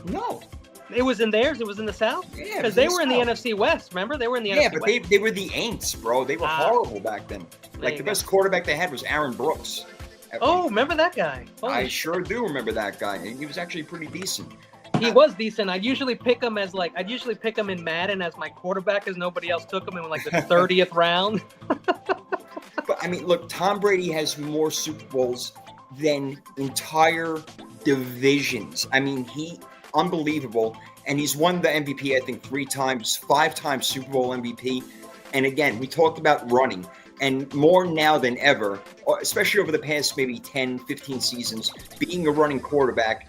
A: No.
B: It was in theirs. It was in the South.
A: Yeah,
B: because they were in the NFC West. Remember, they were in the NFC West.
A: Yeah, but they were the Aints, bro. They were horrible back then. Like the best quarterback they had was Aaron Brooks.
B: Oh, remember that guy?
A: I sure do remember that guy. He was actually pretty decent.
B: He was decent. I'd usually pick him in Madden as my quarterback, because nobody else took him in like the 30th round.
A: But I mean, look, Tom Brady has more Super Bowls than entire divisions. I mean, unbelievable. And he's won the MVP, I think, 3 times, 5 times Super Bowl MVP. And again, we talked about running. And more now than ever, especially over the past maybe 10, 15 seasons, being a running quarterback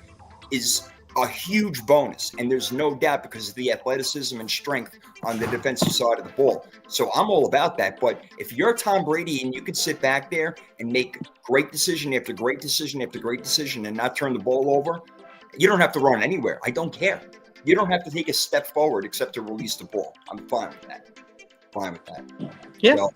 A: is a huge bonus. And there's no doubt because of the athleticism and strength on the defensive side of the ball. So I'm all about that. But if you're Tom Brady and you can sit back there and make great decision after great decision after great decision and not turn the ball over, you don't have to run anywhere. I don't care. You don't have to take a step forward except to release the ball. I'm fine with that.
B: Yeah.
A: So,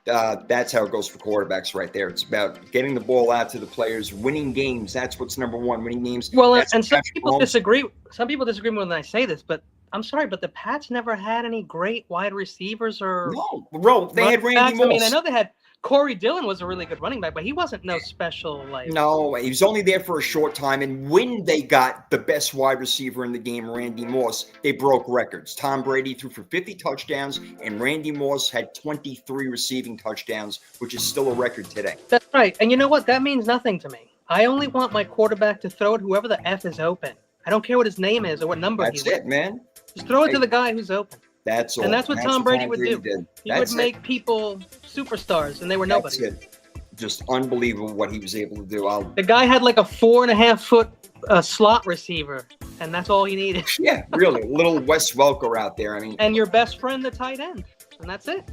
A: that's how it goes for quarterbacks right there. It's about getting the ball out to the players, winning games. That's what's number one, winning games.
B: Well, and some people disagree. Some people disagree when I say this, but I'm sorry, but the Pats never had any great wide receivers or.
A: No, bro, they had Randy Moss.
B: I mean, I know they had. Corey Dillon was a really good running back, but he wasn't no special like.
A: No, he was only there for a short time. And when they got the best wide receiver in the game, Randy Moss, they broke records. Tom Brady threw for 50 touchdowns, and Randy Moss had 23 receiving touchdowns, which is still a record today.
B: That's right. And you know what? That means nothing to me. I only want my quarterback to throw it whoever the F is open. I don't care what his name is or what number
A: he's with. That's it, man.
B: Just throw it to the guy who's open.
A: That's all.
B: And that's what Tom Brady would do. He would make people superstars, and they were nobody.
A: That's it. Just unbelievable what he was able to do.
B: The guy had like a 4.5-foot slot receiver, and that's all he needed.
A: Yeah, really. Little Wes Welker out there. I mean,
B: and your best friend, the tight end, and that's it.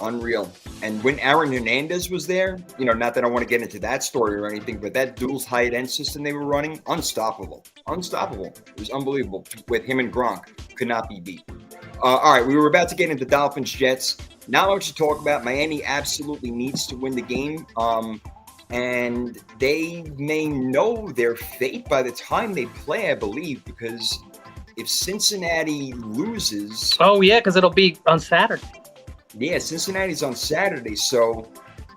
A: Unreal. And when Aaron Hernandez was there, not that I want to get into that story or anything, but that dual tight end system they were running, unstoppable. It was unbelievable. With him and Gronk, could not be beat. All right, we were about to get into Dolphins-Jets. Not much to talk about. Miami absolutely needs to win the game. And they may know their fate by the time they play, I believe, because if Cincinnati loses...
B: Oh, yeah, because it'll be on Saturday.
A: Yeah, Cincinnati's on Saturday. So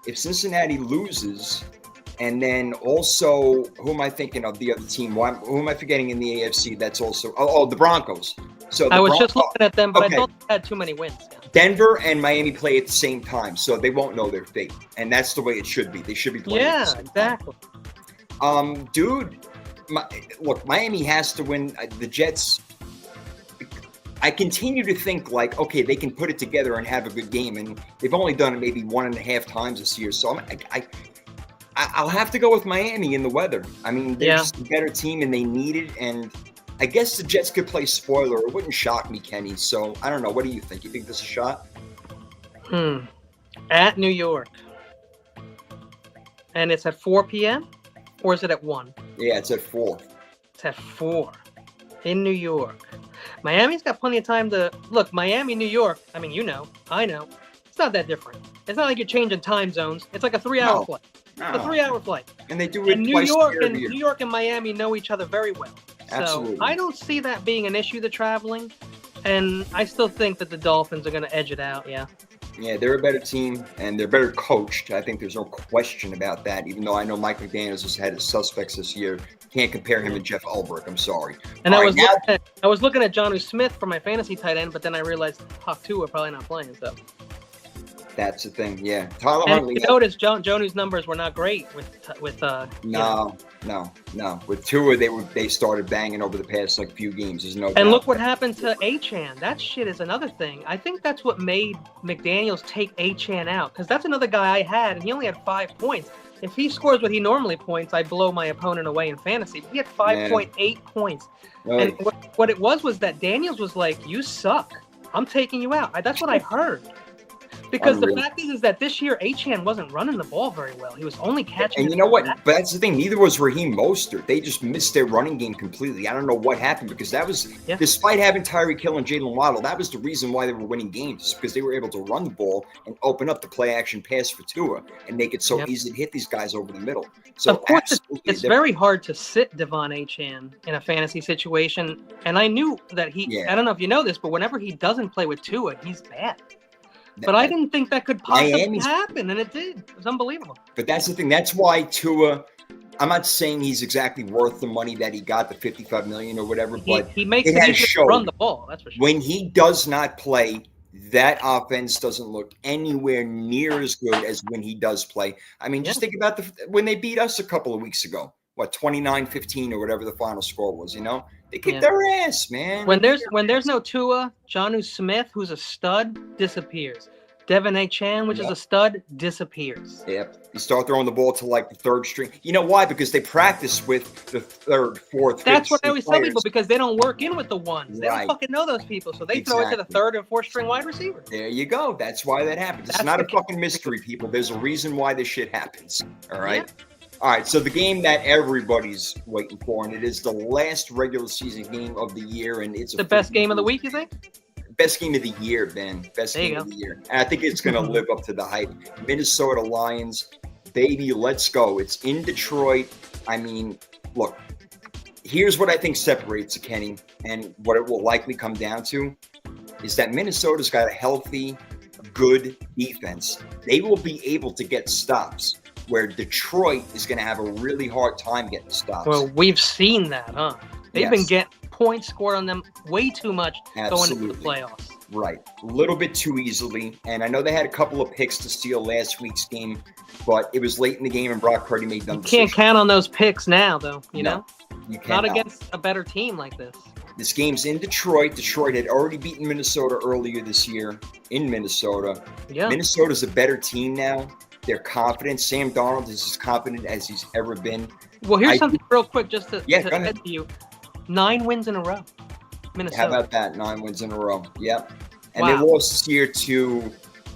A: if Cincinnati loses, and then also, who am I thinking of the other team? Who am I forgetting in the AFC? That's also the Broncos. So
B: I was just looking at them, but I thought they had too many wins. Yeah.
A: Denver and Miami play at the same time, so they won't know their fate, and that's the way it should be. They should be playing.
B: Yeah, exactly.
A: Dude, look, Miami has to win. The Jets. I continue to think like, okay, they can put it together and have a good game, and they've only done it maybe 1.5 times this year. So I'll have to go with Miami in the weather. I mean, they're just a better team, and they need it. And I guess the Jets could play spoiler. It wouldn't shock me, Kenny. So I don't know. What do you think? You think this is a shot?
B: At New York. And it's at 4 p.m.? Or is it at 1?
A: Yeah, it's at 4.
B: It's at 4 in New York. Miami's got plenty of time to look. Miami, New York. I mean, I know. It's not that different. It's not like you're changing time zones. It's like a 3-hour flight.
A: No.
B: It's a 3-hour flight.
A: And they do it
B: And New
A: twice
B: York
A: a year.
B: and New York and Miami know each other very well.
A: Absolutely.
B: So I don't see that being an issue, the traveling. And I still think that the Dolphins are going to edge it out. Yeah.
A: Yeah, they're a better team and they're better coached. I think there's no question about that. Even though I know Mike McDaniels has had his suspects this year, can't compare him and Jeff Ulbrich. I'm sorry.
B: And
A: All
B: I
A: right,
B: was looking at Jonnu Smith for my fantasy tight end, but then I realized Tua are probably not playing. So
A: that's the thing. Yeah, Tyler
B: and
A: Huntley.
B: you notice Jonnu's numbers were not great with
A: No. With Tua, they started banging over the past few games. There's no.
B: And
A: doubt.
B: look what happened to Achane. That shit is another thing. I think that's what made McDaniels take Achane out, because that's another guy I had, and he only had 5 points. If he scores what he normally points, I blow my opponent away in fantasy. He had 5.8 points.
A: Right.
B: And what it was that Daniels was like, "You suck. I'm taking you out." That's what I heard. Because
A: Unreal.
B: the fact is that this year Achane wasn't running the ball very well. He was only catching.
A: And you know what? But that's the thing. Neither was Raheem Mostert. They just missed their running game completely. I don't know what happened, because that was, despite having Tyreek Hill and Jalen Waddle, that was the reason why they were winning games, because they were able to run the ball and open up the play action pass for Tua and make it so easy to hit these guys over the middle. So
B: of course, it's very hard to sit Devon Achane in a fantasy situation. And I knew that I don't know if you know this, but whenever he doesn't play with Tua, he's bad. But I didn't think that could possibly happen, and it did. It was unbelievable.
A: But that's the thing. That's why Tua, I'm not saying he's exactly worth the money that he got, the $55 million or whatever, but
B: he makes it easier to run the ball. That's for sure.
A: When he does not play, that offense doesn't look anywhere near as good as when he does play. I mean, just think about when they beat us a couple of weeks ago. What, 29-15 or whatever the final score was, They kicked their ass, man.
B: When there's no Tua, Jonnu Smith, who's a stud, disappears. Devon Achane, which is a stud, disappears.
A: Yep. You start throwing the ball to the third string. You know why? Because they practice with the third, fourth,
B: That's
A: fifth
B: what I always tell
A: players.
B: people, because they don't work in with the ones. They don't fucking know those people. So they throw it to the third and fourth string wide receiver.
A: There you go. That's why that happens. It's not a fucking mystery, people. There's a reason why this shit happens. All right? Yeah. All right, so the game that everybody's waiting for, and it is the last regular season game of the year, and it's
B: the best game of the week, you think?
A: Best game of the year, Ben. Best game of the year. And I think it's going to live up to the hype. Minnesota Lions, baby, let's go. It's in Detroit. I mean, look, here's what I think separates it, Kenny, and what it will likely come down to is that Minnesota's got a healthy, good defense. They will be able to get stops, where Detroit is going to have a really hard time getting stops.
B: Well, we've seen that, huh? They've been getting points scored on them way too much going into the playoffs.
A: Right. A little bit too easily. And I know they had a couple of picks to steal last week's game, but it was late in the game and Brock Purdy made them.
B: You can't count on those picks now, though, you know?
A: You can't.
B: Not against a better team like this.
A: This game's in Detroit. Detroit had already beaten Minnesota earlier this year in Minnesota. Yeah. Minnesota's a better team now. They're confident. Sam Darnold is as confident as he's ever been.
B: Well, here's something real quick just to add to you. 9 wins in a row. Minnesota.
A: How about that? 9 wins in a row. Yep. And they lost this year to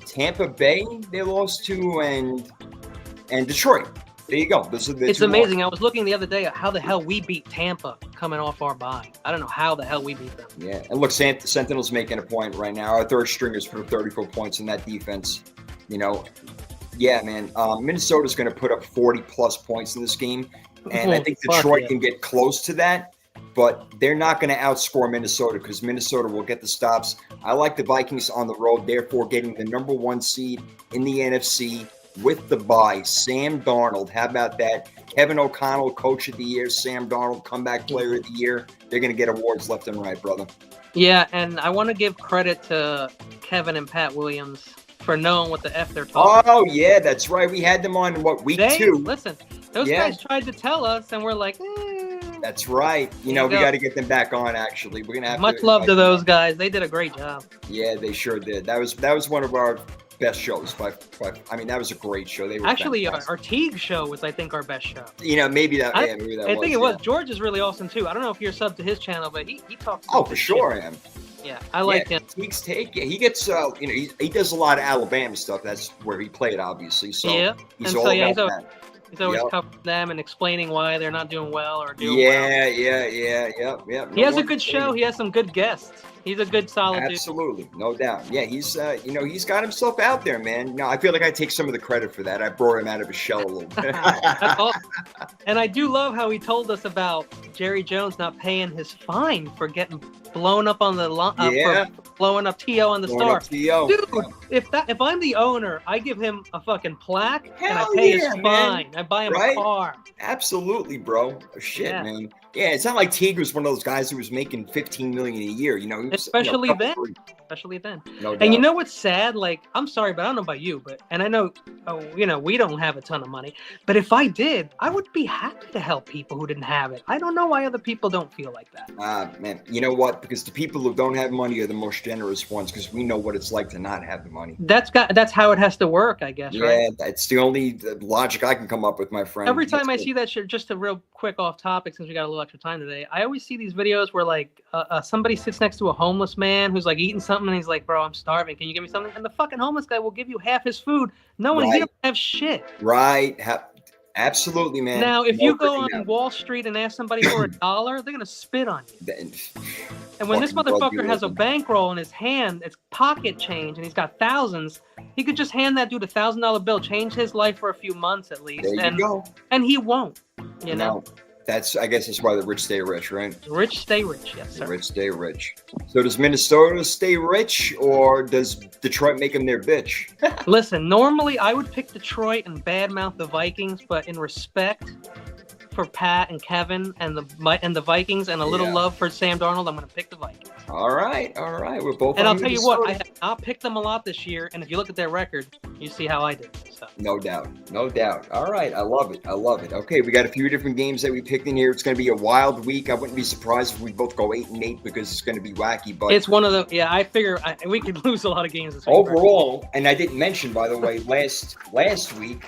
A: Tampa Bay. They lost to and Detroit. There you go.
B: It's amazing. Losses. I was looking the other day at how the hell we beat Tampa coming off our bye. I don't know how the hell we beat them.
A: Yeah. And look, Sentinel's making a point right now. Our third stringers put up 34 points in that defense. Yeah, man. Minnesota's going to put up 40-plus points in this game. And I think Detroit can get close to that. But they're not going to outscore Minnesota, because Minnesota will get the stops. I like the Vikings on the road, therefore getting the number 1 seed in the NFC with the bye. Sam Darnold, how about that? Kevin O'Connell, Coach of the Year. Sam Darnold, Comeback Player of the Year. They're going to get awards left and right, brother.
B: Yeah, and I want to give credit to Kevin and Pat Williams for knowing what the F they're talking about.
A: Oh, yeah, that's right. We had them on, week 2?
B: Listen, those guys tried to tell us, and we're like,
A: That's right. We got to get them back on, actually. We're going to have
B: much love to those guys. They did a great job.
A: Yeah, they sure did. That was one of our best shows. I mean, that was a great show. They were
B: actually our Teague show was, I think, our best show.
A: Maybe that.
B: I think it was. George is really awesome too. I don't know if you're sub to his channel, but he talks.
A: Oh, for sure, I am.
B: Yeah, I like him.
A: Teague's take. Yeah, he gets. He does a lot of Alabama stuff. That's where he played, obviously. So he's all about that.
B: He's always
A: Yep.
B: covering them and explaining why they're not doing well or doing well.
A: Yep.
B: He has a good show. He has some good guests. He's a good, solid dude.
A: Absolutely, no doubt. Yeah, he's he's got himself out there, man. I feel like I take some of the credit for that. I brought him out of his shell a little bit.
B: That's awesome. And I do love how he told us about Jerry Jones not paying his fine for getting blown up on the
A: Yeah.
B: for blowing up T.O. on the
A: Going
B: Star.
A: up to Yo.
B: Dude, if I'm the owner, I give him a fucking plaque and I
A: Hell
B: pay
A: yeah,
B: his
A: man.
B: fine. I buy him
A: Right?
B: a car.
A: Absolutely, bro. Shit,
B: Yeah.
A: man. Yeah, it's not like Teague was one of those guys who was making $15 million a year. He was,
B: Especially
A: couple
B: then.
A: three,
B: Especially then.
A: no
B: And you
A: doubt.
B: know what's sad? Like, I'm sorry, but I don't know about you, and I know, we don't have a ton of money. But if I did, I would be happy to help people who didn't have it. I don't know why other people don't feel like that.
A: Man, you know what? Because the people who don't have money are the most generous ones. Because we know what it's like to not have the money.
B: That's how it has to work, I guess, right?
A: Yeah, that's the only logic I can come up with, my friend.
B: Every time I
A: That's it.
B: see that shit, just a real quick off topic, since we got a little extra time today, I always see these videos where like somebody sits next to a homeless man who's like eating something, and he's like, "Bro, I'm starving. Can you give me something?" And the fucking homeless guy will give you half his food, knowing he
A: Right.
B: don't have shit.
A: Right. Absolutely, man.
B: Now, if
A: No
B: you go
A: freaking
B: on
A: doubt.
B: Wall Street and ask somebody for $1, they're gonna spit on you.
A: Then-
B: And when this
A: fucking drug
B: motherfucker has a
A: dealer.
B: bankroll in his hand, it's pocket change, and he's got thousands, he could just hand that dude $1,000 bill, change his life for a few months at least,
A: There you
B: and
A: go.
B: he won't. You know,
A: No, I guess that's why the rich stay rich, right?
B: rich stay rich. Yes,
A: The
B: sir.
A: rich stay rich. So does Minnesota stay rich, or does Detroit make them their bitch?
B: Listen, normally I would pick Detroit and badmouth the Vikings, but in respect for Pat and Kevin and the Vikings, and a little
A: Yeah.
B: love for Sam Darnold, I'm going to pick the Vikings.
A: All right. We're both.
B: And
A: on
B: I'll tell you what, I
A: Minnesota.
B: have not picked them a lot this year, and if you look at their record, you see how I did. So.
A: No doubt. All right, I love it. Okay, we got a few different games that we picked in here. It's going to be a wild week. I wouldn't be surprised if we both go 8-8 because it's going to be wacky. But
B: It's one of the I figure we could lose a lot of games this week.
A: overall, and I didn't mention, by the way, last week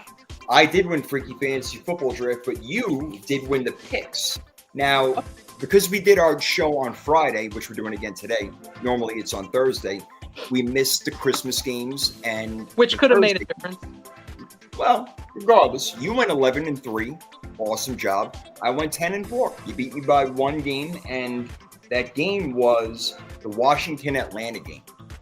A: I did win Freaky Fantasy Football Draft, but you did win the picks. Now, because we did our show on Friday, which we're doing again today, normally it's on Thursday, we missed the Christmas games, and
B: Which
A: the
B: could have made a
A: Thursday-
B: difference.
A: Well, regardless, you went 11-3. Awesome job. I went 10-4. You beat me by one game, and that game was the Washington-Atlanta game.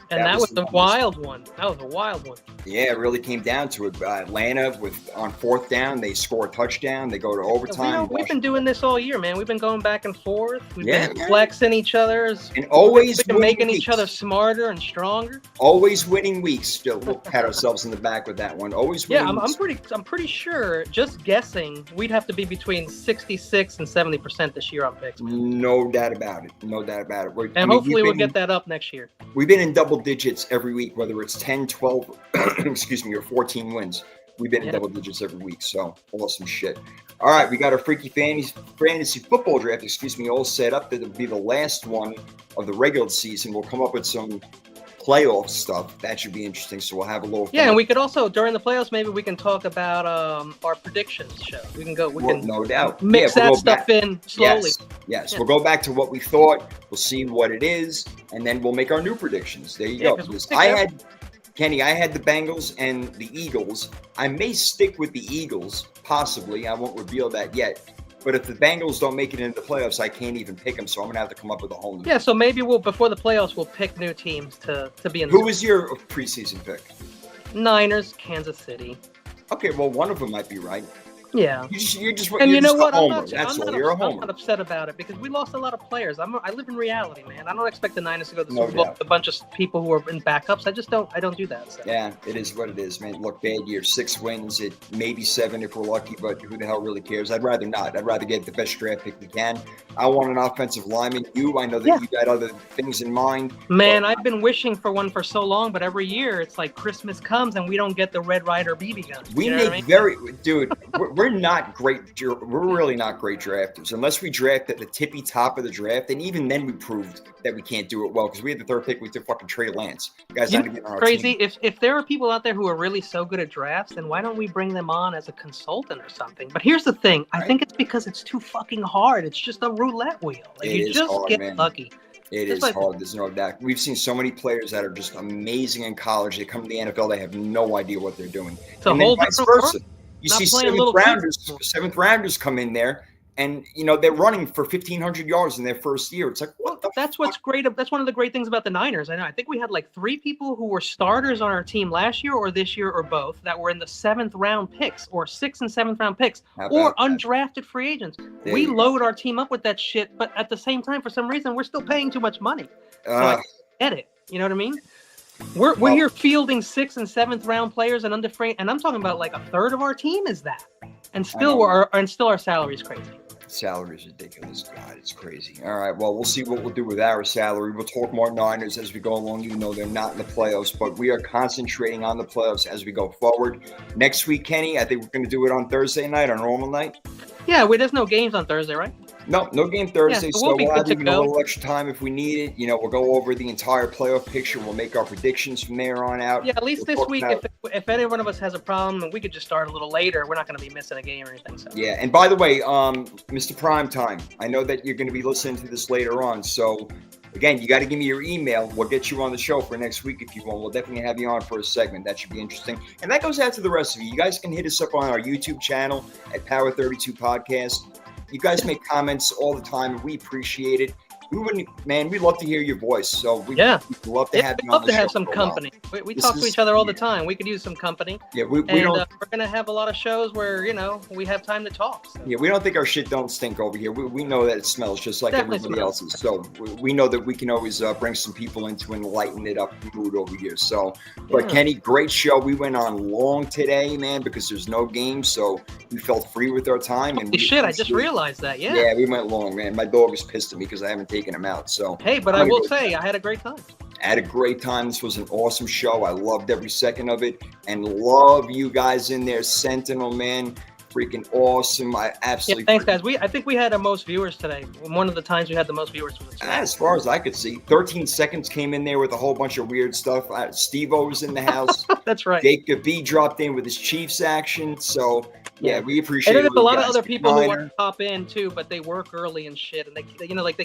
B: And
A: That
B: that
A: was
B: was
A: the
B: a wild one. That was a wild one.
A: Yeah, it really came down to it. Atlanta, on fourth down, they score a touchdown. They go to overtime.
B: We've been doing this all year, man. We've been going back and forth. We've
A: Yeah,
B: been
A: man.
B: flexing each other's.
A: And always
B: We've been
A: winning
B: making each
A: weeks.
B: other smarter and stronger.
A: Always winning weeks. Still, we'll pat ourselves in the back with that one. Always winning
B: Yeah,
A: weeks.
B: I'm pretty sure. Just guessing, we'd have to be between 66 and 70% this year on picks, man.
A: No doubt about it.
B: And hopefully we'll get that up next year.
A: We've been in double digits every week, whether it's 10, 12, excuse me, or 14 wins. We've been in double digits every week, so awesome shit. All right, we got our Freaky Fantasy Football Draft, all set up. That'll be the last one of the regular season. We'll come up with some playoff stuff. That should be interesting, so we'll have a little fun.
B: Yeah, and we could also, during the playoffs, maybe we can talk about our predictions show. We can
A: no doubt.
B: mix
A: Yeah,
B: that
A: we'll go
B: stuff
A: back.
B: in slowly.
A: Yes.
B: Yeah.
A: We'll go back to what we thought. We'll see what it is, and then we'll make our new predictions. There you
B: Yeah,
A: go.
B: 'cause we
A: Because
B: stick
A: I
B: out-
A: had Kenny. I had the Bengals and the Eagles. I may stick with the Eagles, possibly. I won't reveal that yet. But if the Bengals don't make it into the playoffs, I can't even pick them. So I'm gonna have to come up with a whole new.
B: Yeah, so maybe before the playoffs, we'll pick new teams to be in the
A: Who was your preseason pick?
B: Niners, Kansas City.
A: Okay, well, one of them might be right.
B: Yeah.
A: You're just
B: And you know
A: a
B: what?
A: homer. That's all. You're a
B: I'm
A: homer.
B: not upset about it because we lost a lot of players. I live in reality, man. I don't expect the Niners to go to the
A: No
B: Super Bowl
A: doubt.
B: with a bunch of people who are in backups. I don't do that. So.
A: Yeah, it is what it is, man. Look, bad year. 6 wins, it maybe 7 if we're lucky, but who the hell really cares? I'd rather not. I'd rather get the best draft pick we can. I want an offensive lineman. I know that you got other things in mind.
B: Man, I've been wishing for one for so long, but every year it's like Christmas comes and we don't get the Red Ryder BB gun.
A: We
B: You know
A: make
B: what I mean?
A: dude, we're not great. We're really not great drafters unless we draft at the tippy top of the draft. And even then we proved that we can't do it well because we had the third pick. We took fucking Trey Lance. You guys not even on our
B: Crazy.
A: team.
B: If there are people out there who are really so good at drafts, then why don't we bring them on as a consultant or something? But here's the thing. I think it's because it's too fucking hard. It's just a roulette wheel. Like,
A: It
B: you
A: is
B: just
A: hard,
B: get
A: man.
B: lucky.
A: It
B: Just
A: is
B: like-
A: hard. There's no doubt. We've seen so many players that are just amazing in college. They come to the NFL, they have no idea what they're doing.
B: It's a
A: And then
B: whole
A: vice
B: different
A: versa.
B: world.
A: You
B: Not
A: see
B: playing little kids anymore.
A: seventh rounders come in there, and they're running for 1,500 yards in their first year. It's like, what the
B: That's what's great. That's one of the great things about the Niners. I know. I think we had like 3 people who were starters on our team last year or this year or both that were in the 7th round picks or 6th and 7th round picks or undrafted free agents. We load our team up with that shit, but at the same time, for some reason, we're still paying too much money. So I get it. You know what I mean? We're here fielding 6th and 7th round players and underframe, and I'm talking about like a third of our team is that, and still our salary's crazy.
A: Salary's ridiculous. God, it's crazy. All right, well, we'll see what we'll do with our salary. We'll talk more Niners as we go along, even though they're not in the playoffs, but we are concentrating on the playoffs as we go forward. Next week, Kenny, I think we're going to do it on Thursday night, our normal night.
B: Yeah, there's no games on Thursday, right?
A: No game Thursday,
B: yeah,
A: so we'll have even a little extra time if we need it. We'll go over the entire playoff picture. We'll make our predictions from there on out.
B: Yeah, at least this week, if any one of us has a problem, we could just start a little later. We're not going to be missing a game or anything. So.
A: Yeah, and by the way, Mr. Primetime, I know that you're going to be listening to this later on, so again, you got to give me your email. We'll get you on the show for next week if you want. We'll definitely have you on for a segment. That should be interesting. And that goes out to the rest of you. You guys can hit us up on our YouTube channel at Power 32 Podcast. You guys make comments all the time, and we appreciate it. We love to hear your voice. So we'd love to have you on the show.
B: Love to have some company. We talk to each other all the time. We could use some company.
A: Yeah,
B: we're going to have a lot of shows where, we have time to talk. So.
A: Yeah, we don't think our shit don't stink over here. We know that it smells just like everybody else's. So we know that we can always bring some people into and lighten it up the mood over here. So, but Kenny, great show. We went on long today, man, because there's no game. So we felt free with our time.
B: Holy shit, I just realized that. Yeah.
A: Yeah, we went long, man. My dog is pissed at me because I haven't taken him out. So
B: hey, but I will say I had a great time.
A: I had a great time. This was an awesome show. I loved every second of it, and love you guys in there. Sentinel, man, freaking awesome. I absolutely.
B: Yeah, thanks, guys. I think we had the most viewers today. One of the times we had the most viewers was
A: as far as I could see. 13 Seconds came in there with a whole bunch of weird stuff. Steve-O was in the house.
B: That's right.
A: Jacob B dropped in with his Chiefs action. So. Yeah, we appreciate it.
B: And there's a lot of other people who want to pop in too, but they work early and shit, and they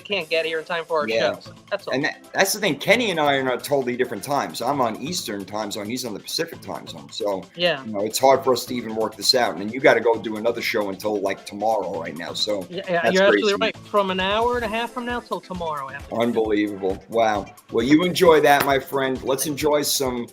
B: can't get here in time for our shows. That's all.
A: And that's the thing. Kenny and I are on totally different times. I'm on Eastern time zone. He's on the Pacific time zone. So it's hard for us to even work this out. And then you got to go do another show until like tomorrow right now. So
B: yeah, you're absolutely right. From an hour and a half from now till tomorrow.
A: Unbelievable. Wow. Well, you enjoy that, my friend. Let's enjoy some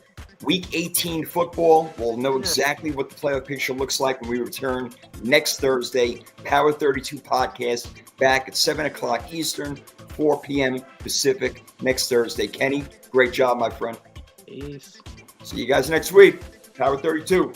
A: Week 18 football. We'll know exactly what the playoff picture looks like when we return next Thursday. Power 32 Podcast back at 7 o'clock Eastern, 4 p.m. Pacific next Thursday. Kenny, great job, my friend.
B: Peace.
A: See you guys next week. Power 32.